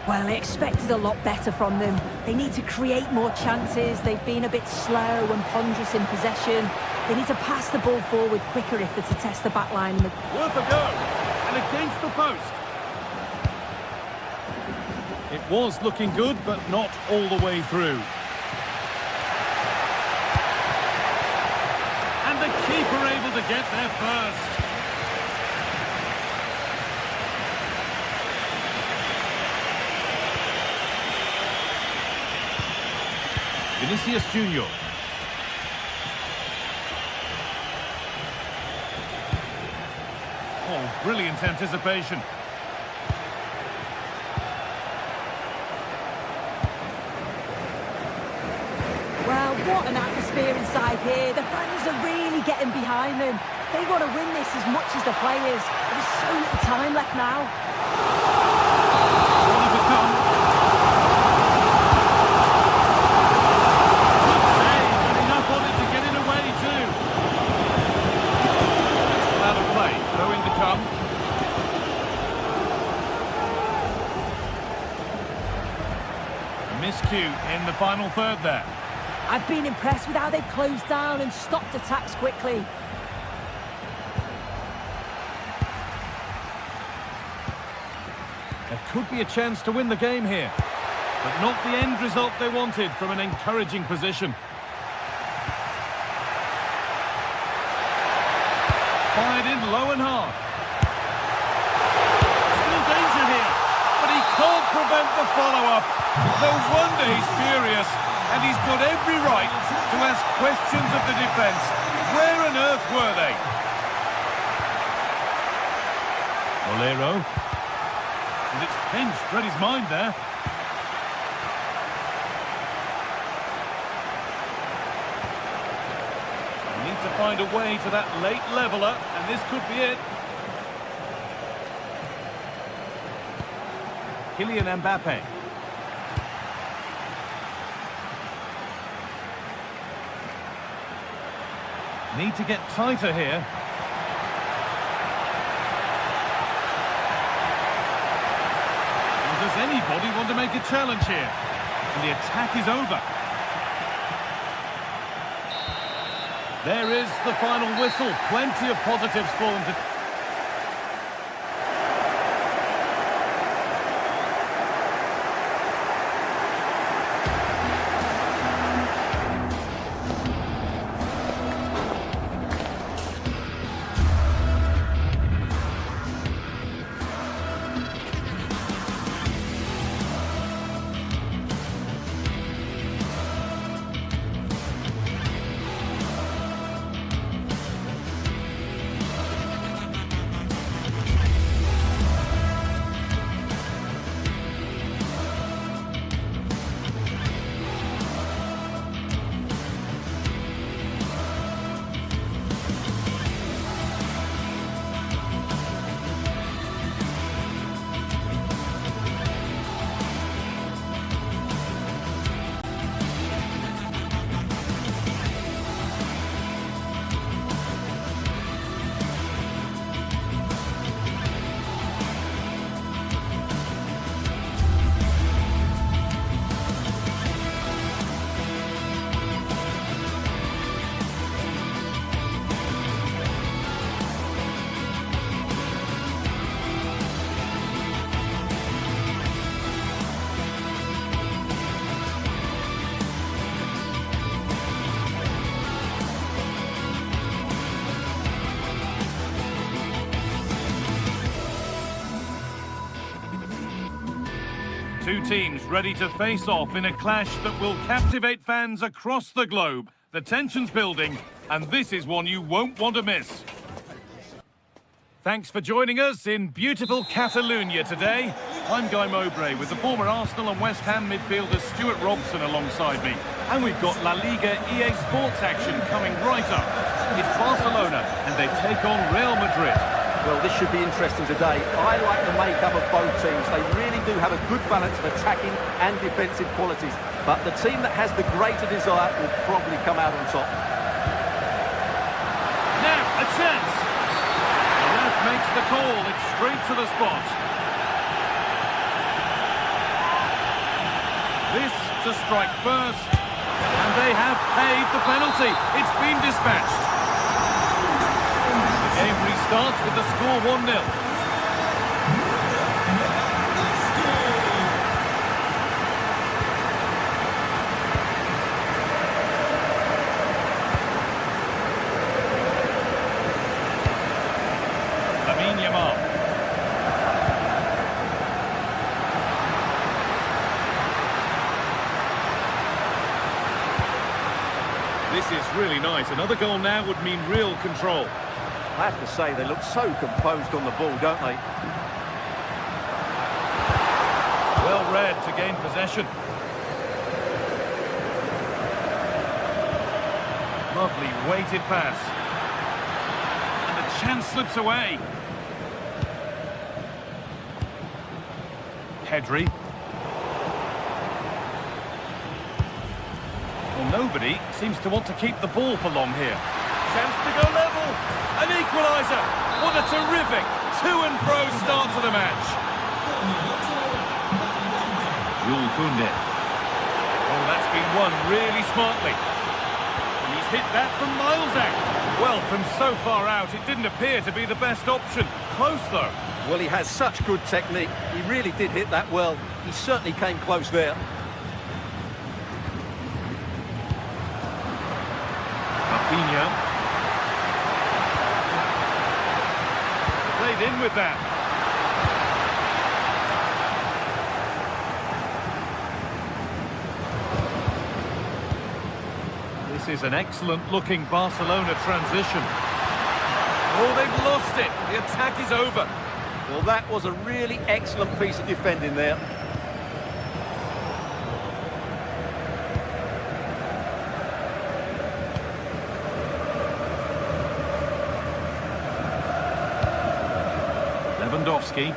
Well, I expected a lot better from them. They need to create more chances. They've been a bit slow and ponderous in possession. They need to pass the ball forward quicker if they're to test the back line.
Worth a go, and against the post. It was looking good, but not all the way through. And the keeper able to get there first. Vinicius Junior. Oh, brilliant anticipation.
Well, what an atmosphere inside here. The fans are really getting behind them. They want to win this as much as the players. There's so little time left now.
Corner to come. Good save, and enough on it to get it away too. It's out of play. Throw in to come. Miscue in the final third there.
I've been impressed with how they've closed down and stopped attacks quickly.
There could be a chance to win the game here, but not the end result they wanted from an encouraging position. Fired in low and hard. Still danger here, but he can't prevent the follow-up. No wonder he's furious, and he's got every right to ask questions of the defence. Where on earth were they? Rolero. And it's pinched, read his mind there. They need to find a way to that late leveller, and this could be it. Kylian Mbappe. Need to get tighter here. Does anybody want to make a challenge here? And the attack is over. There is the final whistle. Plenty of positives for them to... teams ready to face off in a clash that will captivate fans across the globe. The tension's building, and this is one you won't want to miss. Thanks for joining us in beautiful Catalonia today. I'm Guy Mowbray with the former Arsenal and West Ham midfielder Stuart Robson alongside me. And we've got La Liga EA Sports action coming right up. It's Barcelona and they take on Real Madrid.
Well, this should be interesting today. I like the makeup of both teams. They really do have a good balance of attacking and defensive qualities. But the team that has the greater desire will probably come out on top.
Now, a chance. The ref makes the call. It's straight to the spot. This to strike first. And they have paid the penalty. It's been dispatched. The game restarts with the score 1-0. This is really nice. Another goal now would mean real control.
I have to say, they look so composed on the ball, don't they?
Well read to gain possession. Lovely weighted pass. And the chance slips away. Pedri. Well, nobody seems to want to keep the ball for long here. Chance to go level. An equaliser. What a terrific to-and-fro start to the match. Jules Koundé. Oh, that's been won really smartly. And he's hit that from miles out. Well, from so far out, it didn't appear to be the best option. Close, though.
Well, he has such good technique. He really did hit that well. He certainly came close there.
Played in with that. This is an excellent-looking Barcelona transition. Oh, they've lost it. The attack is over.
Well, that was a really excellent piece of defending there.
Lewandowski.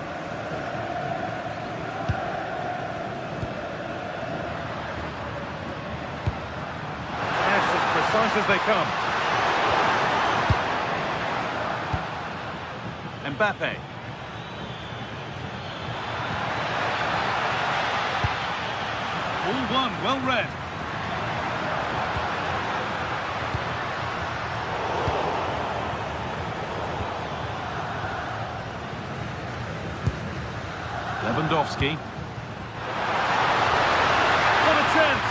Yes, as precise as they come. Mbappe. All one, well read. Lewandowski. What a chance!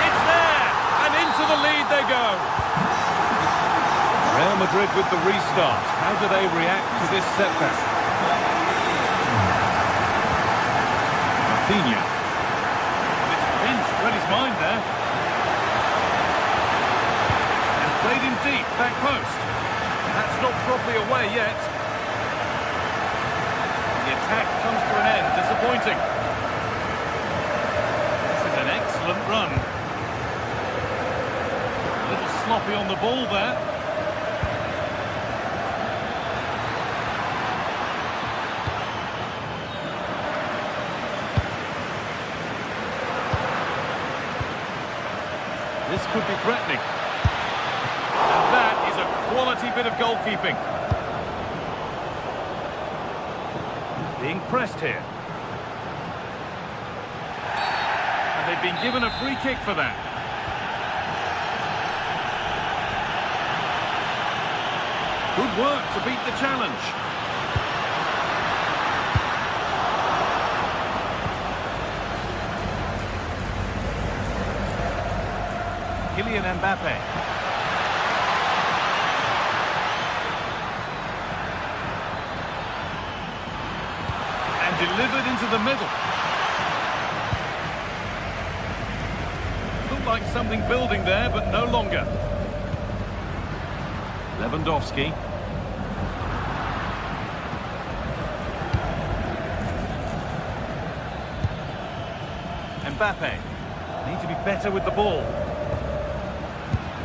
It's there! And into the lead they go! Real Madrid with the restart. How do they react to this setback? Rafinha. It's pinched, read his mind there. And played in deep, back post. That's not properly away yet. The attack comes to an end, disappointing. This is an excellent run. A little sloppy on the ball there. This could be threatening. And that is a quality bit of goalkeeping. Being pressed here. And they've been given a free kick for that. Good work to beat the challenge. Kylian Mbappe. Delivered into the middle. like something building there, but no longer. Lewandowski. Mbappe. Need to be better with the ball.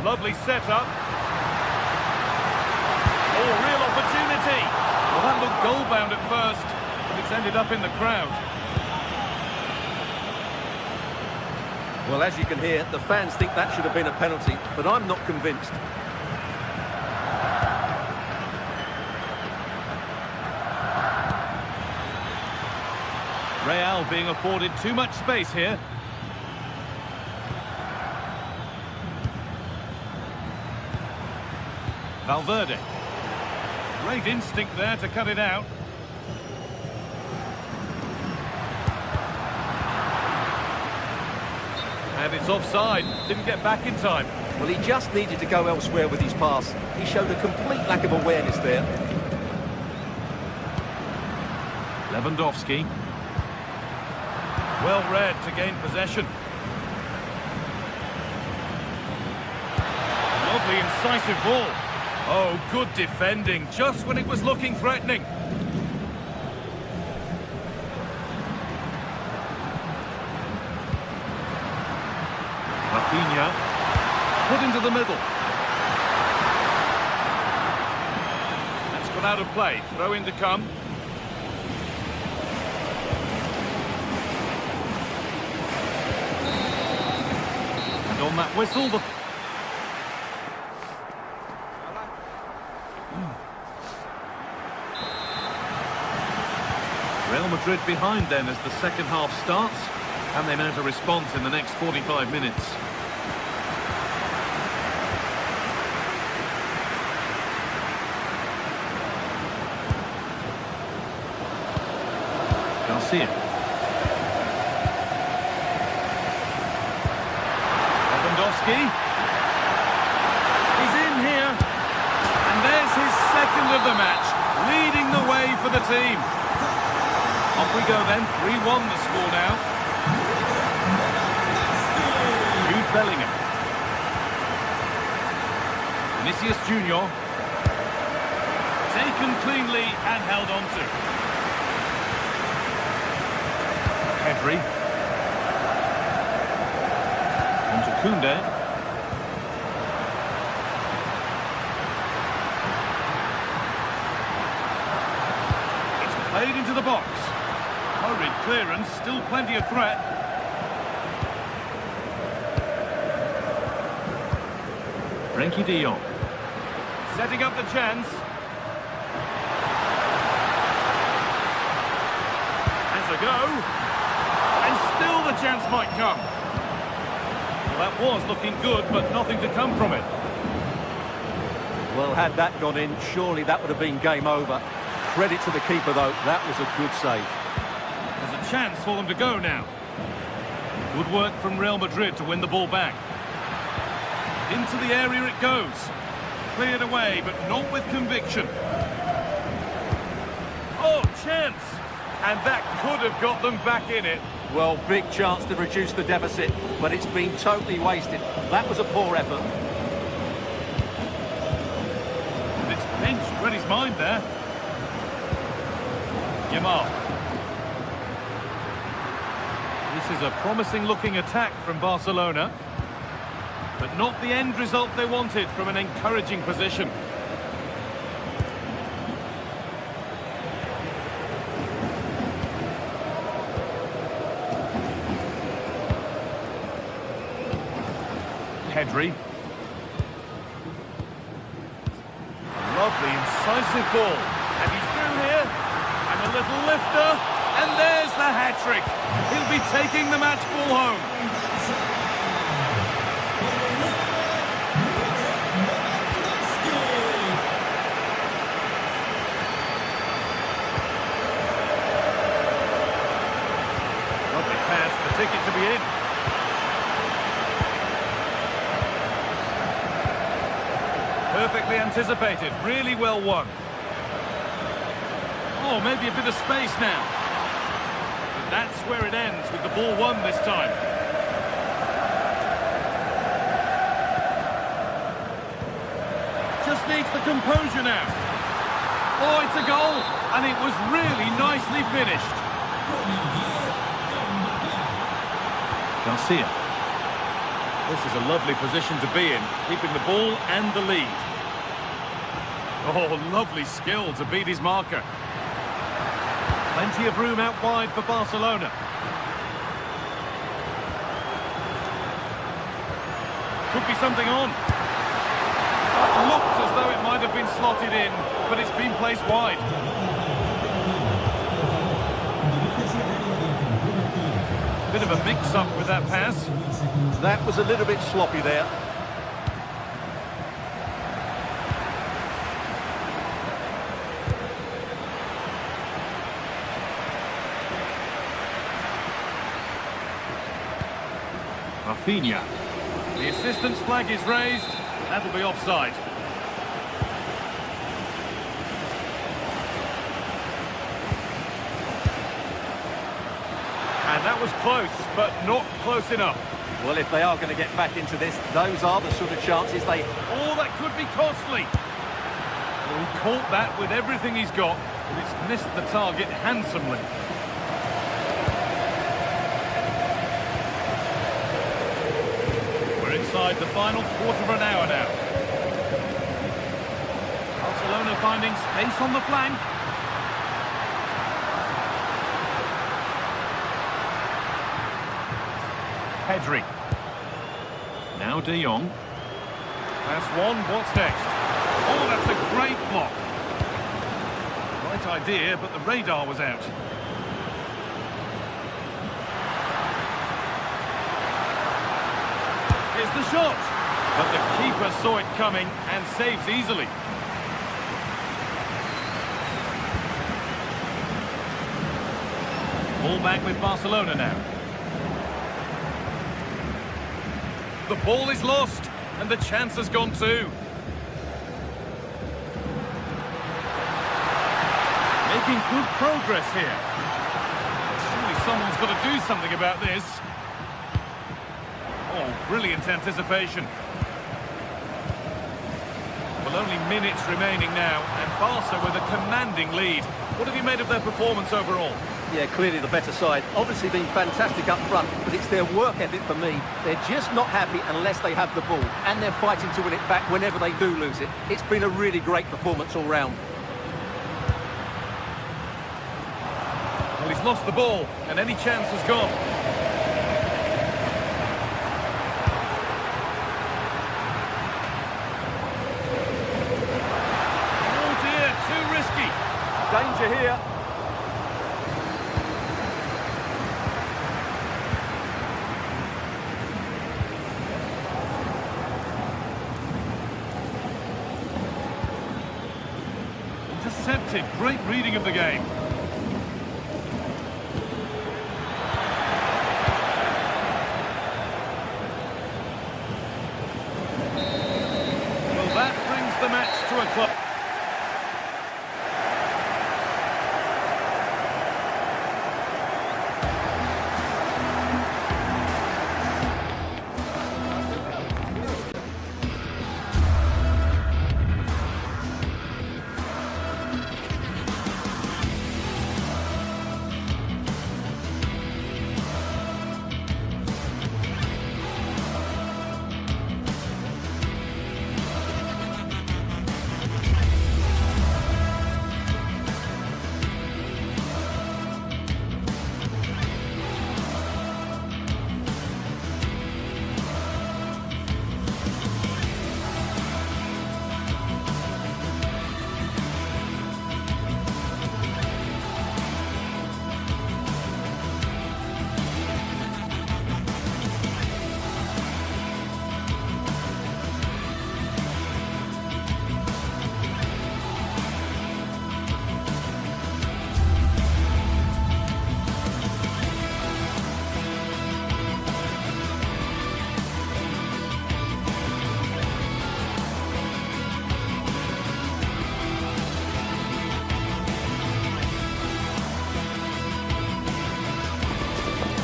Lovely setup. Oh, real opportunity. Well, that looked goal-bound at first, but it's ended up in the crowd.
Well, as you can hear, the fans think that should have been a penalty, but I'm not convinced.
Real being afforded too much space here. Valverde. Great instinct there to cut it out. And it's offside. Didn't get back in time.
Well, he just needed to go elsewhere with his pass. He showed a complete lack of awareness there.
Lewandowski. Well read to gain possession. Lovely incisive ball. Oh, good defending, just when it was looking threatening. Rafinha, put into the middle. That's gone out of play, throw in to come. And on that whistle, the... Real Madrid behind then as the second half starts, and they mount a response in the next 45 minutes. Garcia. Lewandowski. He's in here, and there's his second of the match, leading the way for the team. Off we go then, 3-1 the score now. Jude Bellingham. Vinicius Junior. Taken cleanly and held on to. Pedri. On to Koundé. It's played into the box. Hurried clearance, still plenty of threat. Frenkie de Jong. Setting up the chance. Has a go. And still the chance might come. Well, that was looking good, but nothing to come from it.
Well, had that gone in, surely that would have been game over. Credit to the keeper, though. That was a good save.
There's a chance for them to go now. Good work from Real Madrid to win the ball back. Into the area it goes. Cleared away, but not with conviction. Oh, chance! And that could have got them back in it.
Well, big chance to reduce the deficit, but it's been totally wasted. That was a poor effort.
And it's pinched, read his mind there. Yamal. This is a promising-looking attack from Barcelona, but not the end result they wanted from an encouraging position. Pedri. Lovely, incisive ball. And he's through here. And a little lifter. And there's the hat-trick. He'll be taking the match ball home. Lovely pass, the ticket to be in. Perfectly anticipated, really well won. Oh, maybe a bit of space now. But that's where it ends, with the ball won this time. needs the composure now. Oh, it's a goal, and it was really nicely finished. Garcia. This is a lovely position to be in, keeping the ball and the lead. Oh, lovely skill to beat his marker. Plenty of room out wide for Barcelona. Could be something on. That looked as though it might have been slotted in, but it's been placed wide. Bit of a mix-up with that pass.
That was a little bit sloppy there.
Rafinha. The assistant's flag is raised. That'll be offside. And that was close, but not close enough.
Well, if they are going to get back into this, those are the sort of chances they...
Oh, that could be costly. Well, he caught that with everything he's got, but it's missed the target handsomely. We're inside the final quarter of an hour now. Barcelona finding space on the flank. Pedri. Now De Jong. Pass one, what's next? Oh, that's a great block. Right idea, but the radar was out. Here's the shot. But the keeper saw it coming and saves easily. Ball back with Barcelona now. The ball is lost, and the chance has gone too. Making good progress here. Surely someone's got to do something about this. Oh, brilliant anticipation. Well, only minutes remaining now, and Barca with a commanding lead. What have you made of their performance overall?
Yeah, clearly the better side. Obviously been fantastic up front, but it's their work ethic for me. They're just not happy unless they have the ball, and they're fighting to win it back whenever they do lose it. It's been a really great performance all round.
Well, he's lost the ball, and any chance has gone. Oh dear, too risky.
Danger here.
Intercepted, great reading of the game. Well, that brings the match to a close.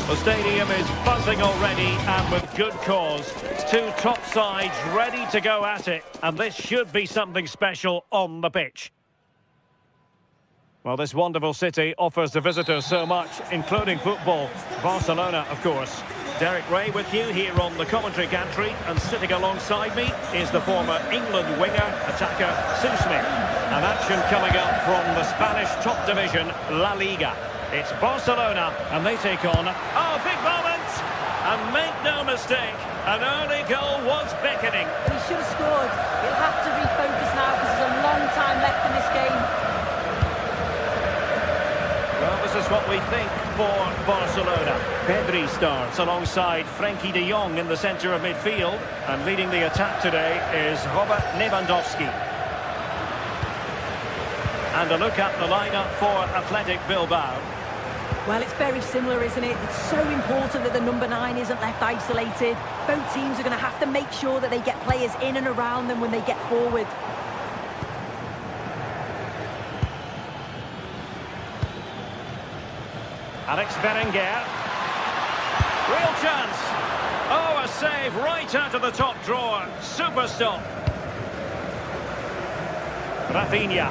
The stadium is buzzing already, and with good cause. Two top sides ready to go at it, and this should be something special on the pitch. Well, this wonderful city offers the visitors so much, including football. Barcelona, of course. Derek Ray with you here on the commentary gantry, and sitting alongside me is the former England winger, attacker Sue Smith. And action coming up from the Spanish top division, La Liga. It's Barcelona, and they take on... Oh, big moment! And make no mistake, an early goal was beckoning.
He should have scored. He'll have to refocus now because there's a long time left in this game.
Well, this is what we think for Barcelona. Pedri starts alongside Frenkie de Jong in the centre of midfield. And leading the attack today is Robert Lewandowski. And a look at the lineup for Athletic Bilbao.
Well, it's very similar, isn't it? It's so important that the number 9 isn't left isolated. Both teams are going to have to make sure that they get players in and around them when they get forward.
Alex Berenguer. Real chance. Oh, a save right out of the top drawer. Super stop. Rafinha.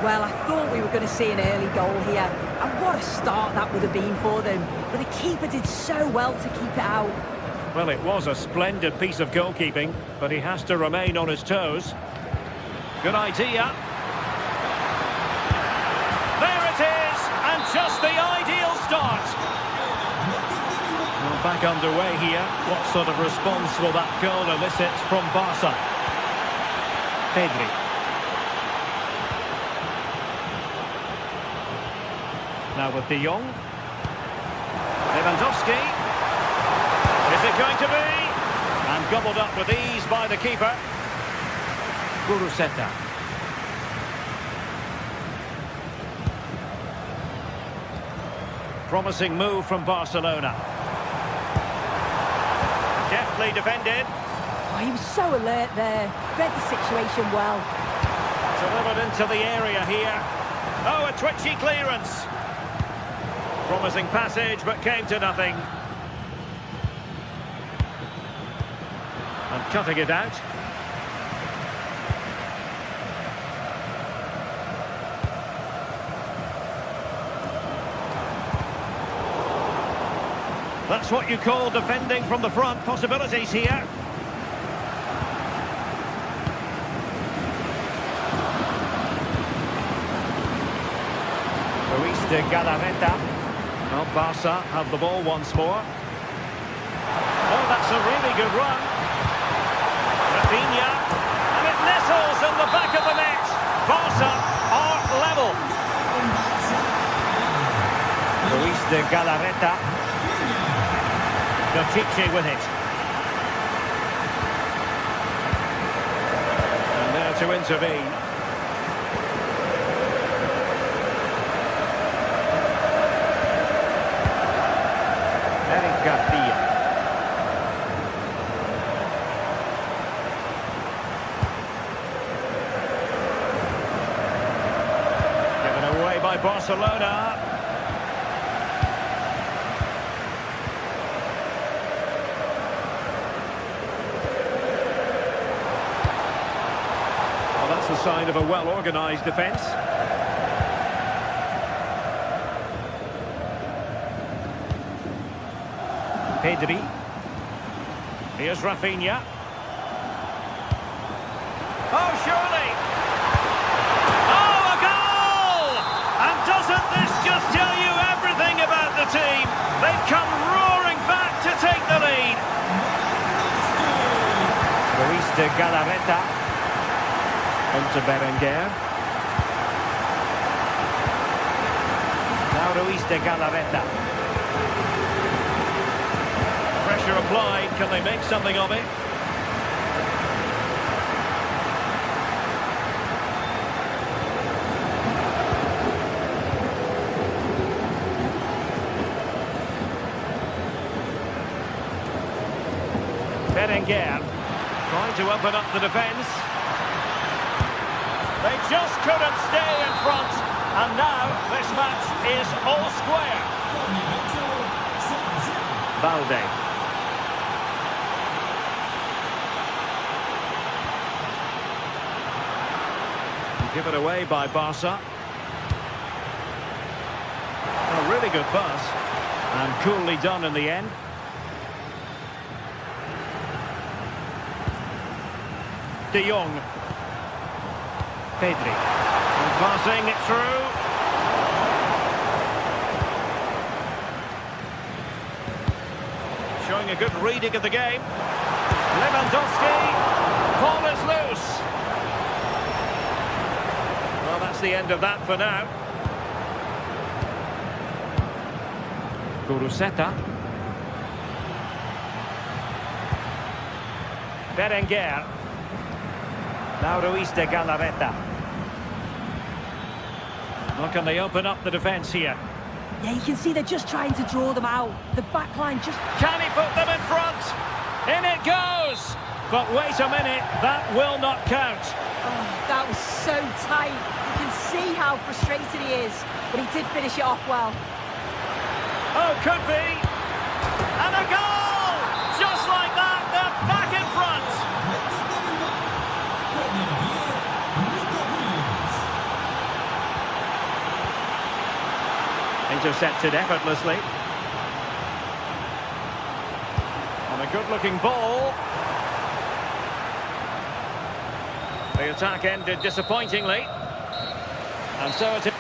Well, I thought we were going to see an early goal here. And what a start that would have been for them. But the keeper did so well to keep it out.
Well, it was a splendid piece of goalkeeping, but he has to remain on his toes. Good idea. There it is, and just the ideal start. Well, back underway here. What sort of response will that goal elicit from Barca? Pedri. Now with de Jong. Lewandowski. Is it going to be? And gobbled up with ease by the keeper. Guruseta. Promising move from Barcelona. Deftly defended.
Oh, he was so alert there. Read the situation well.
Delivered into the area here. Oh, a twitchy clearance. Promising passage, but came to nothing. And cutting it out. That's what you call defending from the front. Possibilities here. Luis de Galarreta. Well, Barca have the ball once more. Oh, that's a really good run. Rafinha. And it nestles in the back of the net. Barca are level. Luis de Galarreta. Gachiche with it. And there to intervene. Given away by Barcelona. Well, that's the sign of a well-organised defence. Pedri. Here's Rafinha. Oh, surely! Oh, a goal! And doesn't this just tell you everything about the team? They've come roaring back to take the lead. Luis de Galarreta. Onto Berenguer. Now Luis de Galarreta. Pressure applied, can they make something of it? Berenguer trying to open up the defence. They just couldn't stay in front, and now this match is all square. Balde. Give it away by Barca. A really good pass. And coolly done in the end. De Jong. Pedri. And passing it through. Showing a good reading of the game. Lewandowski. Ball is loose. Well, that's the end of that for now. Kuruseta. Berenguer. Now Ruiz de Galarreta. Well, can they open up the defence here?
Yeah, you can see they're just trying to draw them out. The back line just...
Can he put them in front? In it goes! But wait a minute, that will not count.
Oh, that was so tight. You can see how frustrated he is, but he did finish it off well.
Oh, could be. And a goal! Just like that, they're back in front. Intercepted effortlessly. And a good-looking ball. The attack ended disappointingly. And so it is.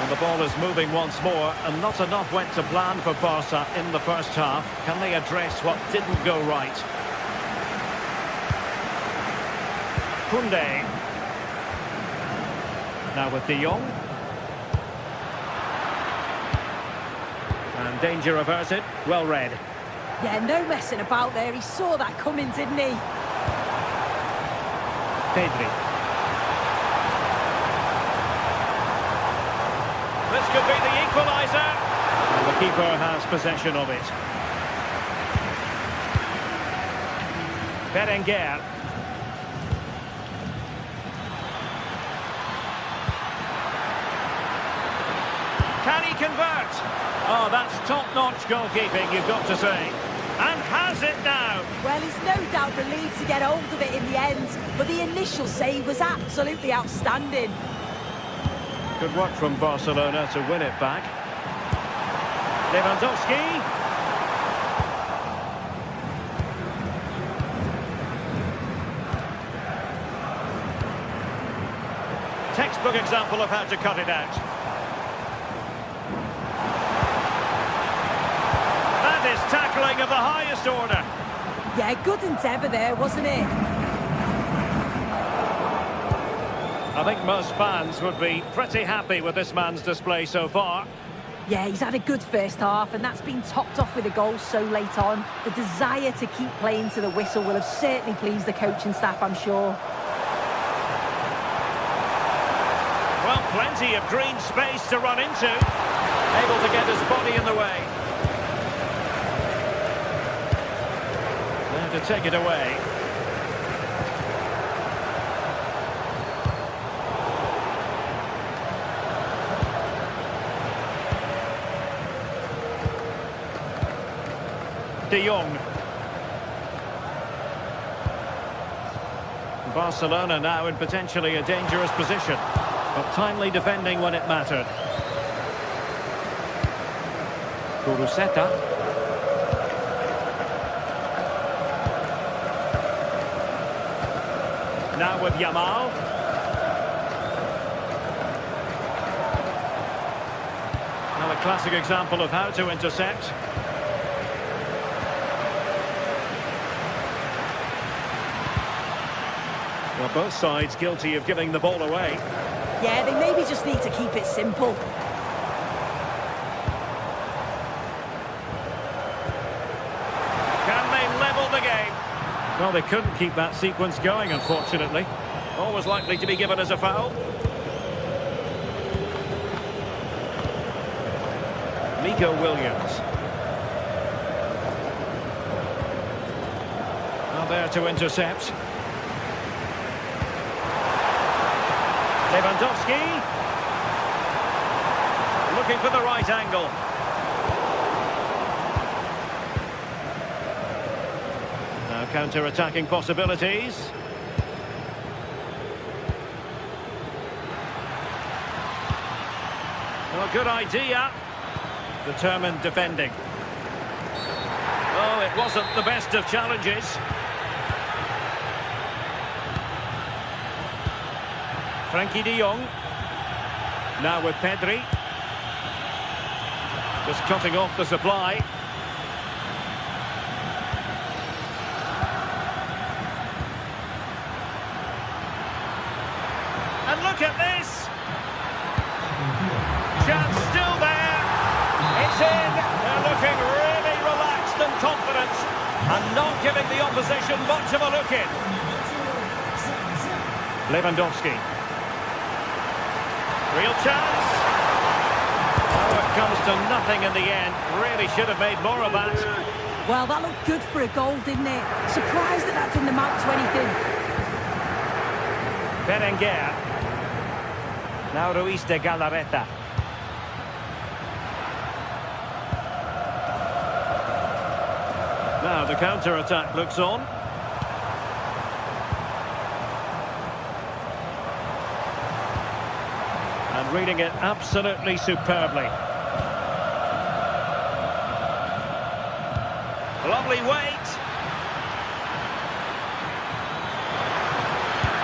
And the ball is moving once more, and not enough went to plan for Barca in the first half. Can they address what didn't go right? Koundé. Now with De Jong. And danger averted. Well read.
Yeah, no messing about there. He saw that coming, didn't he?
Pedri. This could be the equaliser. And the keeper has possession of it. Berenguer. Can he convert? Oh, that's top-notch goalkeeping, you've got to say. And has it now.
Well, he's no doubt relieved to get hold of it in the end, but the initial save was absolutely outstanding.
Good work from Barcelona to win it back. Lewandowski. Textbook example of how to cut it out. That is tackling of the highest order.
Yeah, good endeavour there, wasn't it?
I think most fans would be pretty happy with this man's display so far.
Yeah, he's had a good first half, and that's been topped off with a goal so late on. The desire to keep playing to the whistle will have certainly pleased the coaching staff, I'm sure.
Well, plenty of green space to run into. Able to get his body in the way. There to take it away. De Jong. Barcelona now in potentially a dangerous position, but timely defending when it mattered. Kuruseta. Now with Yamal. Now a classic example of how to intercept. Well, both sides guilty of giving the ball away.
Yeah, they maybe just need to keep it simple.
Can they level the game? Well, they couldn't keep that sequence going, unfortunately. Always likely to be given as a foul. Nico Williams. Now there to intercept. Lewandowski. Looking for the right angle. Now counter-attacking possibilities. Oh, good idea. Determined defending. Oh, it wasn't the best of challenges. Frankie de Jong. Now with Pedri. Just cutting off the supply. And look at this. Chance still there. It's in. They're looking really relaxed and confident and not giving the opposition much of a look in. Lewandowski. Real chance. Oh, it comes to nothing in the end. Really should have made more of that.
Well, that looked good for a goal, didn't it? Surprised that didn't amount to anything.
Berenguer. Now Ruiz de Galarreta. Now the counter-attack looks on. And reading it absolutely superbly. Lovely weight.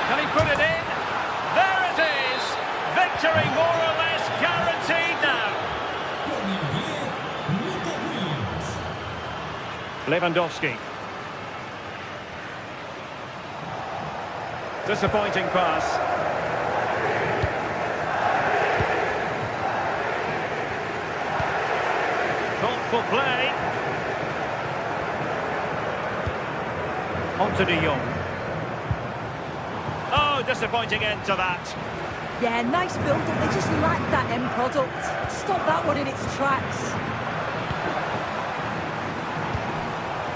Can he put it in? There it is! Victory more or less guaranteed now. Lewandowski. Disappointing pass. Thoughtful play. On to de Jong. Oh, disappointing end to that.
Yeah, nice build-up. They just lacked that end product. Stop that one in its tracks.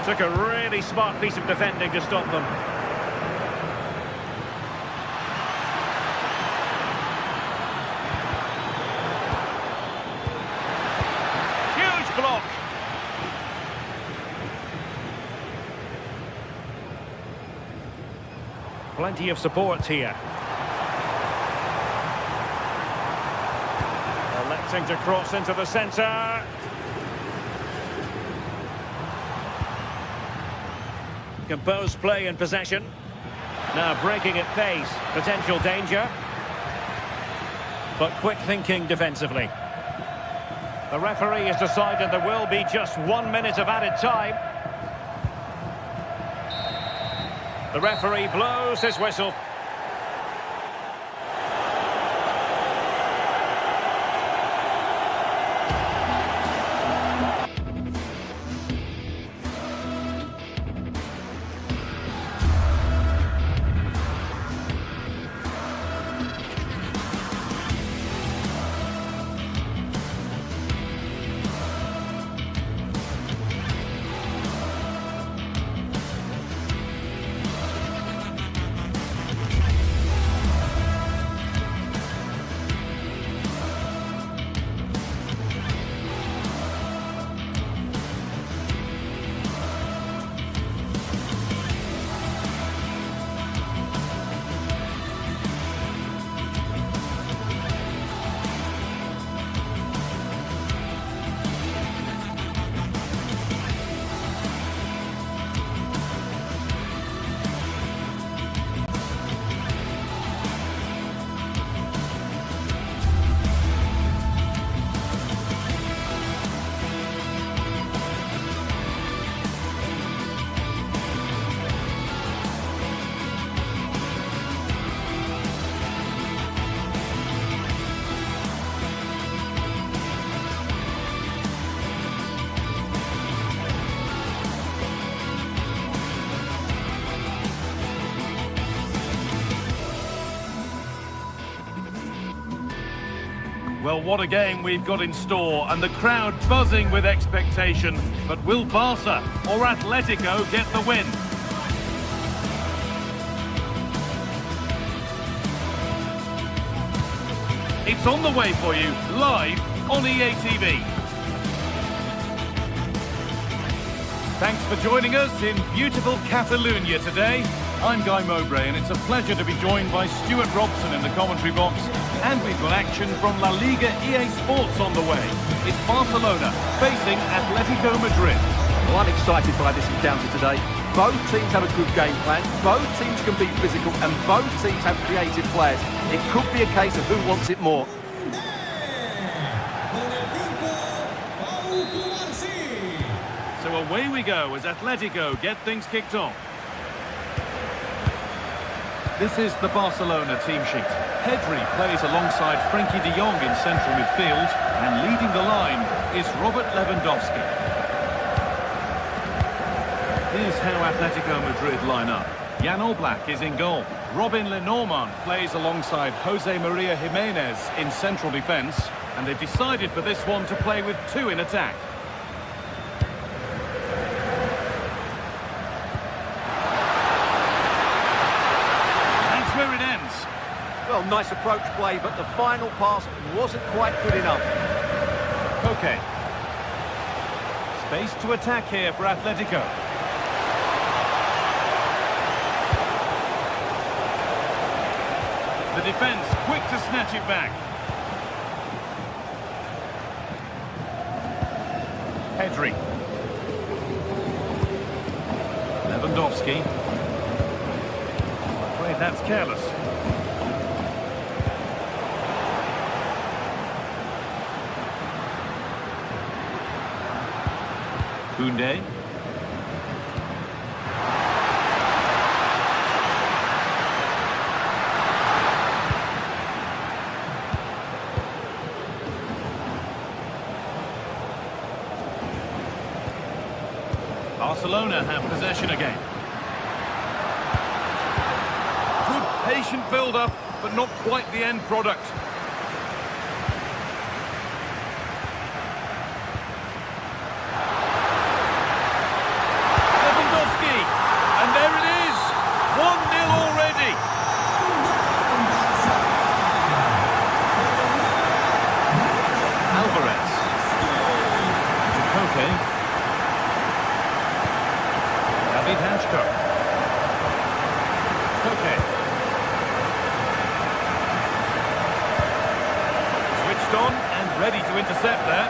Took a really smart piece of defending to stop them. Huge block. Plenty of support here. Electing to cross into the centre. Composed play in possession. Now breaking at pace. Potential danger. But quick thinking defensively. The referee has decided there will be just 1 minute of added time. The referee blows his whistle.
Well, what a game we've got in store, and the crowd buzzing with expectation. But will Barca or Atletico get the win? It's on the way for you, live on EA TV. Thanks for joining us in beautiful Catalonia today. I'm Guy Mowbray, and it's a pleasure to be joined by Stuart Robson in the commentary box. And we've got action from La Liga EA Sports on the way. It's Barcelona facing Atletico Madrid.
Well, I'm excited by this encounter today. Both teams have a good game plan, both teams can be physical, and both teams have creative players. It could be a case of who wants it more.
So away we go as Atletico get things kicked off. This is the Barcelona team sheet. Pedri plays alongside Frenkie de Jong in central midfield, and leading the line is Robert Lewandowski. Here's how Atletico Madrid line up. Jan Oblak is in goal. Robin Lenormand plays alongside Jose Maria Jimenez in central defence, and they've decided for this one to play with two in attack. That's where it ends.
Well, nice approach play, but the final pass wasn't quite good enough.
Okay. Space to attack here for Atletico. The defence quick to snatch it back. Pedri. Lewandowski. I'm afraid that's careless. Koundé. Barcelona have possession again. Good patient build-up, but not quite the end product. Lewandowski, and there it is, 1-0 already. Alvarez. Koke. Hanchko. Okay. Switched on and ready to intercept there.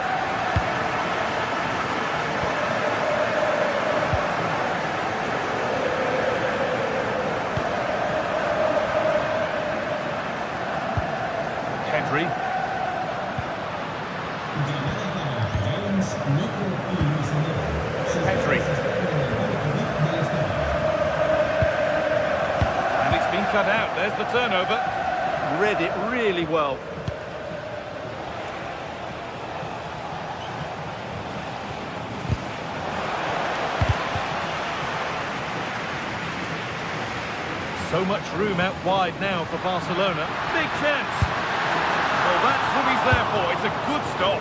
Pedri. Cut out, there's the turnover.
Read it really well.
So much room out wide now for Barcelona. Big chance. Well, that's what he's there for. It's a good stop.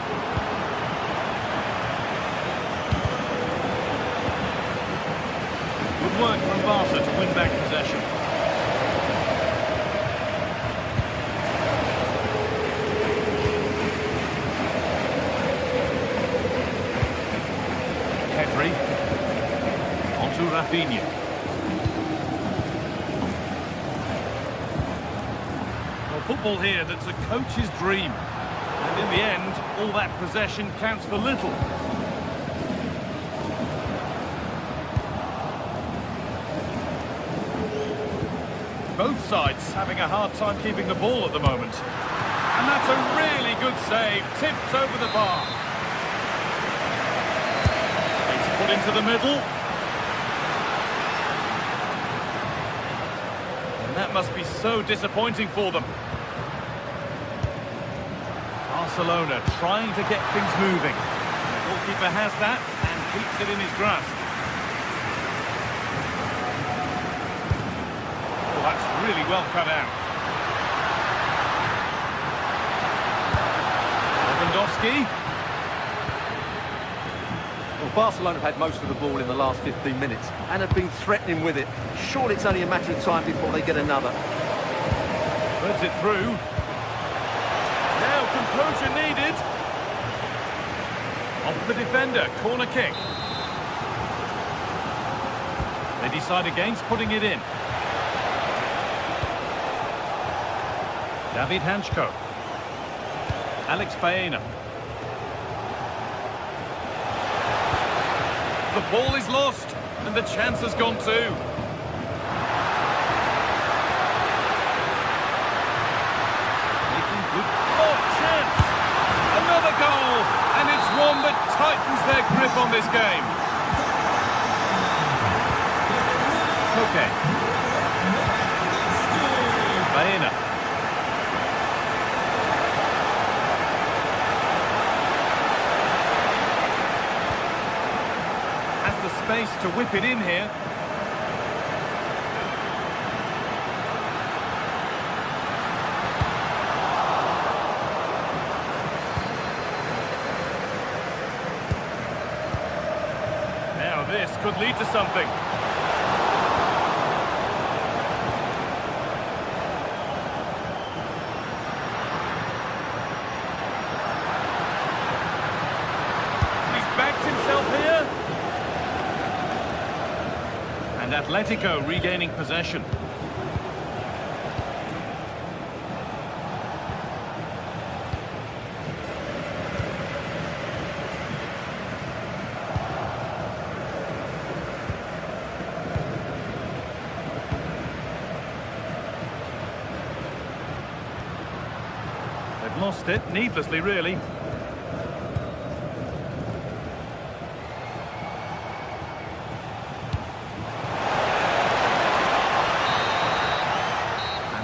Good work from Barca to win back possession. Pedri. Onto Rafinha. Well, football here that's a coach's dream. And in the end, all that possession counts for little. Both sides having a hard time keeping the ball at the moment. And that's a really good save, tipped over the bar. Put into the middle. And that must be so disappointing for them. Barcelona trying to get things moving. The goalkeeper has that and keeps it in his grasp. Oh, that's really well cut out. Lewandowski.
Well, Barcelona have had most of the ball in the last 15 minutes and have been threatening with it. Surely it's only a matter of time before they get another.
Threads it through. Composure needed. Off the defender, corner kick. They decide against putting it in. David Hanchko. Alex Baena. The ball is lost, and the chance has gone too. Making good. Oh, chance! Another goal, and it's one that tightens their grip on this game. Okay. Baena. Has the space to whip it in here. Now this could lead to something. Here. And Atletico regaining possession. They've lost it needlessly, really.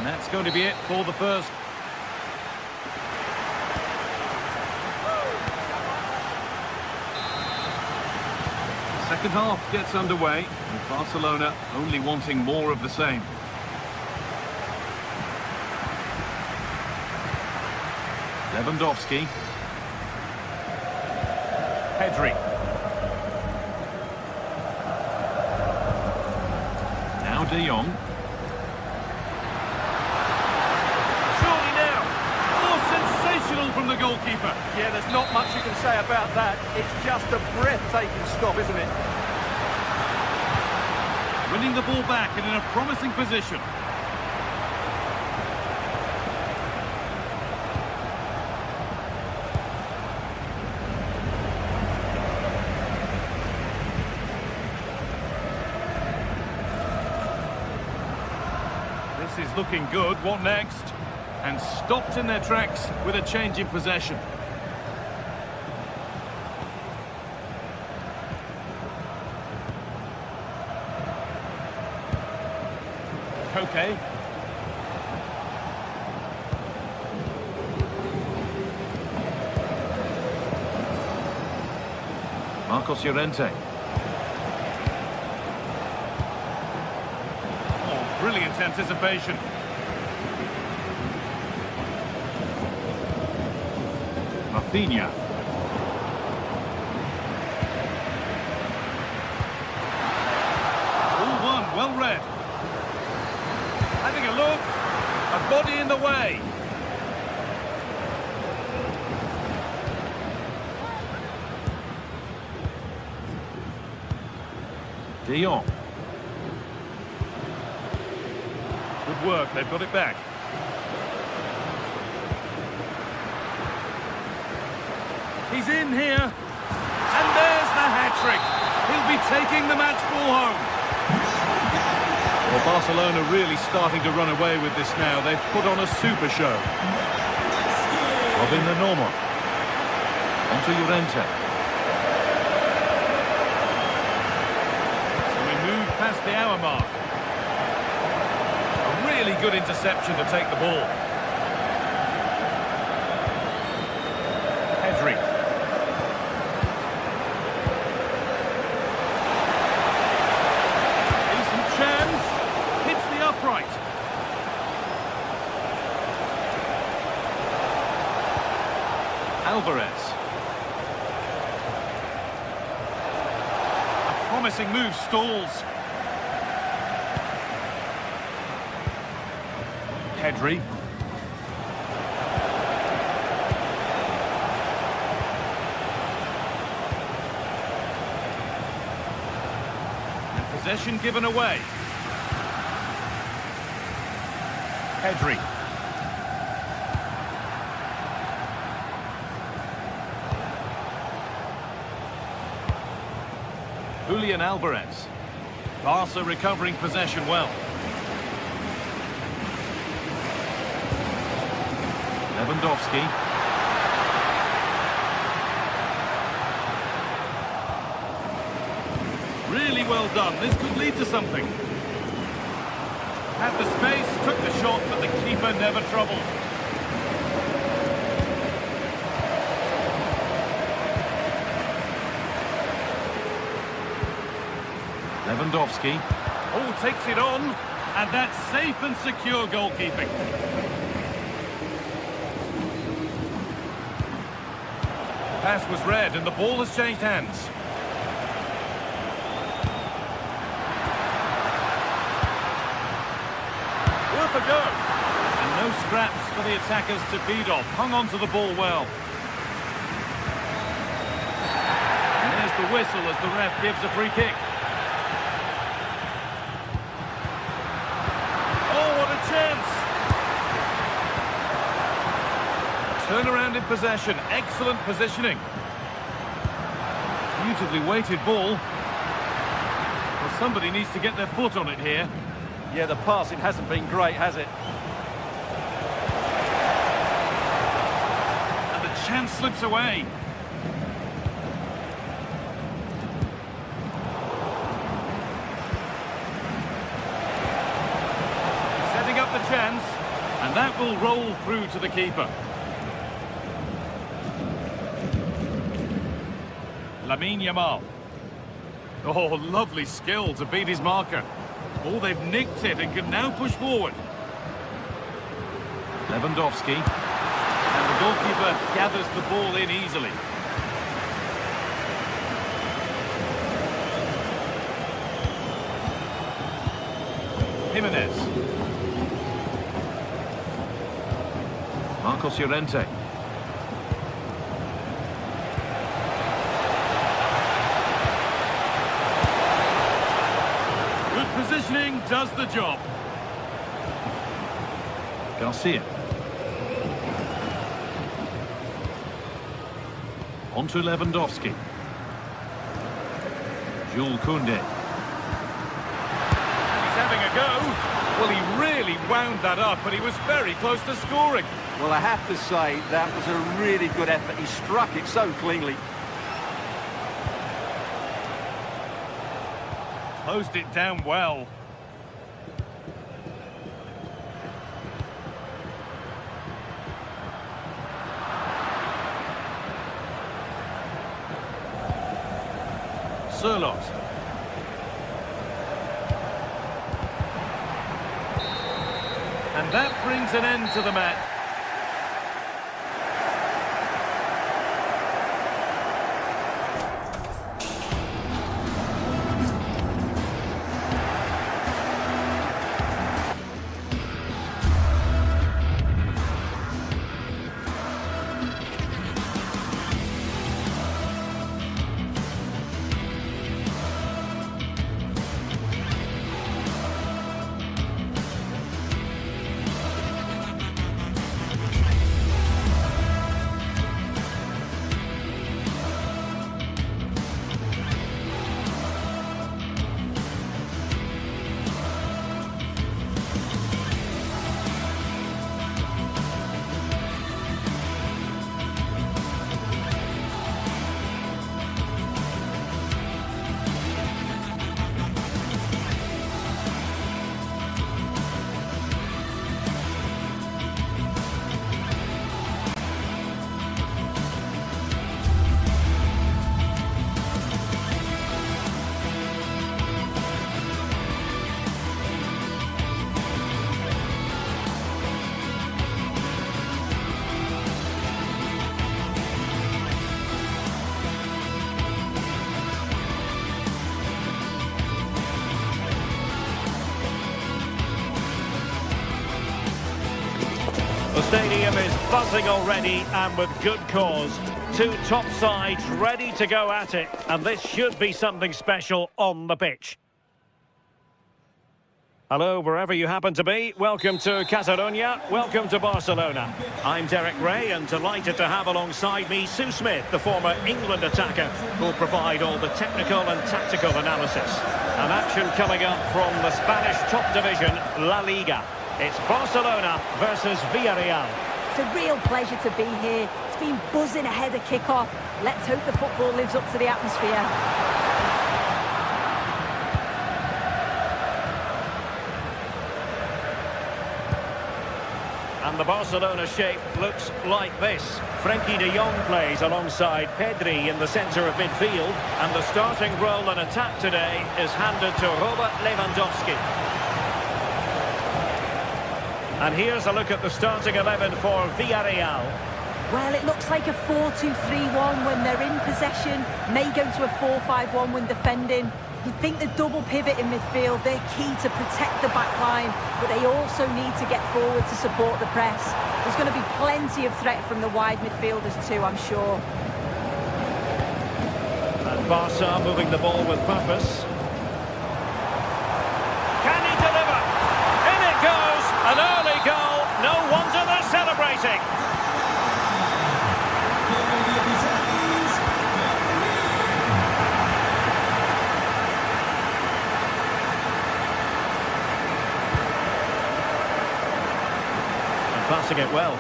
That's going to be it for the first. Second half gets underway, with Barcelona only wanting more of the same. Lewandowski. Pedri. Now De Jong. From the goalkeeper.
Yeah, there's not much you can say about that. It's just a breathtaking stop, isn't it?
Winning the ball back and in a promising position. This is looking good. What next? And stopped in their tracks with a change in possession. Koke. Marcos Llorente. Oh, brilliant anticipation. Rafinha. All one, well read. Having a look, a body in the way. De Jong. Good work, they've got it back. He's in here, and there's the hat-trick. He'll be taking the match ball home. Well, Barcelona really starting to run away with this now. They've put on a super show. Robin the Normal. Onto Llorente. So we move past the hour mark. A really good interception to take the ball. Pedri. Alvarez. A promising move stalls. Pedri. possession given away. Pedri. Julian Alvarez. Barca recovering possession well. Lewandowski. Really well done. This could lead to something. Had the space, took the shot, but the keeper never troubled. Lewandowski. Oh, takes it on. And that's safe and secure goalkeeping. Pass was read and the ball has changed hands. Worth a go. And no scraps for the attackers to feed off. Hung on to the ball well. And there's the whistle as the ref gives a free kick. Oh, what a chance! Turnaround in possession. Excellent positioning. Beautifully weighted ball. Well, somebody needs to get their foot on it here.
Yeah, the passing hasn't been great, has it?
And the chance slips away. Setting up the chance. And that will roll through to the keeper. Lamine Yamal. Oh, lovely skill to beat his marker. Oh, they've nicked it and can now push forward. Lewandowski. And the goalkeeper gathers the ball in easily. Jimenez. Marcos Llorente. Positioning does the job. Garcia. On to Lewandowski. Jules Koundé. He's having a go. Well, he really wound that up, but he was very close to scoring.
Well, I have to say, that was a really good effort. He struck it so cleanly.
Closed it down well. Sirlot. And that brings an end to the match.
The stadium is buzzing already, and with good cause. Two top sides ready to go at it, and this should be something special on the pitch. Hello, wherever you happen to be. Welcome to Catalonia. Welcome to Barcelona. I'm Derek Ray, and delighted to have alongside me Sue Smith, the former England attacker, who'll provide all the technical and tactical analysis. An action coming up from the Spanish top division, La Liga. It's Barcelona versus Villarreal.
It's a real pleasure to be here. It's been buzzing ahead of kick-off. Let's hope the football lives up to the atmosphere.
And the Barcelona shape looks like this. Frenkie de Jong plays alongside Pedri in the centre of midfield. And the starting role in attack today is handed to Robert Lewandowski. And here's a look at the starting 11 for Villarreal.
Well, it looks like a 4-2-3-1 when they're in possession. May go to a 4-5-1 when defending. You'd think the double pivot in midfield, they're key to protect the back line, but they also need to get forward to support the press. There's going to be plenty of threat from the wide midfielders too, I'm sure.
And Barca moving the ball with purpose. Can he deliver? In it goes! An early goal. No wonder they're celebrating. Passing it well.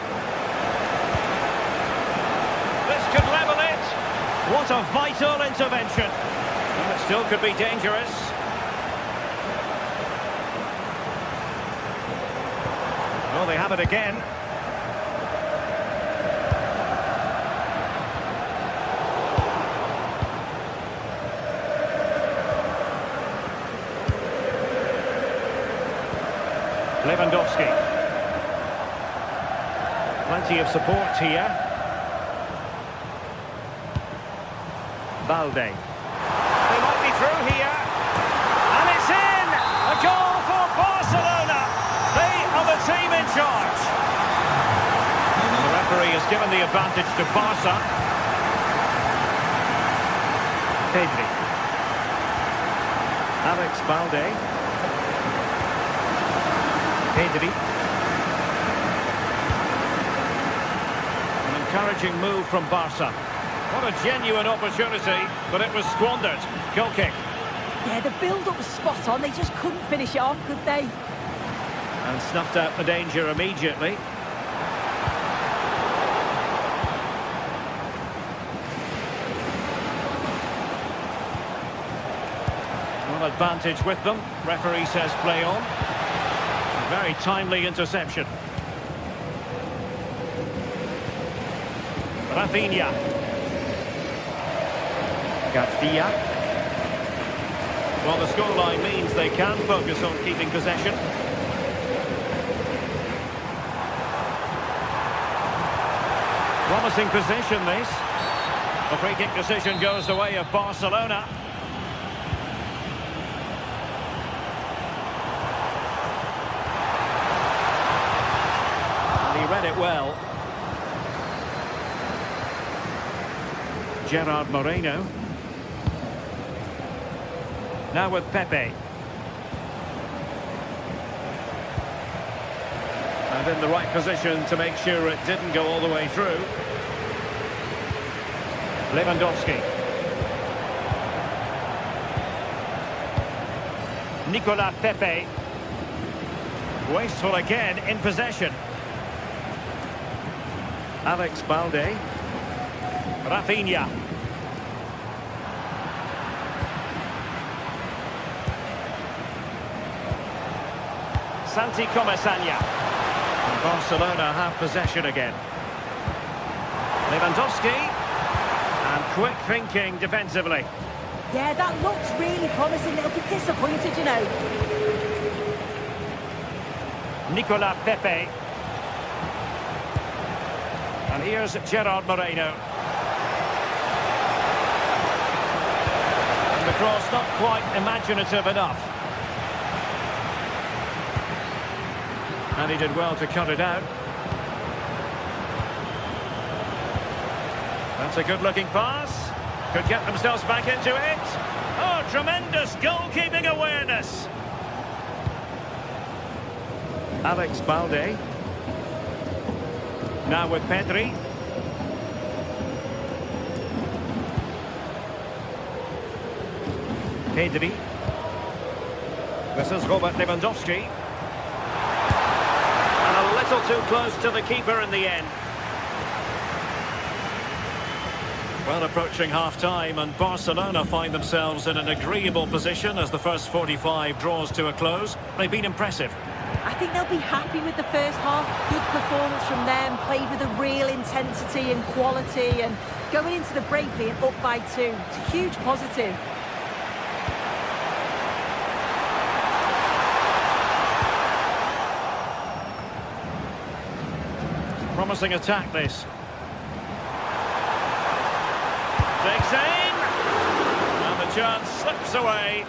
This could level it. What a vital intervention. And it still could be dangerous. Oh, they have it again. Lewandowski. Plenty of support here. Balde. They might be through here. And it's in! A goal for Barcelona. They are the team in charge. The referee has given the advantage to Barca. Pedri. Alex Balde. Pedri. Encouraging move from Barca. What a genuine opportunity, but it was squandered. Goal kick.
Yeah, the build-up was spot on. They just couldn't finish it off, could they?
And snuffed out the danger immediately. Well, advantage with them. Referee says play on. A very timely interception. Rafinha. Garcia. Well, the scoreline means they can focus on keeping possession. Promising position, this. The free kick decision goes the way of Barcelona. And he read it well. Gerard Moreno. Now with Pepe. And in the right position to make sure it didn't go all the way through. Lewandowski. Nicolas Pepe. Wasteful again in possession. Alex Balde. Rafinha. Santi Comesaña. And Barcelona have possession again. Lewandowski. And quick thinking defensively.
Yeah, that looks really promising. They'll be disappointed, you know.
Nicolas Pepe. And here's Gerard Moreno. And the cross not quite imaginative enough. And he did well to cut it out. That's a good-looking pass. Could get themselves back into it. Oh, tremendous goalkeeping awareness. Alex Balde. Now with Pedri. Pedri. This is Robert Lewandowski. And a little too close to the keeper in the end. Well, approaching half-time, and Barcelona find themselves in an agreeable position as the first 45 draws to a close. They've been impressive.
I think they'll be happy with the first half. Good performance from them, played with a real intensity and quality, and going into the break being up by 2. It's a huge positive.
Promising attack, this. Takes aim, and the chance slips away.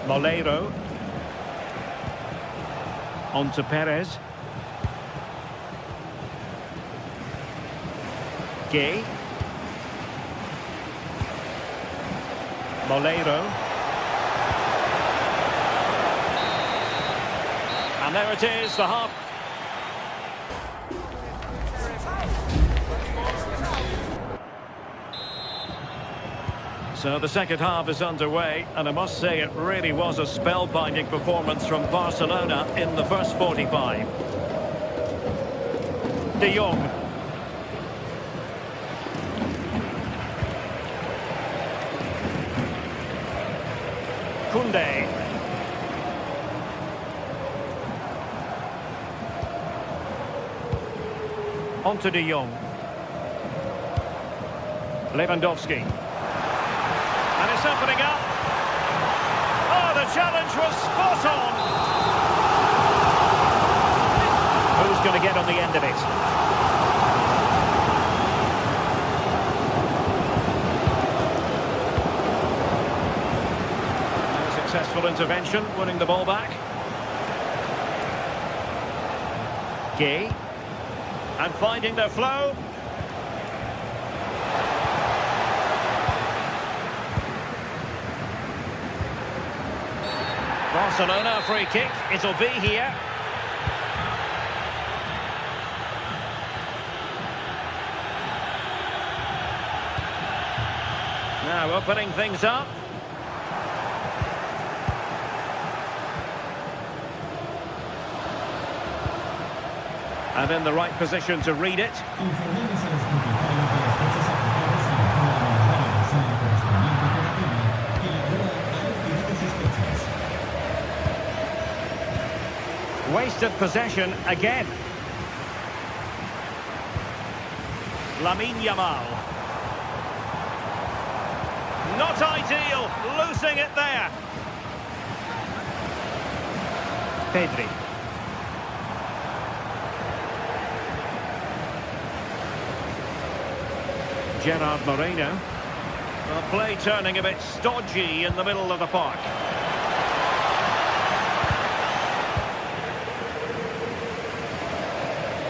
Moleiro. On to Perez. Gay. Moleiro. And there it is, the half. So the second half is underway, and I must say it really was a spellbinding performance from Barcelona in the first 45. De Jong. Koundé. On to De Jong. Lewandowski. And it's opening up. Oh, the challenge was spot on. Who's going to get on the end of it? A successful intervention, winning the ball back. Gay. And finding their flow. Barcelona, free kick. It'll be here. Now opening things up. And in the right position to read it. Wasted possession again. Lamine Yamal. Not ideal, losing it there. Pedri. Gerard Moreno. Well, play turning a bit stodgy in the middle of the park.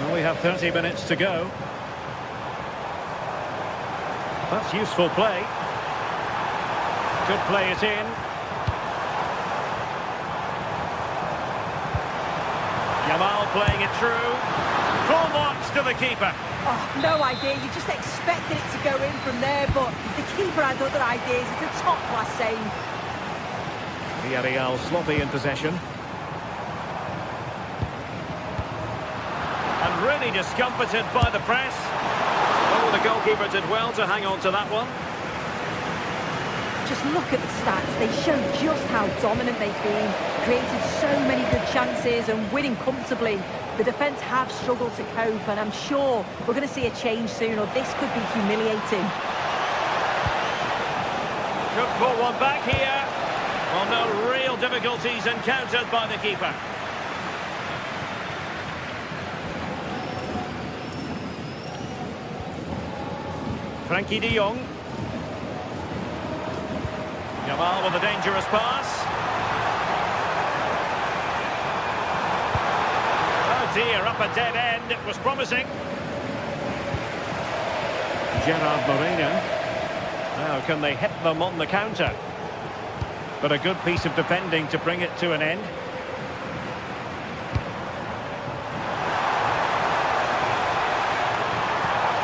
Well, we have 30 minutes to go. That's useful play. Could play it in. Yamal playing it through. Full marks to the keeper.
Oh, no idea. You just expected it to go in from there, but the keeper had other ideas. It's a top-class save.
Villarreal sloppy in possession. And really discomfited by the press. Oh, the goalkeeper did well to hang on to that one.
Just look at the stats. They show just how dominant they've been. Created so many good chances and winning comfortably. The defence have struggled to cope, and I'm sure we're going to see a change soon, or this could be humiliating.
Could pull one back here. Well, no real difficulties encountered by the keeper. Frankie de Jong. Yamal with a dangerous pass. Oh dear, up a dead end. It was promising. Gerard Moreno. Now can they hit them on the counter? but a good piece of defending to bring it to an end.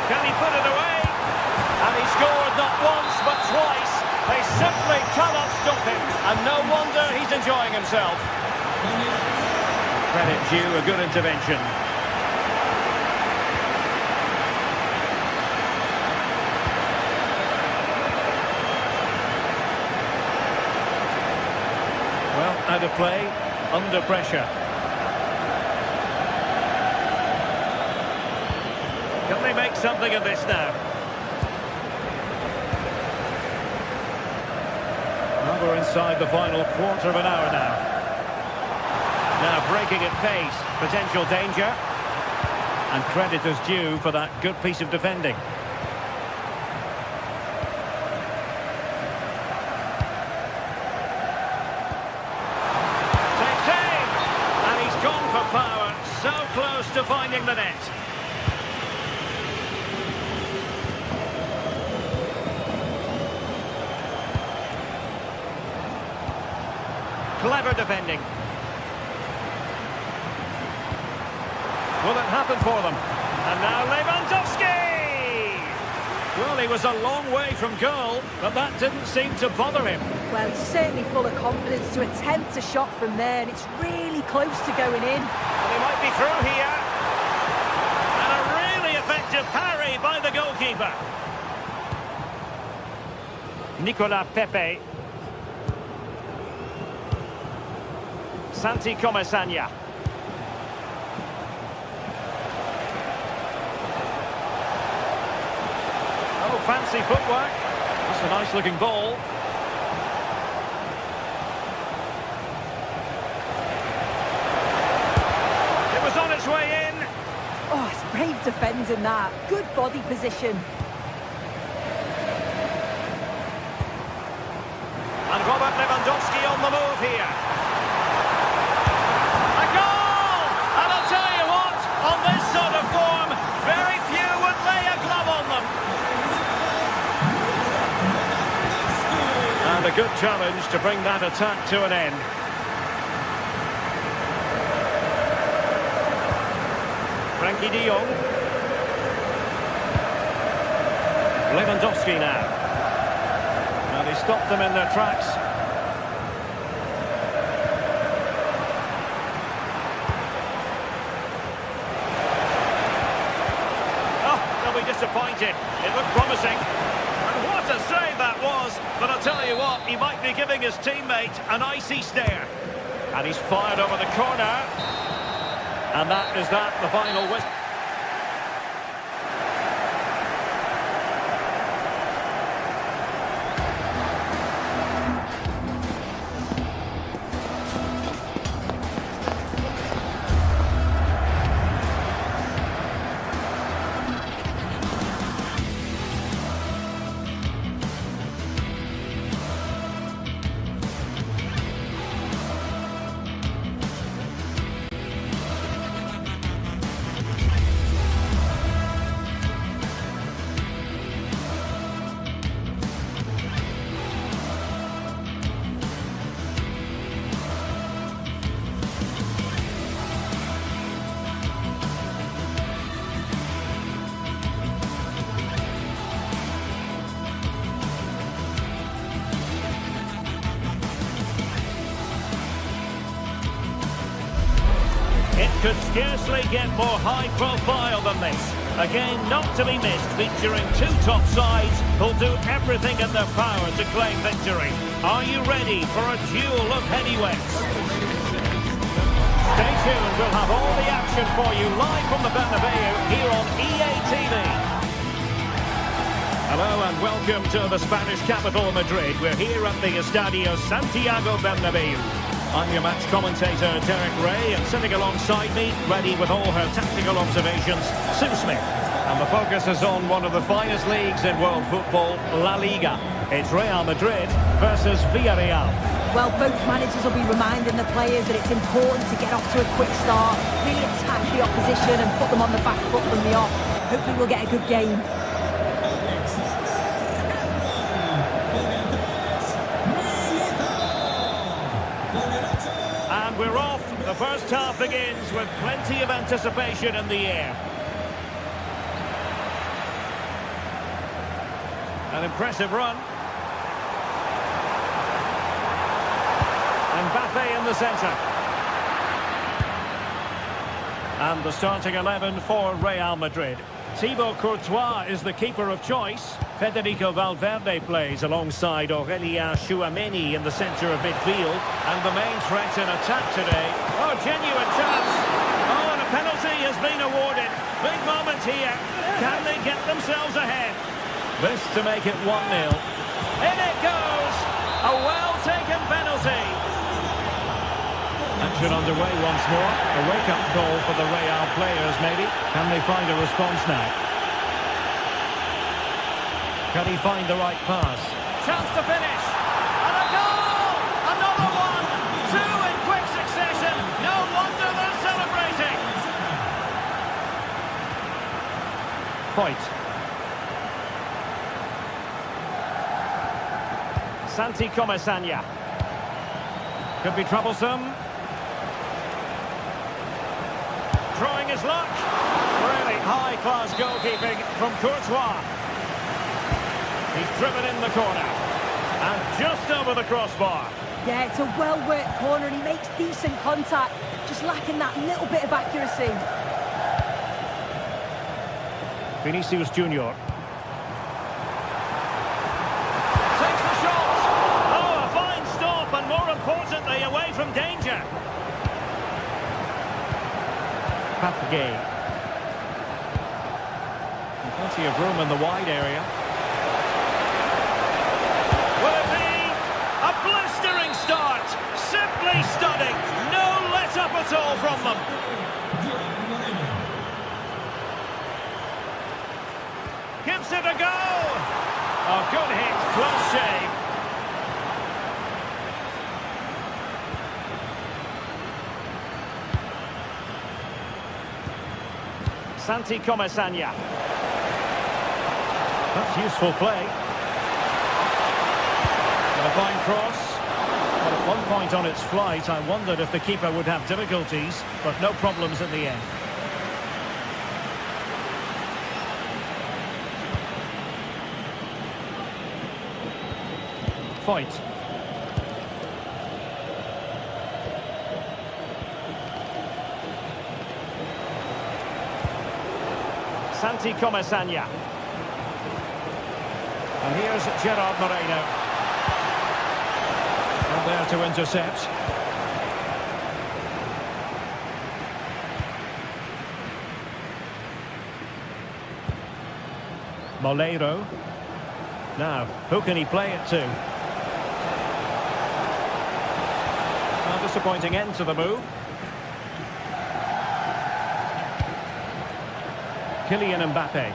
Can he put it away? And he scored not once but twice. They simply cannot stop him, and no wonder he's enjoying himself. Credit due, a good intervention. Well, out of play, under pressure. Can they make something of this now? Well, we're inside the final quarter of an hour now. Now breaking at pace, potential danger. And credit is due for that good piece of defending. Takes aim! And he's gone for power, so close to finding the net. Clever defending. Will it happen for them? And now Lewandowski! Well, he was a long way from goal, but that didn't seem to bother him.
Well, he's certainly full of confidence to attempt a shot from there, and it's really close to going in.
Well, he might be through here. And a really effective parry by the goalkeeper. Nicolas Pepe. Santi Comesaña. Oh, fancy footwork. That's a nice-looking ball. It was on its way in.
Oh, it's brave defending that. Good body position.
And Robert Lewandowski on the move here. A goal! And I'll tell you what, on this sort of form, very few would lay a glove on them. And a good challenge to bring that attack to an end. Frankie de Jong. Lewandowski now. And he stopped them in their tracks. Oh, they'll be disappointed. It looked promising. And what a save that was. But I'll tell you what, he might be giving his teammate an icy stare. And he's fired over the corner. And that is that, the final whistle. It could scarcely get more high profile than this. Again, not to be missed, featuring two top sides who'll do everything in their power to claim victory. Are you ready for a duel of heavyweights? Stay tuned, we'll have all the action for you live from the Bernabeu here on EA TV. Hello and welcome to the Spanish capital, Madrid. We're here at the Estadio Santiago Bernabeu. I'm your match commentator, Derek Ray, and sitting alongside me, ready with all her tactical observations, Sue Smith. And the focus is on one of the finest leagues in world football, La Liga. It's Real Madrid versus Villarreal.
Well, both managers will be reminding the players that it's important to get off to a quick start, really attack the opposition and put them on the back foot from the off. Hopefully we'll get a good game.
the first half begins with plenty of anticipation in the air. An impressive run. Mbappe in the centre. And the starting 11 for Real Madrid. Thibaut Courtois is the keeper of choice. Federico Valverde plays alongside Aurélien Tchouaméni in the centre of midfield. And the main threat in attack today. Oh, genuine chance. Oh, and a penalty has been awarded. Big moment here. Can they get themselves ahead? This to make it 1-0. In it goes! A well-taken penalty. Action underway once more. A wake-up call for the Real players, maybe. Can they find a response now? Can he find the right pass?
Chance to finish. And a goal! Another one! Two in quick succession. No wonder they're celebrating.
Fight. Santi Comesaña. Could be troublesome. Throwing his luck. Really high-class goalkeeping from Courtois. He's driven in the corner. And just over the crossbar.
Yeah, it's a well-worked corner and he makes decent contact. Just lacking that little bit of accuracy.
Vinicius Junior.
Takes the shot.
Oh, a fine stop and more importantly, away from danger. Papagay. Plenty of room in the wide area. Will it be a blistering start? Simply stunning. No let-up at all from them. Gives it a go. Oh, good hit. Close shave. Santi Comesaña. That's useful play. And a fine cross. But at one point on its flight, I wondered if the keeper would have difficulties, but no problems at the end. Fight. Santi Comesaña. And here's Gerard Moreno. And there to intercept. Moleiro. Now, who can he play it to? A disappointing end to the move. Kylian Mbappe.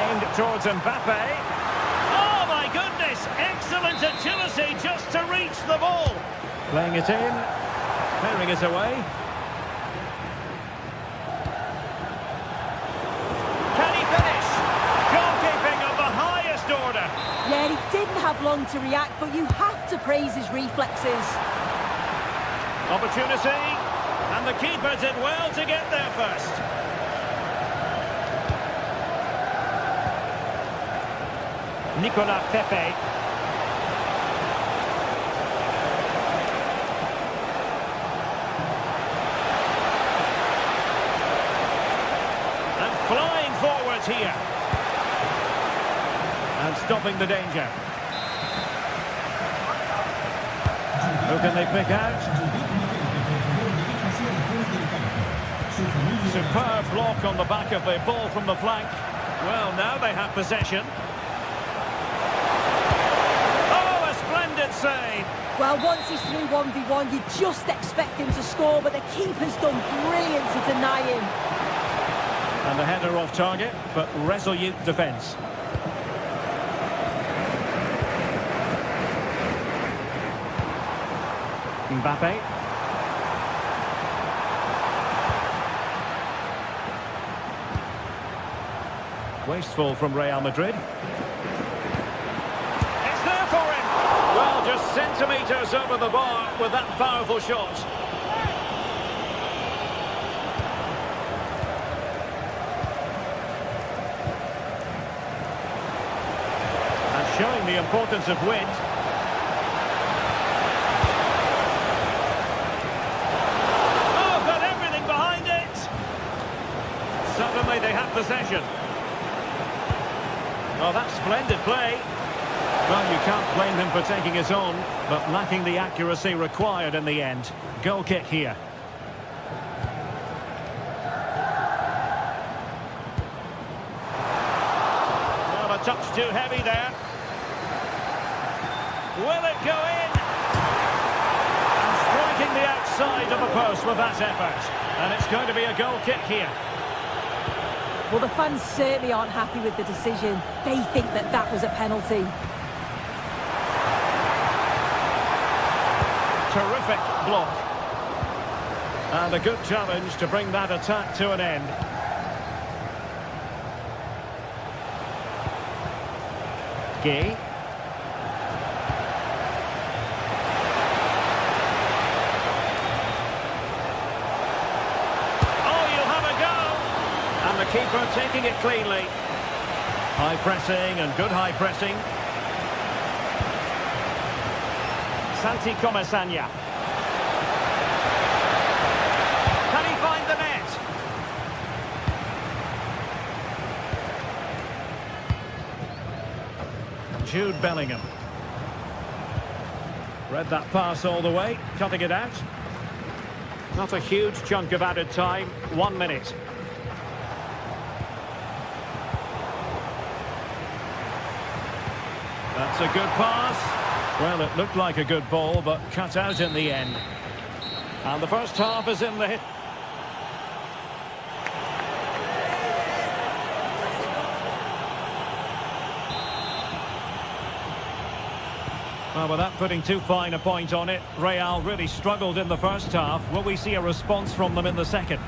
Aimed towards Mbappe. Oh my goodness! Excellent agility just to reach the ball. Playing it in. Clearing it away.
Can he finish? Goalkeeping of the highest order.
Yeah, he didn't have long to react, but you have to praise his reflexes.
Opportunity, and the keeper did well to get there first. Nicolas Pepe. And flying forwards here. And stopping the danger. Who can they pick out? Superb block on the back of the ball from the flank. Well, now they have possession. Oh, a splendid save.
Well, once he's through 1v1, you just expect him to score, but the keeper's done brilliant to deny him.
And the header off target, but resolute defence. Mbappe. Wasteful from Real Madrid. Centimetres over the bar with that powerful shot. And showing the importance of wind. Oh, got everything behind it. Suddenly they have possession. Oh, that's splendid play. Well, you can't blame him for taking it on, but lacking the accuracy required in the end. Goal kick here. Well, a touch too heavy there. Will it go in? And striking the outside of the post with that effort. And it's going to be a goal kick here.
Well, the fans certainly aren't happy with the decision. They think that that was a penalty.
Terrific block. And a good challenge to bring that attack to an end. Gay. Oh, you'll have a go. And the keeper taking it cleanly. High pressing and good high pressing. Santi Comasagna. Can he find the net? Jude Bellingham. Read that pass all the way, cutting it out. Not a huge chunk of added time, 1 minute. That's a good pass. Well, it looked like a good ball, but cut out in the end. And the first half is in the hit. Well, without putting too fine a point on it, Real really struggled in the first half. Will we see a response from them in the second?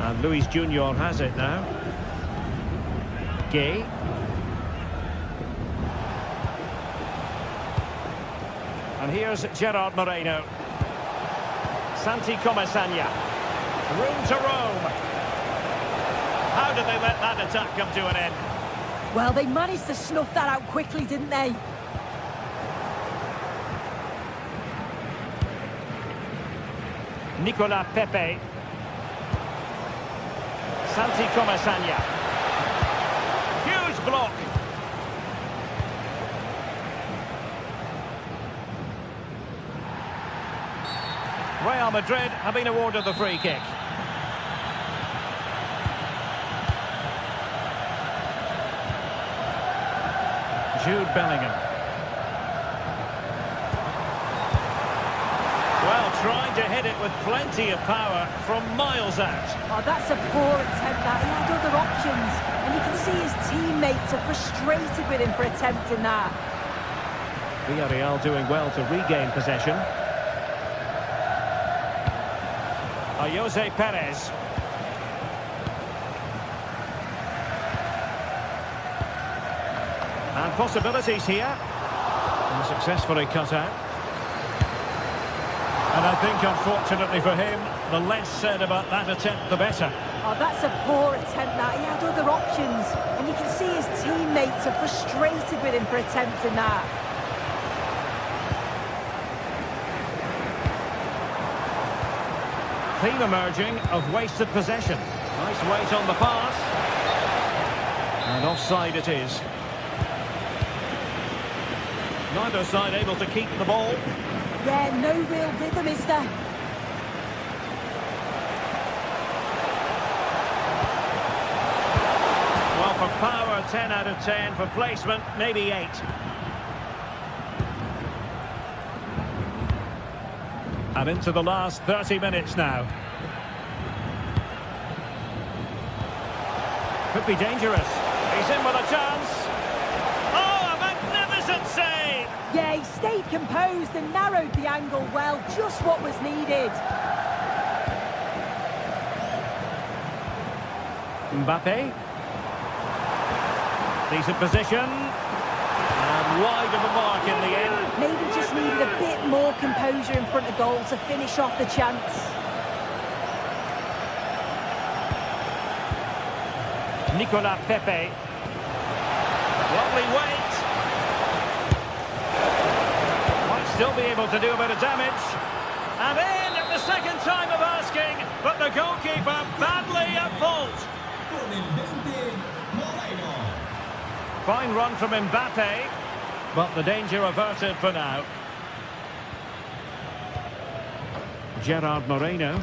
And Luis Junior has it now. Gay. And here's Gerard Moreno. Santi Comasagna. Room to roam. How did they let that attack come to an end?
Well, they managed to snuff that out quickly, didn't they?
Nicolas Pepe. Santi Comasagna. Huge block. Real Madrid have been awarded the free kick. Jude Bellingham. Well, trying to hit it with plenty of power from miles out.
Oh, that's a poor attempt, that. He had other options. And you can see his teammates are frustrated with him for attempting that.
Villarreal doing well to regain possession. Jose Perez. And possibilities here. And successfully cut out. And I think, unfortunately for him, the less said about that attempt, the better.
Oh, that's a poor attempt, that. He had other options. And you can see his teammates are frustrated with him for attempting that.
Theme emerging of wasted possession. Nice weight on the pass. And offside it is. Neither side able to keep the ball.
Yeah, no real rhythm, is there?
Well, for power, 10 out of 10. For placement, maybe 8. And into the last 30 minutes now. Could be dangerous. He's in with a chance. Oh, a magnificent save!
Yeah, he stayed composed and narrowed the angle well. Just what was needed.
Mbappe. Decent position. And wide of the mark in the end.
Maybe just needed a bit more composure in front of goal to finish off the chance.
Nicolas Pepe. Lovely weight. Might still be able to do a bit of damage. And in at the second time of asking, but the goalkeeper badly at fault. Fine run from Mbappe, but the danger averted for now. Gerard Moreno.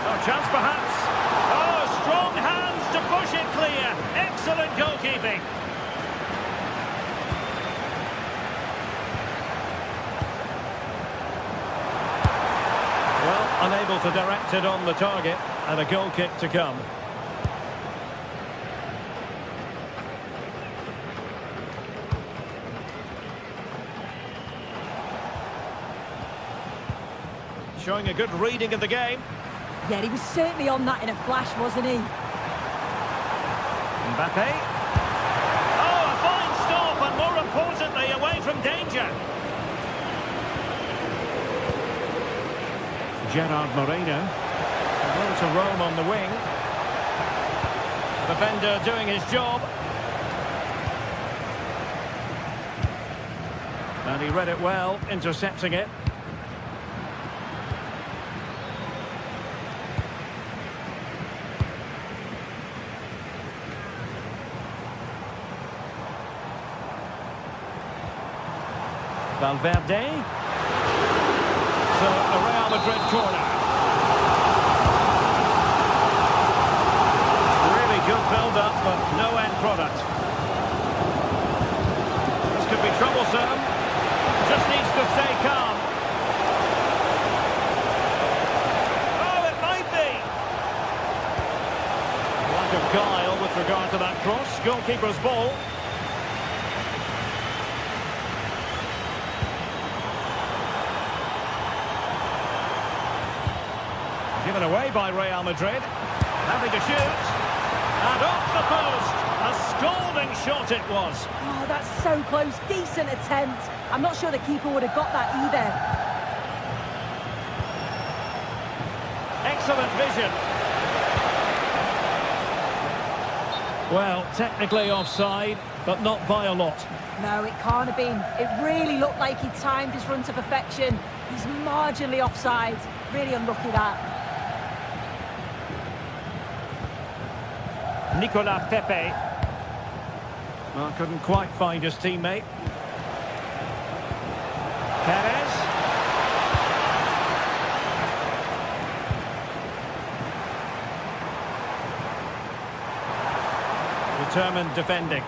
Oh, chance perhaps. Oh, strong hands to push it clear. Excellent goalkeeping. Well, unable to direct it on the target, and a goal kick to come. Showing a good reading of the game.
Yeah, he was certainly on that in a flash, wasn't he?
Mbappe. Oh, a fine stop, and more importantly, away from danger. Gerard Moreno. Will to roam on the wing. The defender doing his job. And he read it well, intercepting it. Valverde. So, a Real Madrid corner. Really good build-up, but no end product. This could be troublesome. Just needs to stay calm. Oh, it might be. Lack of guile with regard to that cross. Goalkeeper's ball. Given away by Real Madrid. Having to shoot. And off the post. A scalding shot it was.
Oh, that's so close. Decent attempt. I'm not sure the keeper would have got that either.
Excellent vision. Well, technically offside, but not by a lot.
No, it can't have been. It really looked like he timed his run to perfection. He's marginally offside. Really unlucky that.
Nicolas Pepe. Well, couldn't quite find his teammate. Perez. Determined defending.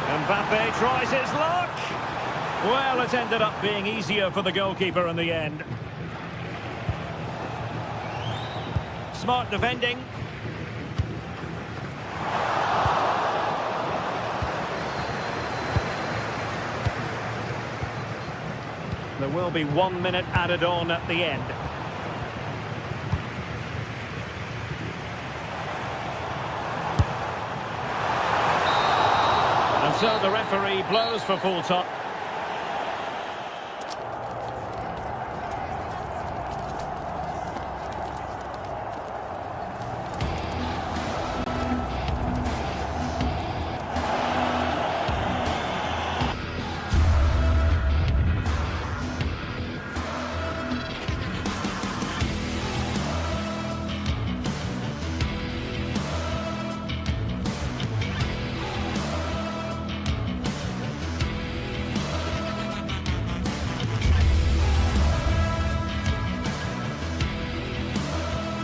Mbappe tries his luck. Well, it ended up being easier for the goalkeeper in the end. Smart defending. There will be 1 minute added on at the end. And so the referee blows for full time.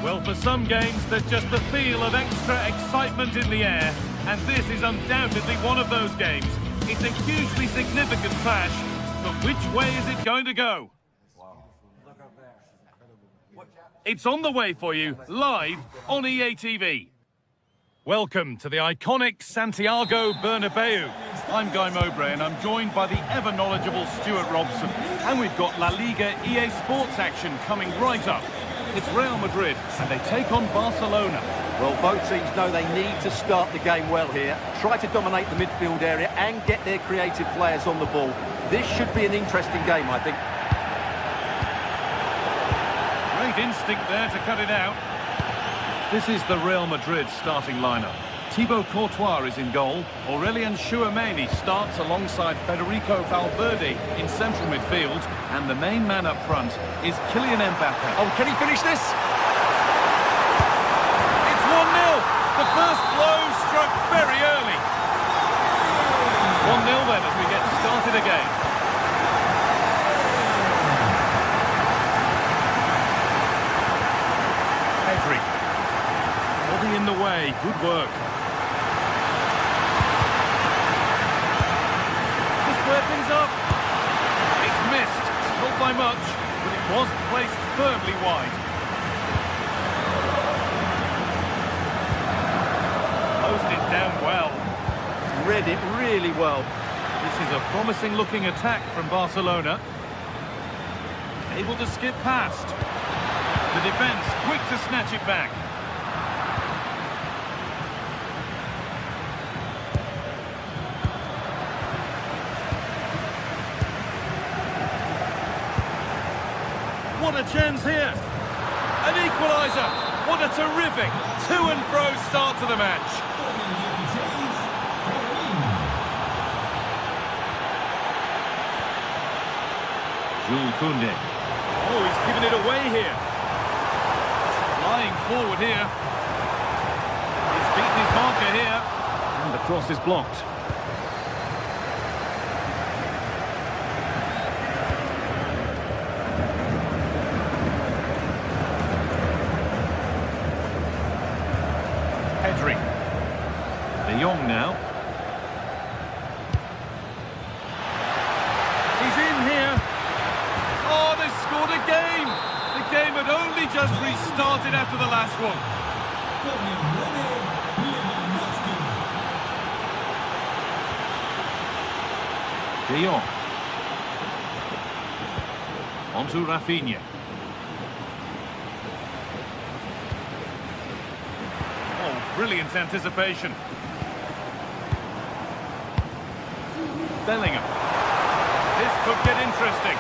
Well, for some games, there's just the feel of extra excitement in the air, and this is undoubtedly one of those games. It's a hugely significant clash, but which way is it going to go? It's on the way for you, live on EA TV. Welcome to the iconic Santiago Bernabeu. I'm Guy Mowbray and I'm joined by the ever-knowledgeable Stuart Robson. And we've got La Liga EA Sports action coming right up. It's Real Madrid and they take on Barcelona.
Well, both teams know they need to start the game well here. Try to dominate the midfield area and get their creative players on the ball. This should be an interesting game, I think.
Great instinct there to cut it out. This is the Real Madrid starting lineup. Thibaut Courtois is in goal. Aurélien Tchouameni starts alongside Federico Valverde in central midfield. And the main man up front is Kylian Mbappe.
Oh, can he finish this?
It's 1-0. The first blow struck very early. 1-0 then as we get started again. Pedri. Body in the way. Good work. Square things up. It's missed. Not by much, but it was placed firmly wide. Closed it down well.
Read it really well.
This is a promising looking attack from Barcelona. Able to skip past. The defence quick to snatch it back. What a chance here. An equaliser. What a terrific to and fro start to the match. Jules Koundé. Oh, he's given it away here. Flying forward here. He's beaten his marker here. And the cross is blocked. Pedri. De Jong now. He's in here. Oh, they scored again. The game had only just restarted after the last one. De Jong. On to Rafinha. Brilliant anticipation. Bellingham. This could get interesting.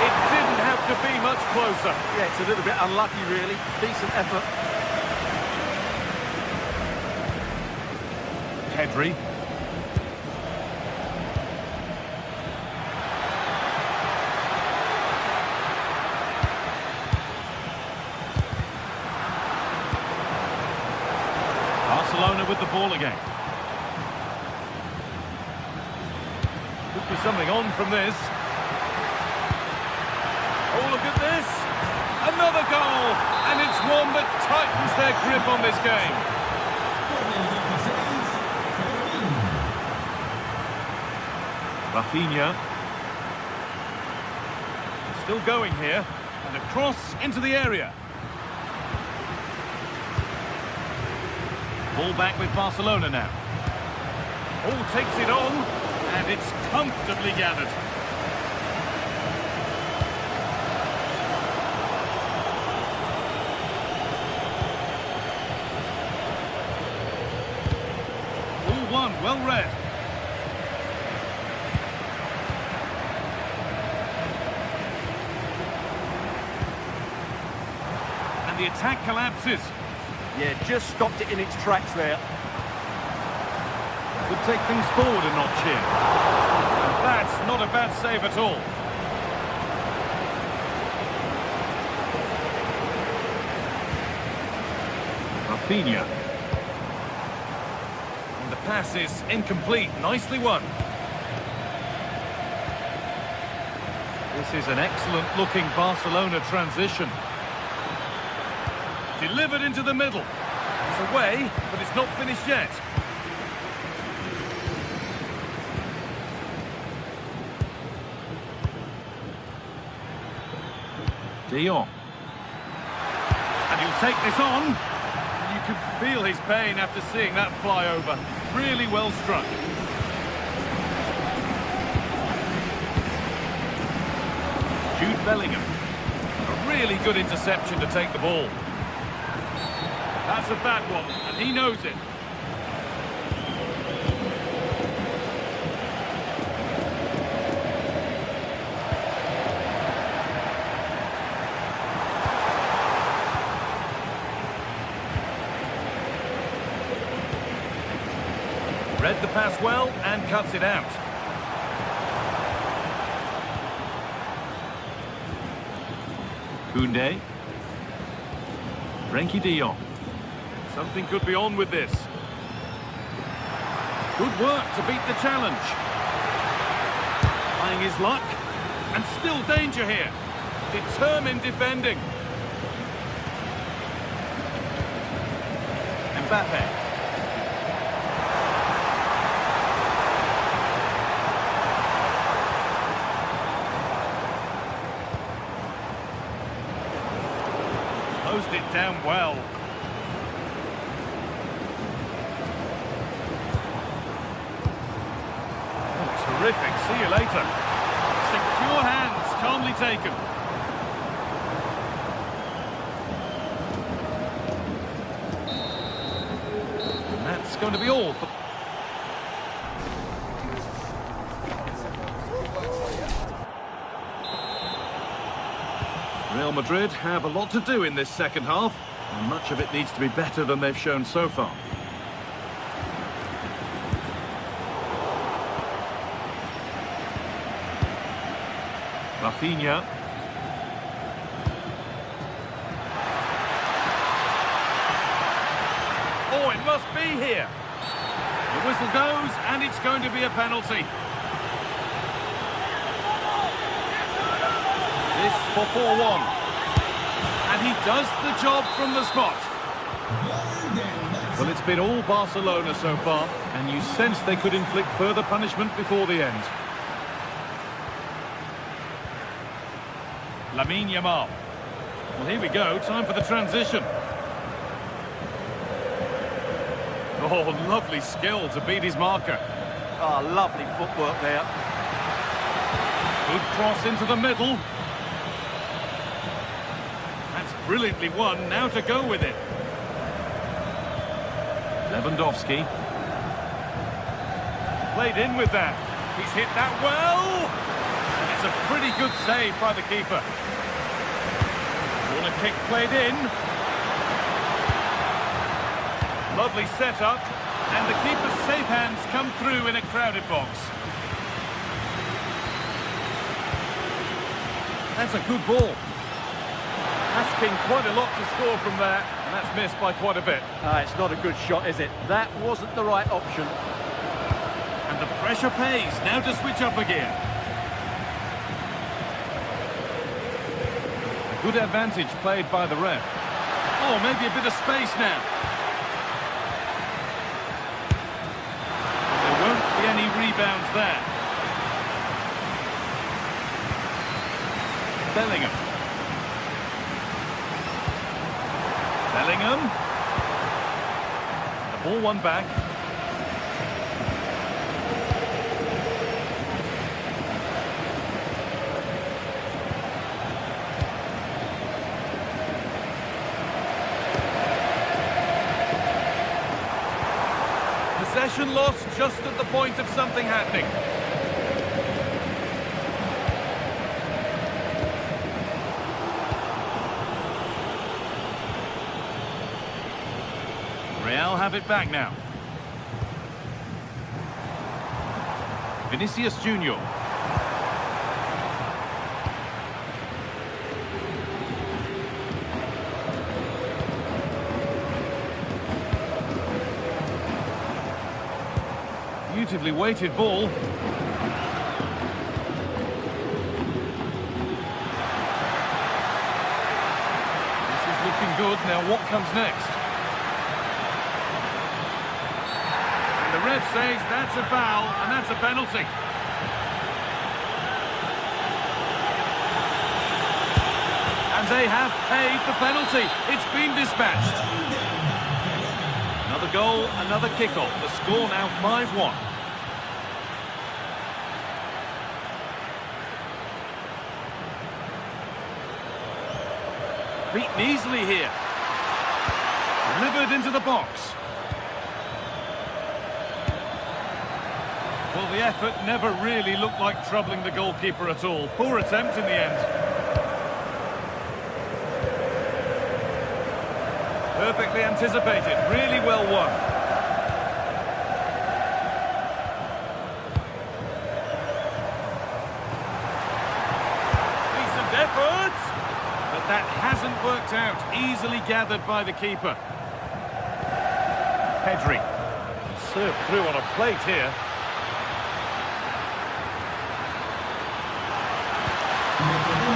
It didn't have to be much closer.
Yeah, it's a little bit unlucky, really. Decent effort.
Pedri. Barcelona with the ball again. Could be something on from this. Oh, look at this. Another goal. And it's one that tightens their grip on this game. Rafinha. Still going here. And a cross into the area. Ball back with Barcelona now. Oh, takes it on, and it's comfortably gathered. All one, well read. And the attack collapses.
Yeah, just stopped it in its tracks there.
Could take things forward a notch here. And that's not a bad save at all. Rafinha. And the pass is incomplete. Nicely won. This is an excellent-looking Barcelona transition. Delivered into the middle. It's away, but it's not finished yet. De Jong. And he'll take this on. And you can feel his pain after seeing that fly over. Really well struck. Jude Bellingham. A really good interception to take the ball. That's a bad one, and he knows it. Read the pass well and cuts it out. Koundé. Frenkie de Jong. Something could be on with this. Good work to beat the challenge. Trying his luck. And still danger here. Determined defending. Mbappe. Closed it down well. Oh, terrific. See you later. Secure hands, calmly taken. And that's going to be all. Real Madrid have a lot to do in this second half, and much of it needs to be better than they've shown so far. Rafinha. Oh, it must be here. The whistle goes, and it's going to be a penalty. This for 4-1. And he does the job from the spot. Well, it's been all Barcelona so far, and you sense they could inflict further punishment before the end. Lamine Yamal. Well, here we go. Time for the transition. Oh, lovely skill to beat his marker.
Oh, lovely footwork there.
Good cross into the middle. Brilliantly won, now to go with it. Lewandowski. Played in with that. He's hit that well. And it's a pretty good save by the keeper. Corner kick played in. Lovely setup. And the keeper's safe hands come through in a crowded box. That's a good ball. Asking quite a lot to score from there, and that's missed by quite a bit.
It's not a good shot, is it? That wasn't the right option.
And the pressure pays. Now to switch up again. A good advantage played by the ref. Oh, maybe a bit of space now. There won't be any rebounds there. Bellingham. Bellingham. The ball won back. Possession lost just at the point of something happening. Real have it back now. Vinicius Junior. Beautifully weighted ball. This is looking good. Now what comes next? The ref says that's a foul, and that's a penalty. And they have paid the penalty. It's been dispatched. Another goal, another kick-off. The score now 5-1. beaten easily here. Delivered into the box. Well, the effort never really looked like troubling the goalkeeper at all. Poor attempt in the end. Perfectly anticipated, really well won. Decent effort! But that hasn't worked out. Easily gathered by the keeper. Pedri. Served through on a plate here.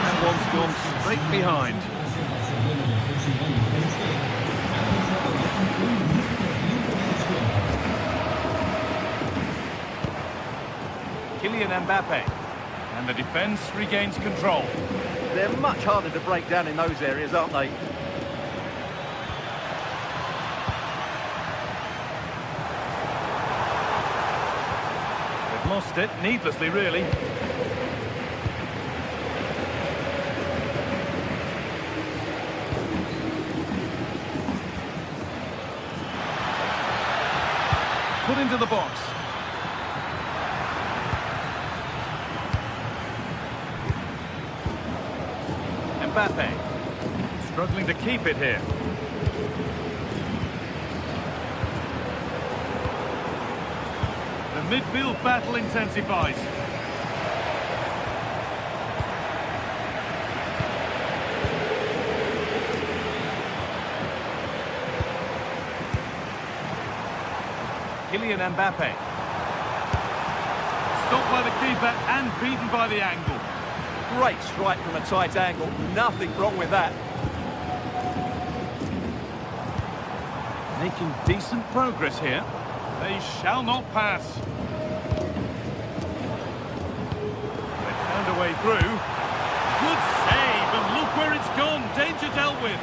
And one's gone straight behind. Kylian Mbappe. And the defence regains control.
They're much harder to break down in those areas, aren't they?
They've lost it, needlessly really. Put into the box. Mbappe. Struggling to keep it here. The midfield battle intensifies. Kylian Mbappe. Stopped by the keeper and beaten by the angle.
Great strike from a tight angle. Nothing wrong with that.
Making decent progress here. They shall not pass. They found a way through. Good save, and look where it's gone. Danger dealt with.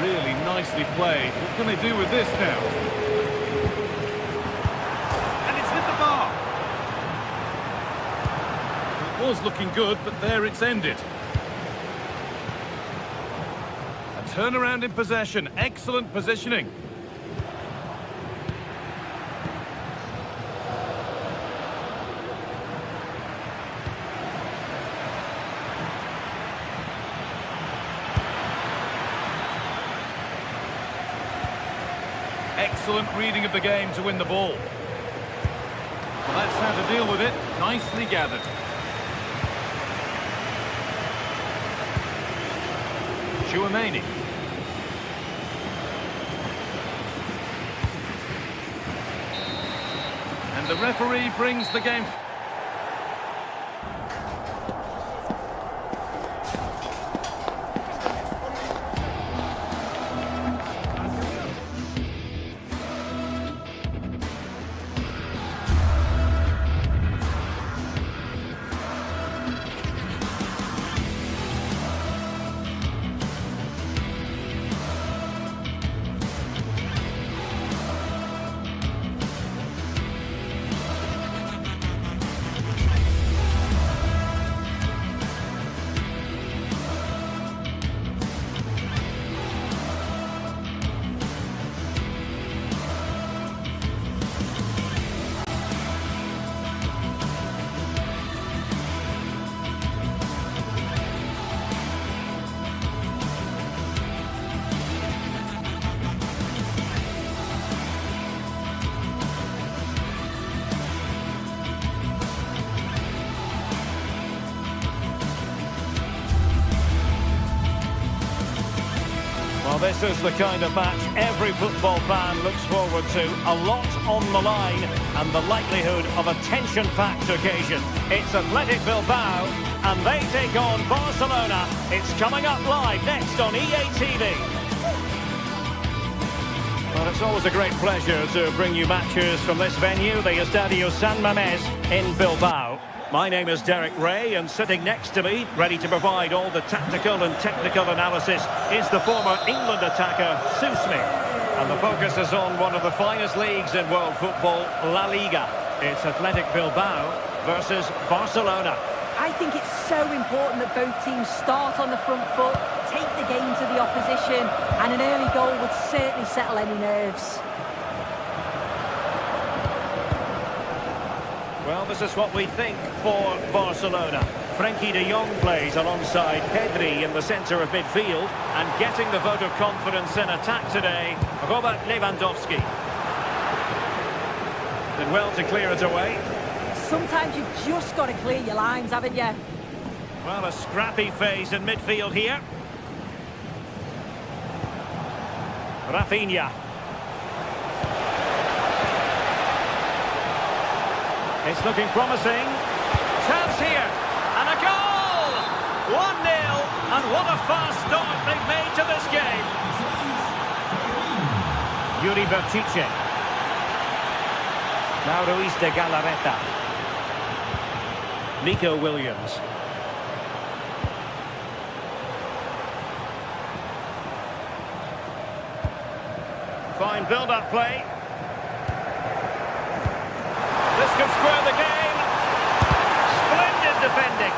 Really nicely played. What can they do with this now? And it's hit the bar. It was looking good, but there it's ended. A turnaround in possession. Excellent positioning. Excellent reading of the game to win the ball. Well, that's how to deal with it. Nicely gathered. Chouameni. And the referee brings the game.
Well, this is the kind of match every football fan looks forward to. A lot on the line and the likelihood of a tension-packed occasion. It's Athletic Bilbao and they take on Barcelona. It's coming up live next on EA TV. Well, it's always a great pleasure to bring you matches from this venue, the Estadio San Mamés in Bilbao. My name is Derek Ray, and sitting next to me, ready to provide all the tactical and technical analysis, is the former England attacker, Sue Smith. And the focus is on one of the finest leagues in world football, La Liga. It's Athletic Bilbao versus Barcelona.
I think it's so important that both teams start on the front foot, take the game to the opposition, and an early goal would certainly settle any nerves.
Well, this is what we think for Barcelona. Frenkie de Jong plays alongside Pedri in the centre of midfield, and getting the vote of confidence in attack today, Robert Lewandowski. Did well to clear it away.
Sometimes you've just got to clear your lines, haven't you?
Well, a scrappy phase in midfield here. Rafinha. It's looking promising. Chance here. And a goal! 1-0. And what a fast start they've made to this game. Yuri Berchiche. Now Ruiz de Galarreta. Nico Williams. Fine build-up play. This could square the game. Splendid defending.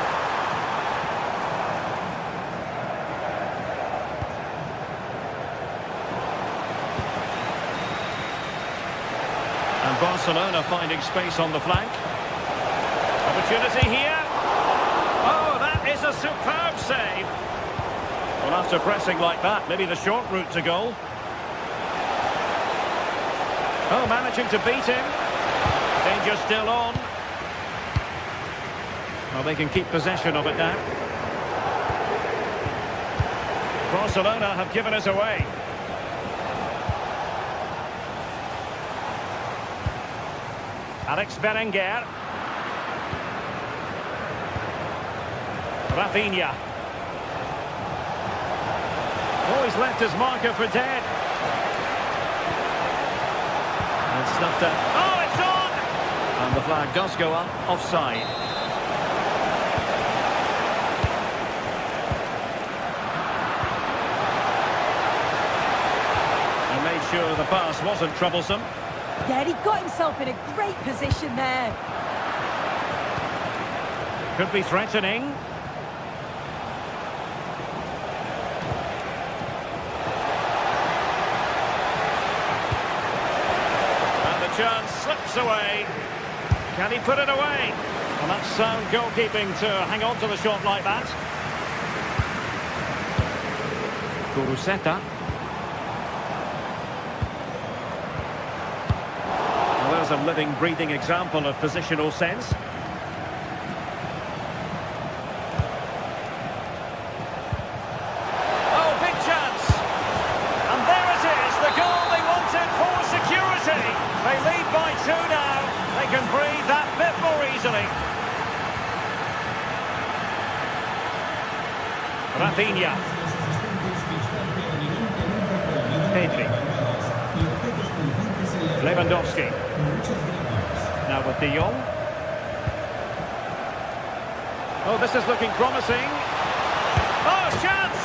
And Barcelona finding space on the flank. Opportunity here. Oh, that is a superb save. Well, after pressing like that, maybe the short route to goal. Oh, managing to beat him. Danger still on. Well, they can keep possession of it now. Barcelona have given it away. Alex Berenguer. Rafinha. Oh, he's left his marker for dead. And snuffed out. Oh, it's on! And the flag does go up, offside. And made sure the pass wasn't troublesome.
Yeah, he got himself in a great position there.
Could be threatening. Chance slips away. Can he put it away? Well, that's sound goalkeeping to hang on to the shot like that. Kuruseta. Well, there's a living, breathing example of positional sense. Oh, big chance. And there it is, the goal they wanted for security. They lead by 2 now. They can breathe that bit more easily. Rafinha. Pedri. Lewandowski. Now with de Jong. Oh, this is looking promising. Oh, chance!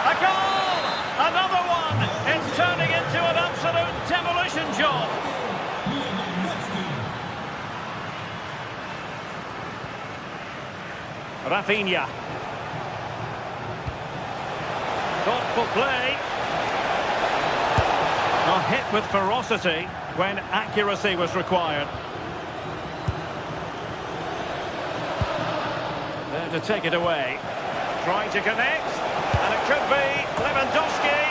A goal! Another one! It's turning into an absolute demolition job. Rafinha. Thoughtful play. A hit with ferocity when accuracy was required. There to take it away. Trying to connect. And it could be Lewandowski.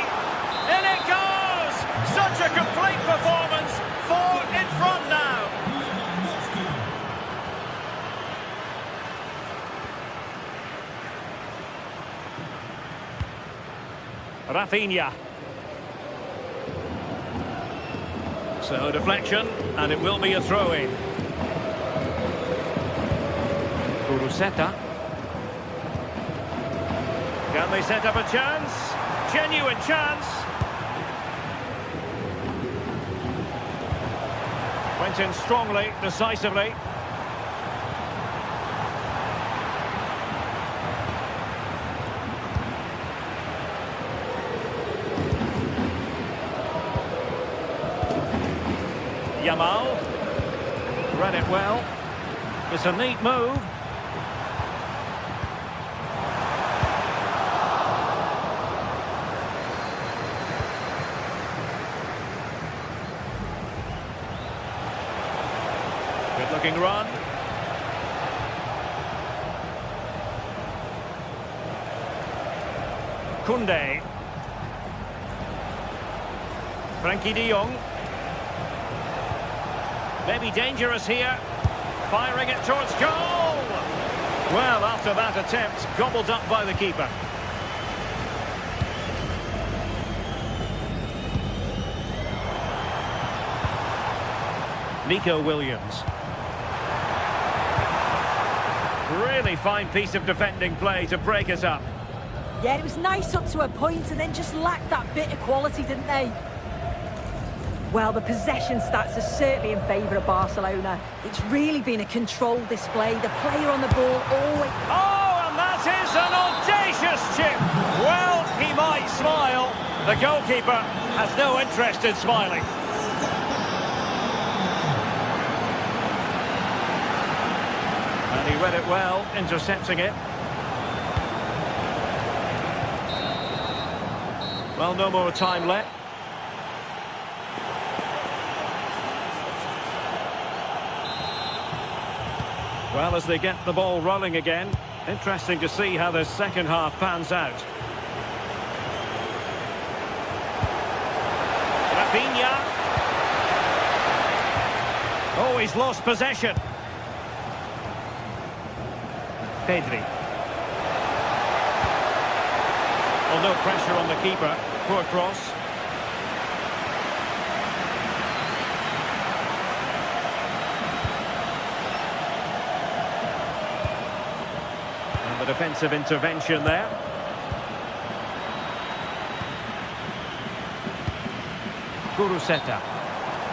In it goes! Such a complete performance. 4 in front now. Rafinha. So deflection, and it will be a throw-in. Kuruseta. Can they set up a chance? Genuine chance. Went in strongly, decisively. Yamal. Read it well. It's a neat move. Looking run. Koundé. Frankie de Jong. Maybe dangerous here. Firing it towards goal! Well, after that attempt, gobbled up by the keeper. Nico Williams. Really fine piece of defending play to break us up.
Yeah, it was nice up to a point and then just lacked that bit of quality, didn't they? Well, the possession stats are certainly in favour of Barcelona. It's really been a controlled display. The player on the ball always...
Oh, and that is an audacious chip. Well, he might smile. The goalkeeper has no interest in smiling. And he read it well, intercepting it. Well, no more time left. Well, as they get the ball rolling again, interesting to see how the second half pans out. Rafinha. Oh, he's lost possession. Pedri. Well, no pressure on the keeper. Poor cross. And the defensive intervention there. Kuruseta.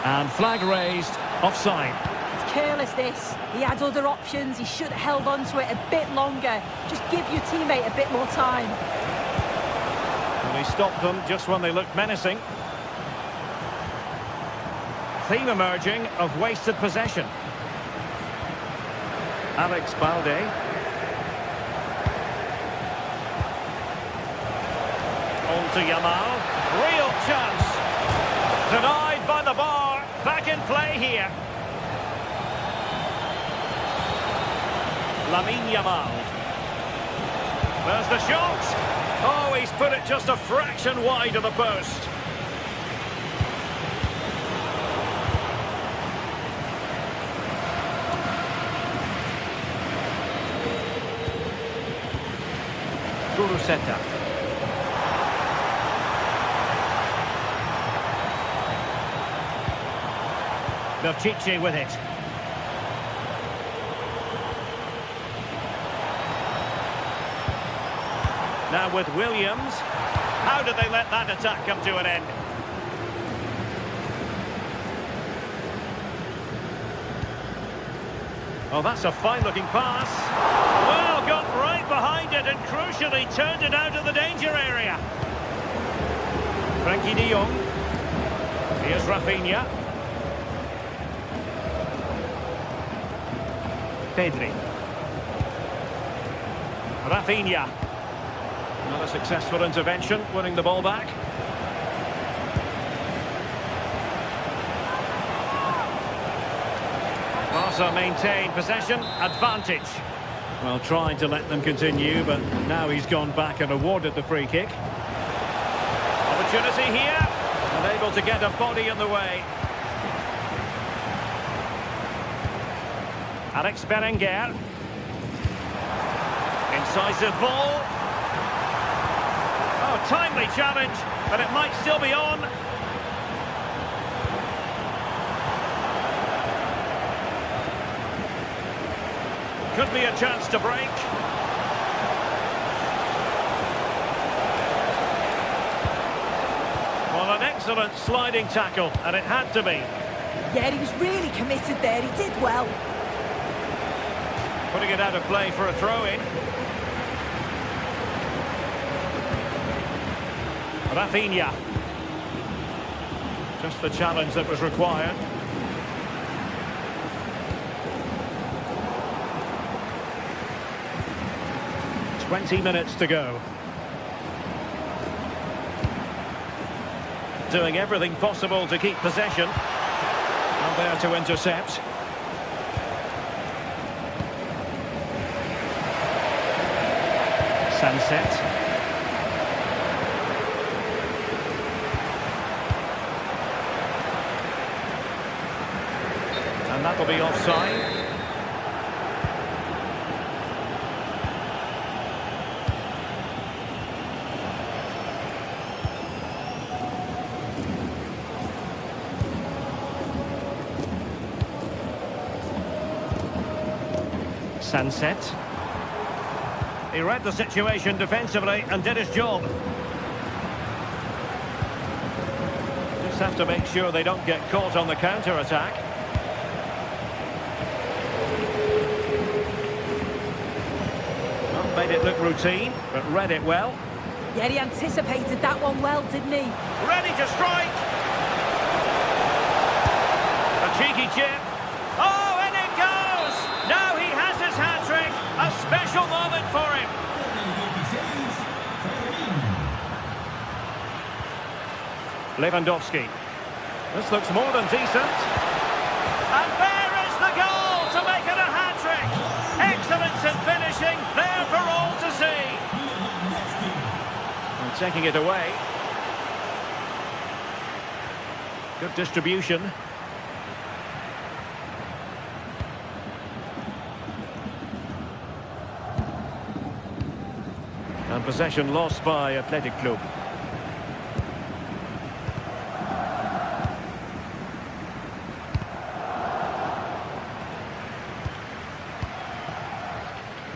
And flag raised. Offside.
It's careless, this. He had other options. He should have held on to it a bit longer. Just give your teammate a bit more time.
And he stopped them just when they looked menacing. Theme emerging of wasted possession. Alex Balde. On to Yamal. Real chance. Denied by the bar. Back in play here. Lamine Yamal. There's the shot. Oh, he's put it just a fraction wide of the post. Kuruseta. Belchiche with it. Now with Williams. How did they let that attack come to an end? Oh, that's a fine-looking pass. Well, got right behind it and crucially turned it out of the danger area. Frankie de Jong. Here's Rafinha. Pedri. Rafinha. Not a successful intervention, winning the ball back. Barca maintain possession, advantage. Well, trying to let them continue, but now he's gone back and awarded the free kick. Opportunity here, unable to get a body in the way. Alex Berenguer. Incisive ball. Oh, timely challenge, but it might still be on. Could be a chance to break. Well, an excellent sliding tackle, and it had to be.
Yeah, he was really committed there. He did well.
Putting it out of play for a throw-in. Rafinha. Just the challenge that was required. "20 minutes to go. Doing everything possible to keep possession. And there to intercept. Sunset. And that'll be offside. Sunset. He read the situation defensively and did his job. Just have to make sure they don't get caught on the counter-attack. Well, made it look routine, but read it well.
Yeah, he anticipated that one well, didn't he?
Ready to strike! A cheeky chip. Oh, and it goes! Now he has his hat-trick. A special moment for him. Lewandowski. This looks more than decent. And there is the goal to make it a hat-trick. Excellence in finishing, there for all to see. And taking it away. Good distribution. And possession lost by Athletic Club.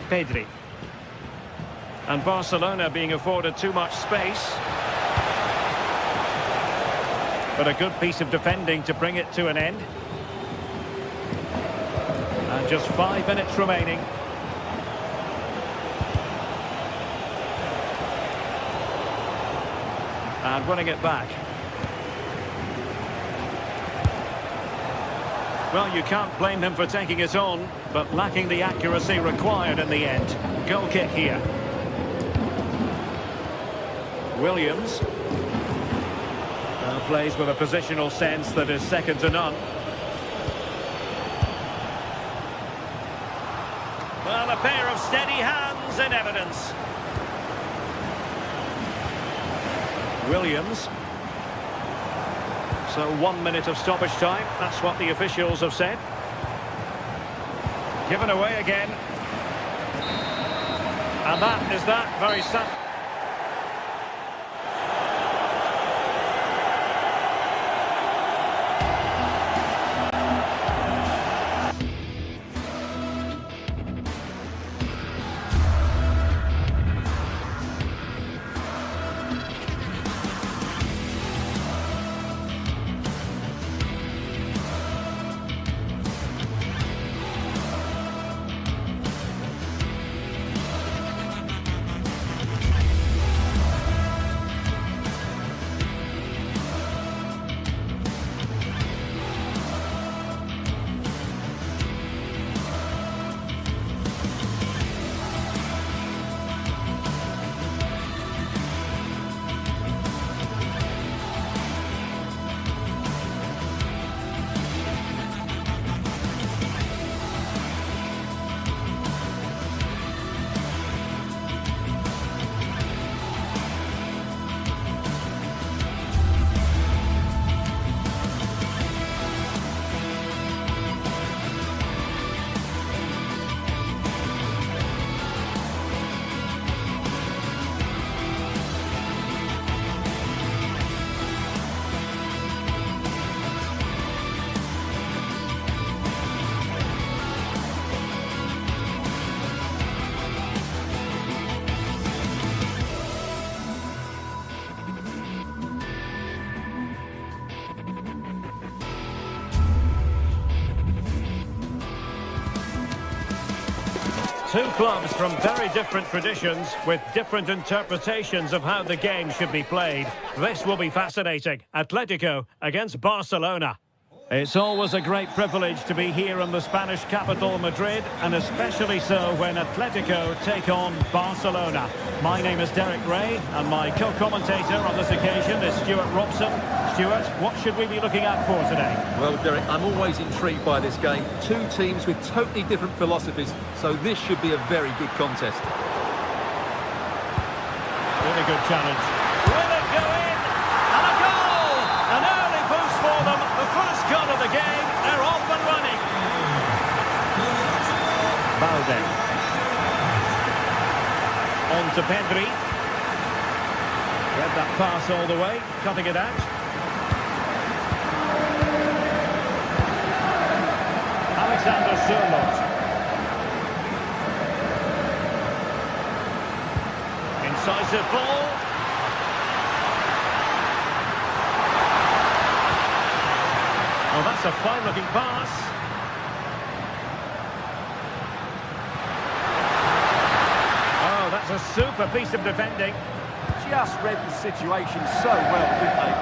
Pedri. And Barcelona being afforded too much space. But a good piece of defending to bring it to an end. And just 5 minutes remaining. And winning it back. Well, you can't blame him for taking it on, but lacking the accuracy required in the end. Goal kick here. Williams. Plays with a positional sense that is second to none. Well, a pair of steady hands in evidence. Williams. So 1 minute of stoppage time. That's what the officials have said. Given away again. And that is that. Very sad. Two clubs from very different traditions with different interpretations of how the game should be played. This will be fascinating. Atletico against Barcelona. It's always a great privilege to be here in the Spanish capital, Madrid, and especially so when Atletico take on Barcelona. My name is Derek Ray, and my co-commentator on this occasion is Stuart Robson. Stuart, what should we be looking out for today?
Well, Derek, I'm always intrigued by this game. Two teams with totally different philosophies, so this should be a very good contest.
Really good challenge. Will it go in? And a goal! An early boost for them. The first goal of the game. They're off and running. Balde. On to Pedri. Read that pass all the way. Cutting it out. Alexander Sørloth. Incisive ball. Well, that's a fine-looking pass. Oh, that's a super piece of defending.
Just read the situation so well, didn't they?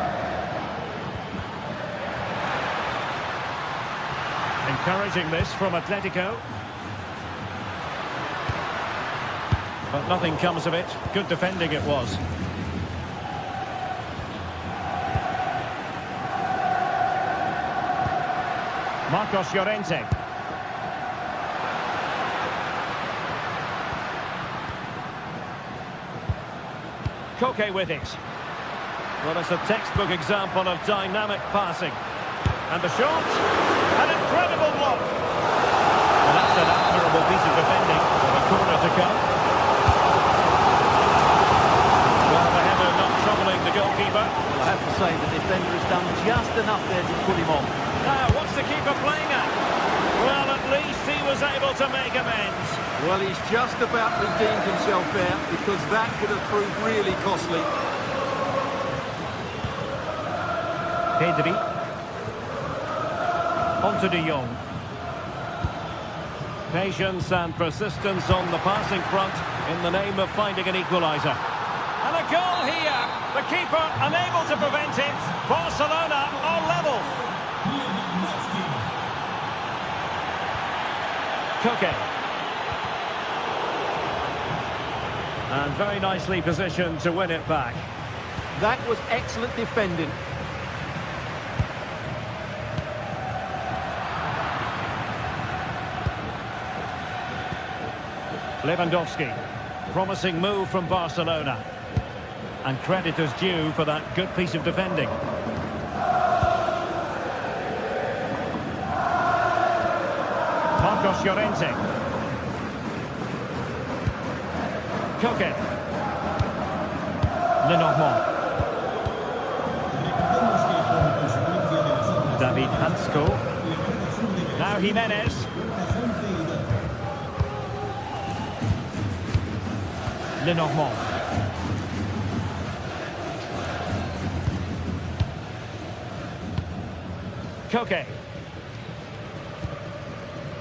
Encouraging this from Atletico. But nothing comes of it. Good defending it was. Marcos Llorente. Koke with it. Well, it's a textbook example of dynamic passing. And the shot. An incredible block. Well, that's an admirable piece of defending. With a corner to come. Well, the header not troubling the goalkeeper.
Well, I have to say the defender has done just enough there to pull him off.
Now, what's the keeper playing at? Well, at least he was able to make amends.
Well, he's just about redeemed himself there, because that could have proved really costly.
Pedri. On to De Jong. Patience and persistence on the passing front in the name of finding an equaliser. And a goal here. The keeper unable to prevent it. Barcelona are level. Koke. And very nicely positioned to win it back.
That was excellent defending.
Lewandowski. Promising move from Barcelona. And credit is due for that good piece of defending. Marcos Llorente. Koke. Lenormand. David Hansko. Now Jimenez. Lenormand. Koke.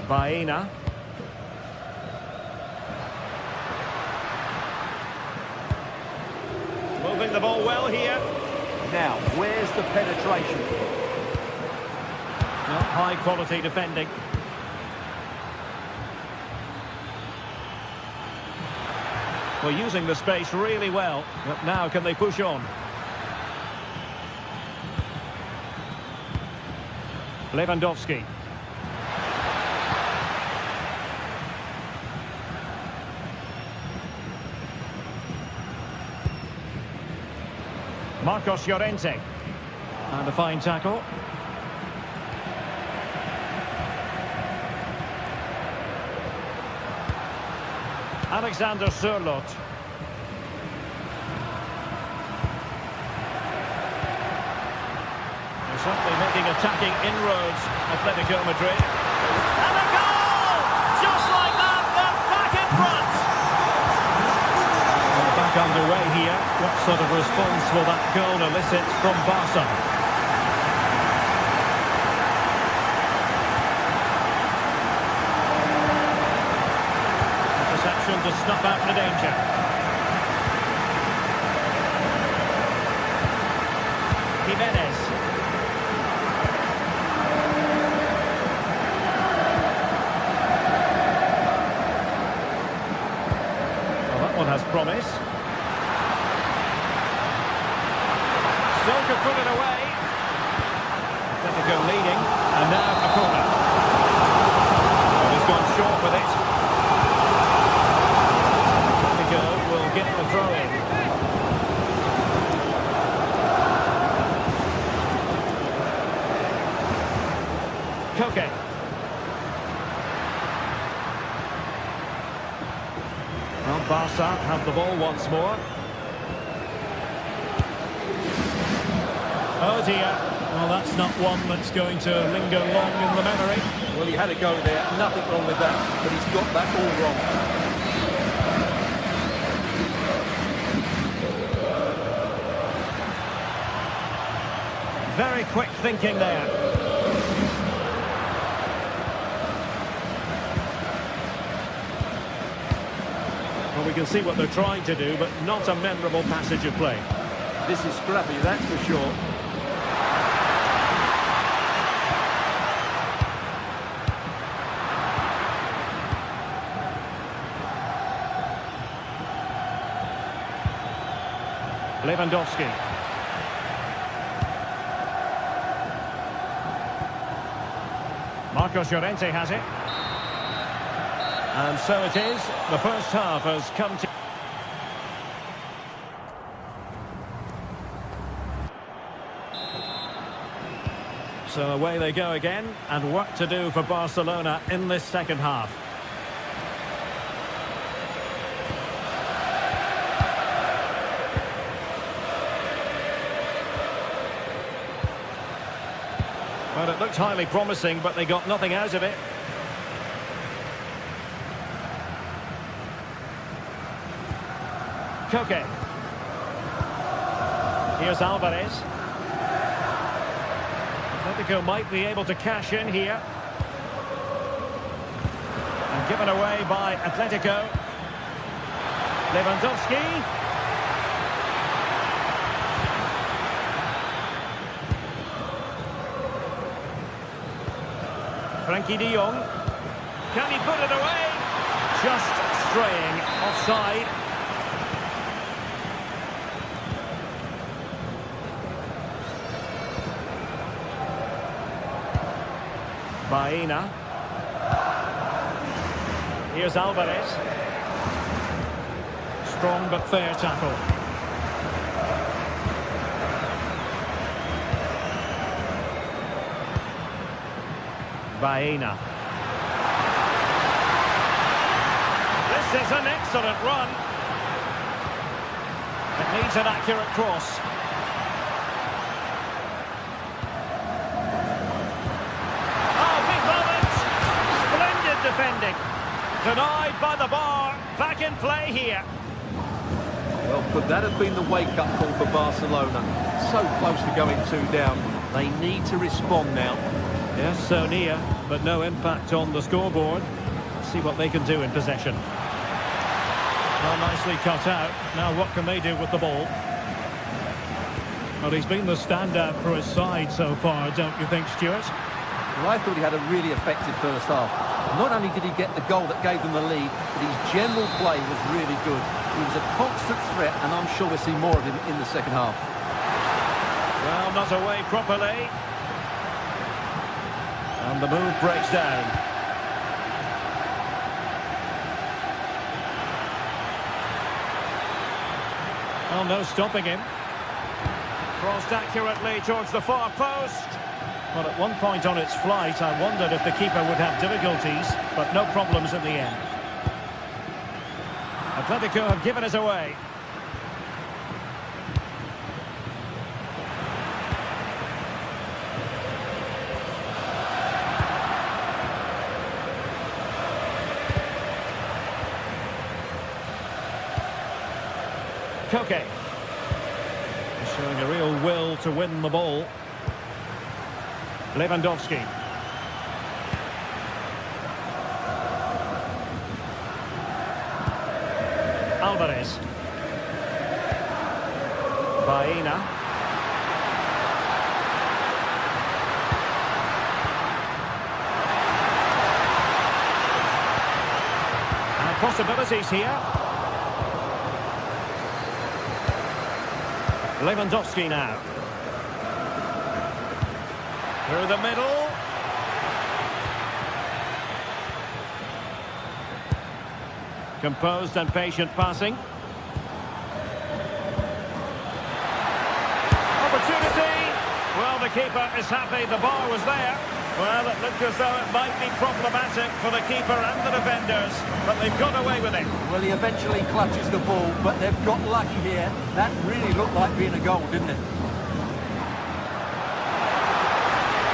Baena. Moving the ball well here.
Now, where's the penetration?
Not high quality defending. Well, using the space really well, but now can they push on? Lewandowski. Marcos Llorente. And a fine tackle. Alexander Sørloth. They're certainly making attacking inroads, Atletico Madrid. And a goal! Just like that, they're back in front! Well, back underway here. What sort of response will that goal elicit from Barca? To snuff out the danger. Jimenez. Well, that one has promise. Still could put it away. Atletico leading, and now a corner. Well, he's gone short with it. Will get the throw in. Barca have the ball once more. Oh dear. Well, that's not one that's going to linger long in the memory.
Well, he had a go there. Nothing wrong with that, but he's got that all wrong.
Very quick thinking there. Well, we can see what they're trying to do, but not a memorable passage of play.
This is scrappy, that's for sure.
Lewandowski. Marcos Llorente has it. And so it is. The first half has come to... So away they go again, and work to do for Barcelona in this second half. Well, it looked highly promising, but they got nothing out of it. Koke. Here's Alvarez. Atletico might be able to cash in here. And given away by Atletico. Lewandowski. Frankie de Jong. Can he put it away? Just straying offside. Baena. Here's Alvarez. Strong but fair tackle. Baena. This is an excellent run. It needs an accurate cross. Oh, big moment! Splendid defending. Denied by the bar. Back in play here.
Well, could that have been the wake-up call for Barcelona? So close to going 2 down. They need to respond now.
Yes, so near, but no impact on the scoreboard. Let's see what they can do in possession. Well, nicely cut out. Now what can they do with the ball? Well, he's been the standout for his side so far, don't you think, Stuart?
Well, I thought he had a really effective first half. Not only did he get the goal that gave them the lead, but his general play was really good. He was a constant threat, and I'm sure we'll see more of him in the second half.
Well, not away properly. And the move breaks down. Well, no stopping him. Crossed accurately towards the far post. Well, at one point on its flight, I wondered if the keeper would have difficulties, but no problems in the end. Atletico have given it away. Koke. Showing a real will to win the ball. Lewandowski. Alvarez. Baena. And possibilities here. Lewandowski now. Through the middle. Composed and patient passing. Opportunity. Well, the keeper is happy the bar was there. Well, it looked as though it might be problematic for the keeper and the defenders, but they've got away with it.
Well, he eventually clutches the ball, but they've got lucky here. That really looked like being a goal, didn't it?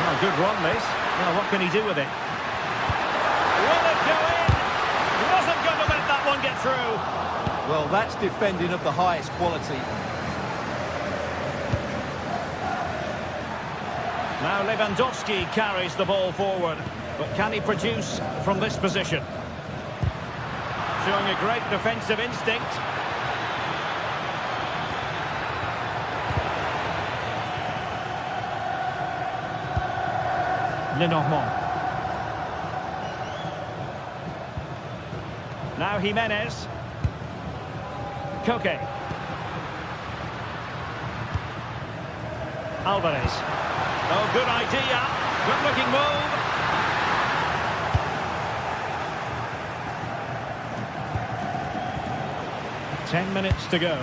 Oh, good run, this. Now, what can he do with it? Will it go in? He wasn't going to let that one get through.
Well, that's defending of the highest quality.
Now Lewandowski carries the ball forward, but can he produce from this position? Showing a great defensive instinct. Lenormand. Now Jimenez. Koke. Alvarez. Oh, good idea. Good-looking move. Ten minutes to go.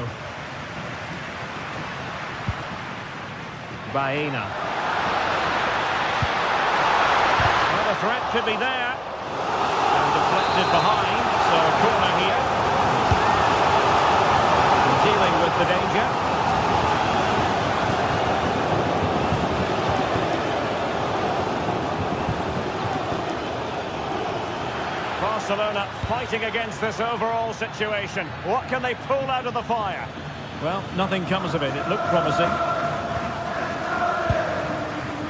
Baena. Well, the threat could be there. And deflected behind, so a corner here. Dealing with the danger. Barcelona fighting against this overall situation. What can they pull out of the fire? Well, nothing comes of it. It looked promising.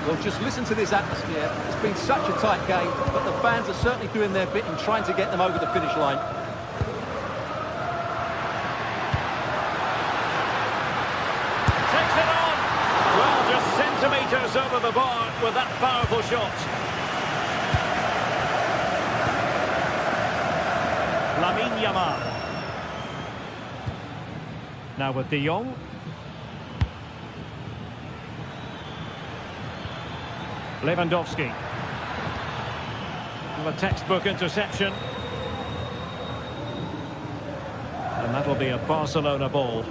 Well, just listen to this atmosphere. It's been such a tight game, but the fans are certainly doing their bit in trying to get them over the finish line.
Takes it on! Well, just centimetres over the bar with that powerful shot. Lamine Yamal. Now with De Jong. Lewandowski. Well, a textbook interception. And that'll be a Barcelona ball.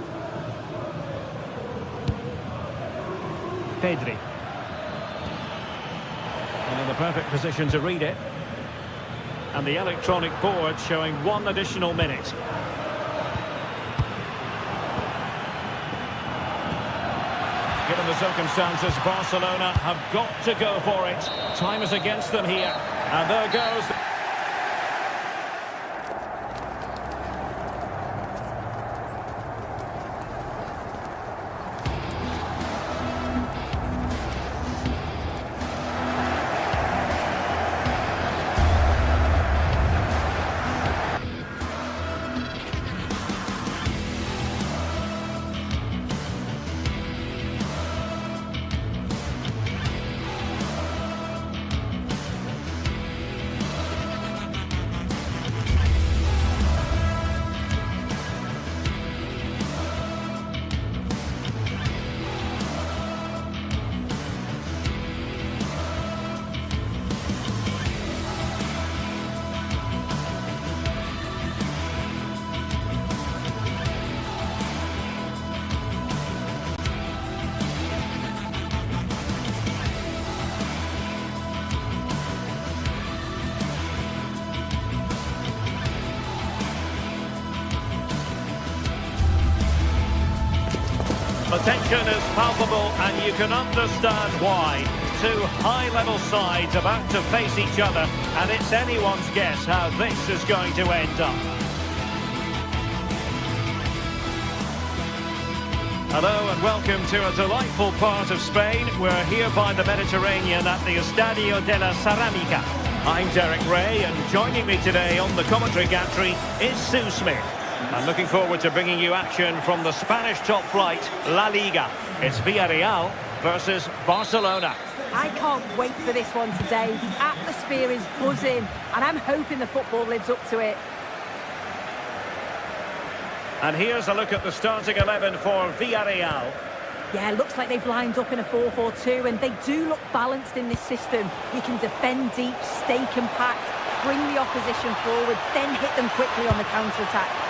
Pedri. In the perfect position to read it. And the electronic board showing 1 additional minute. Given the circumstances, Barcelona have got to go for it. Time is against them here. And there goes... The tension is palpable, and you can understand why. Two high-level sides about to face each other, and it's anyone's guess how this is going to end up. Hello and welcome to a delightful part of Spain. We're here by the Mediterranean at the Estadio de la Ceramica. I'm Derek Ray, and joining me today on the commentary gantry is Sue Smith. I'm looking forward to bringing you action from the Spanish top flight, La Liga. It's Villarreal versus Barcelona.
I can't wait for this one today. The atmosphere is buzzing, and I'm hoping the football lives up to it.
And here's a look at the starting 11 for Villarreal.
Yeah, looks like they've lined up in a 4-4-2, and they do look balanced in this system. You can defend deep, stay compact, bring the opposition forward, then hit them quickly on the counter-attack.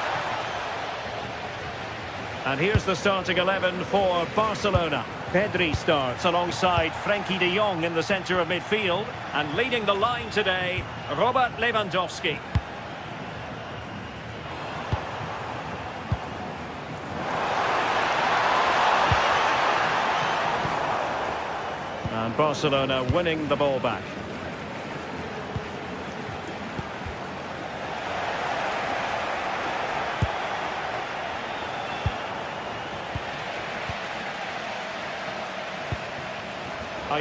And here's the starting 11 for Barcelona. Pedri starts alongside Frenkie de Jong in the centre of midfield. And leading the line today, Robert Lewandowski. And Barcelona winning the ball back.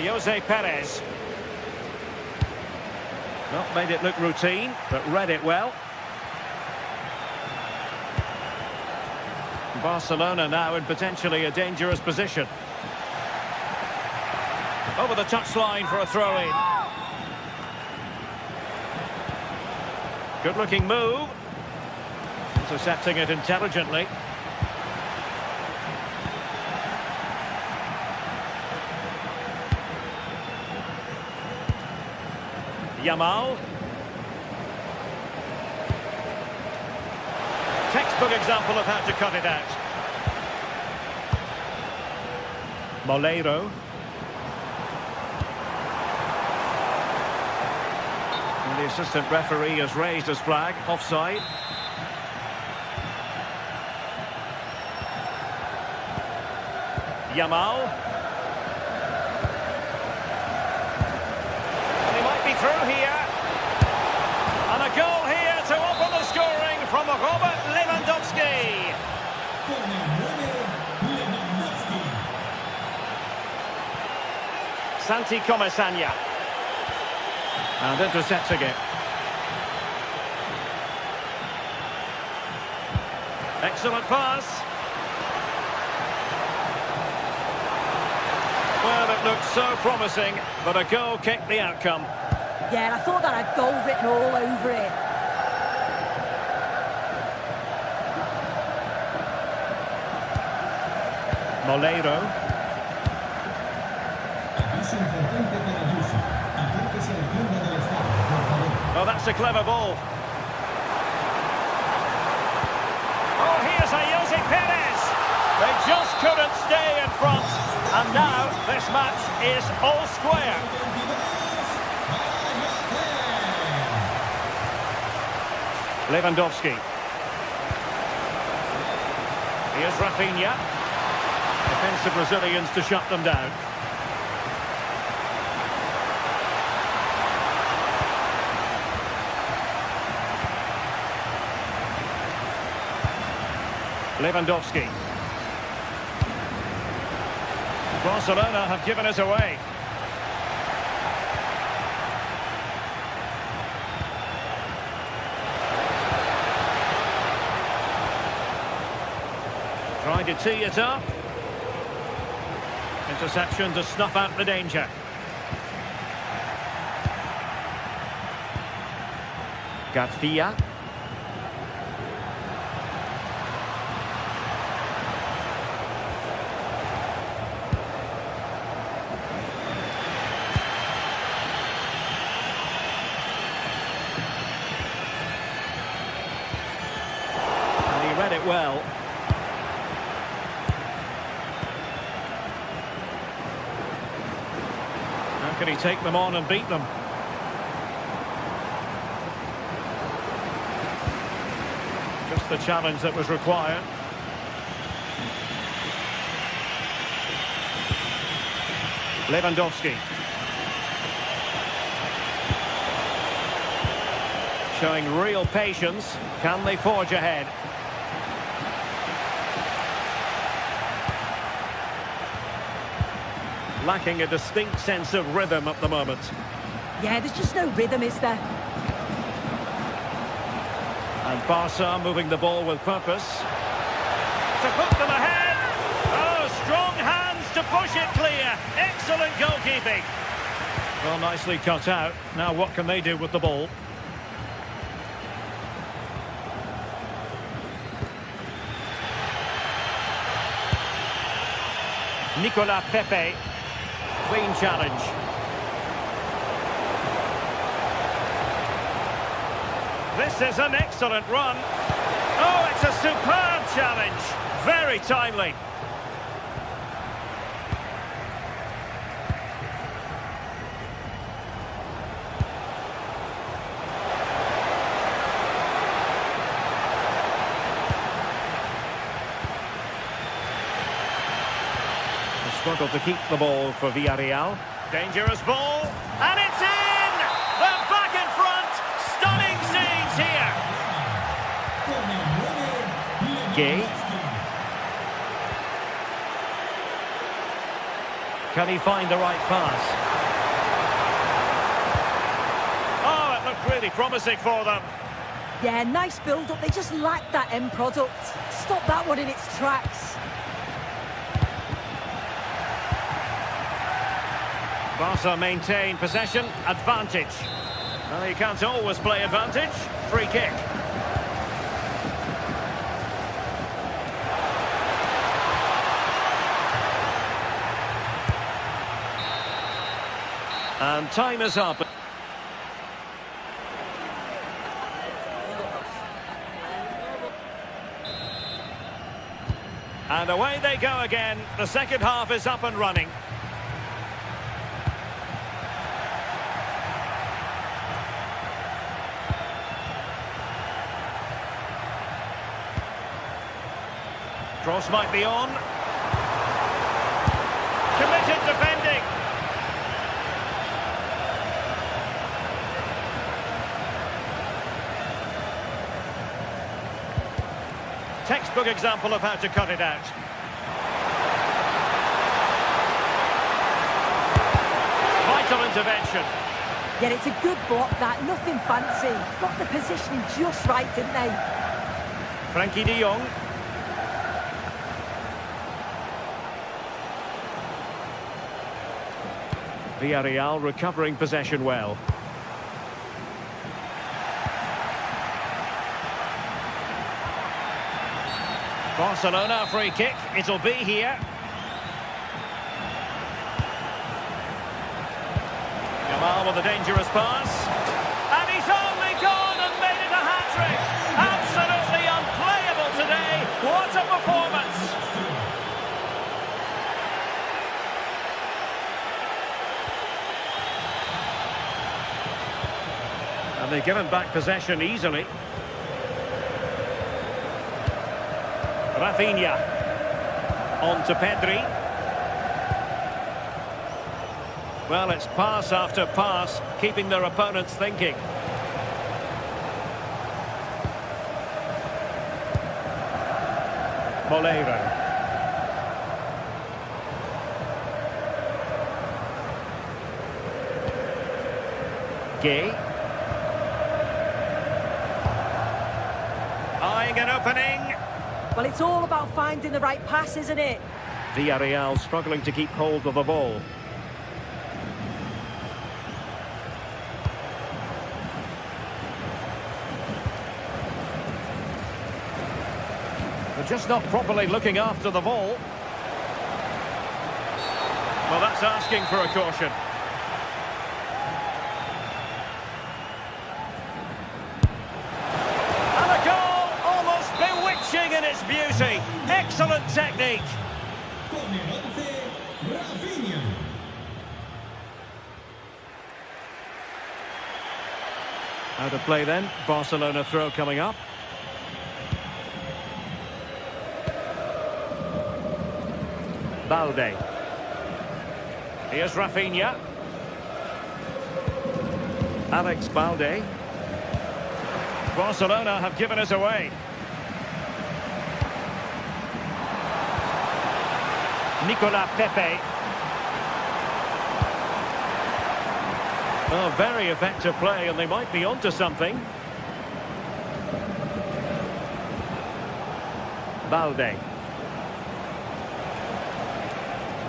Jose Perez. Not made it look routine, but read it well. Barcelona now in potentially a dangerous position. Over the touchline for a throw-in. Good-looking move. Intercepting it intelligently. Yamal. Textbook example of how to cut it out. Moleiro. And the assistant referee has raised his flag. Offside. Yamal. Through here, and a goal here to open the scoring from Robert Lewandowski. Santi Comesaña, and intercepting it. Excellent pass. Well, it looked so promising, but a goal kicked the outcome.
Yeah, I thought that had goal written all over it.
Moleiro. Oh, that's a clever ball. Oh, here's a Jose Perez. They just couldn't stay in front. And now this match is all square. Lewandowski. Here's Rafinha. Defensive Brazilians to shut them down. Lewandowski. Barcelona have given us away. Trying to tee it up. Interception to snuff out the danger. Garcia. And he read it well. Can he take them on and beat them? Just the challenge that was required. Lewandowski. Showing real patience. Can they forge ahead? Lacking a distinct sense of rhythm at the moment.
Yeah, there's just no rhythm, is there?
And Barca moving the ball with purpose. To put them ahead. Oh, strong hands to push it clear. Excellent goalkeeping. Well, nicely cut out. Now what can they do with the ball? Nicolas Pepe. Clean challenge. This is an excellent run. Oh, it's a superb challenge. Very timely. struggled to keep the ball for Villarreal. Dangerous ball, and it's in! They're back in front! Stunning scenes here! Gay. Can he find the right pass? Oh, it looked really promising for them.
Yeah, nice build-up. They just lacked that end product. Stop that one in its tracks.
Barca maintain possession, advantage. Well, you can't always play advantage. Free kick. And time is up. And away they go again. The second half is up and running. Cross might be on. Committed defending. Textbook example of how to cut it out. Vital intervention.
Yeah, it's a good block that, nothing fancy. Got the positioning just right, didn't they?
Frankie de Jong. Villarreal recovering possession well. Barcelona free kick, it'll be here. Jamal with a dangerous pass. And he's only gone and made it a hat-trick. Absolutely unplayable today. What a performance. And they've given back possession easily. Rafinha. On to Pedri. Well, it's pass after pass, keeping their opponents thinking. Moleiro. Gay. Eyeing an opening.
Well, it's all about finding the right pass, isn't it?
Villarreal struggling to keep hold of the ball. They're just not properly looking after the ball. Well, that's asking for a caution. In its beauty, excellent technique. Out of play then, Barcelona throw coming up. Balde. Here's Rafinha. Alex Balde. Barcelona have given us away. Nicolas Pepe. Oh, very effective play, and they might be onto something. Balde.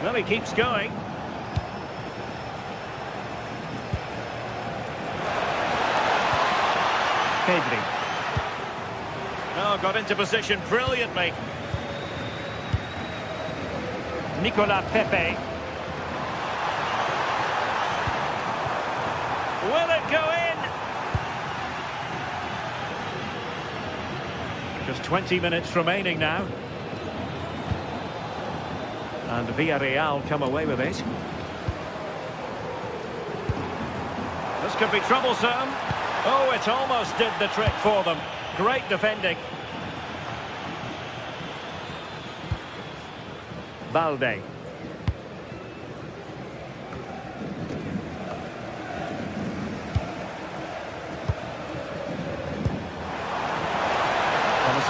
Well, he keeps going. Pedri. Oh, got into position brilliantly. Nicolas Pepe. Will it go in? Just 20 minutes remaining now. And Villarreal come away with it. This could be troublesome. Oh, it almost did the trick for them. Great defending. Balde.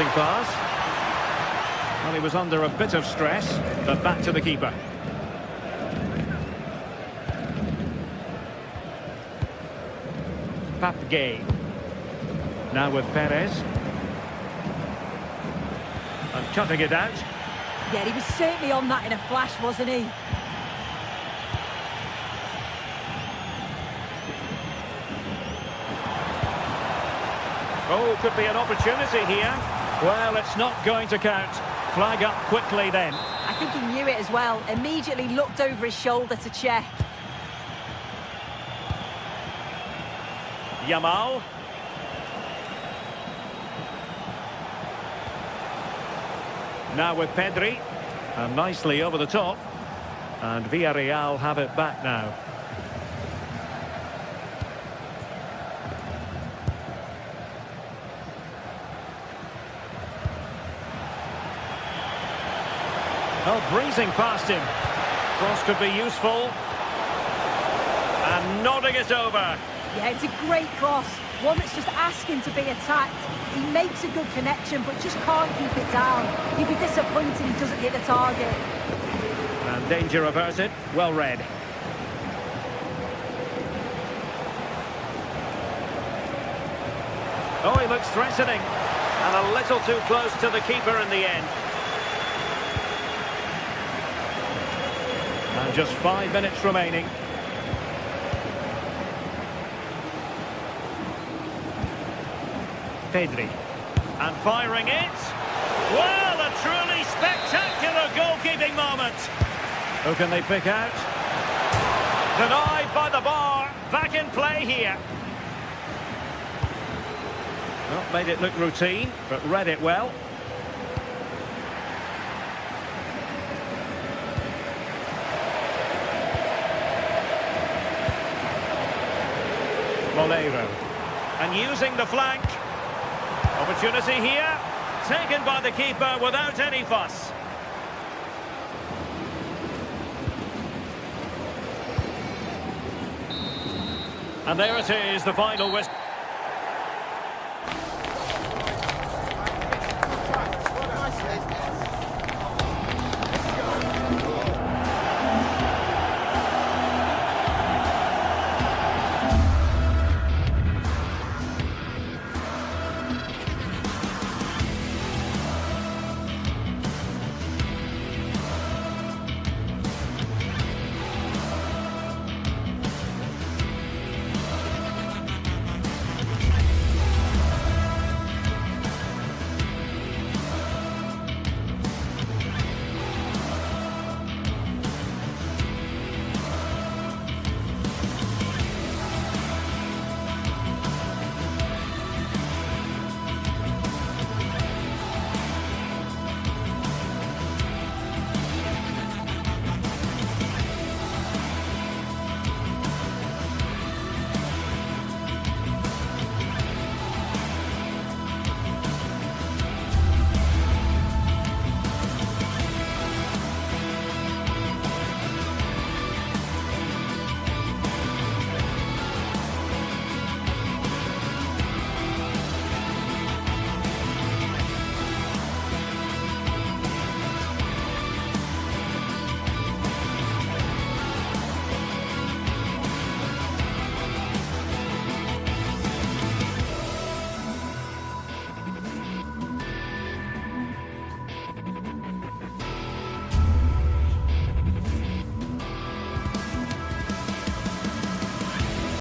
Passing pass. Well, he was under a bit of stress, but back to the keeper. Papgay. Now with Perez. And cutting it out.
Yeah, he was certainly on that in a flash, wasn't he?
Oh, could be an opportunity here. Well, it's not going to count. Flag up quickly then.
I think he knew it as well. Immediately looked over his shoulder to check.
Yamal. Now with Pedri. And nicely over the top. And Villarreal have it back now. Oh, breezing past him. Cross could be useful. And nodding it over.
Yeah, it's a great cross. One that's just asking to be attacked. He makes a good connection, but just can't keep it down. He'd be disappointed he doesn't hit the target.
And danger averted. Well read. Oh, he looks threatening. And a little too close to the keeper in the end. And just 5 minutes remaining. Pedri. And firing it. Well, a truly spectacular goalkeeping moment. Who can they pick out? Denied by the bar. Back in play here. Well, made it look routine, but read it well. Molero. And using the flank. Opportunity here. Taken by the keeper without any fuss. And there it is, the final whistle.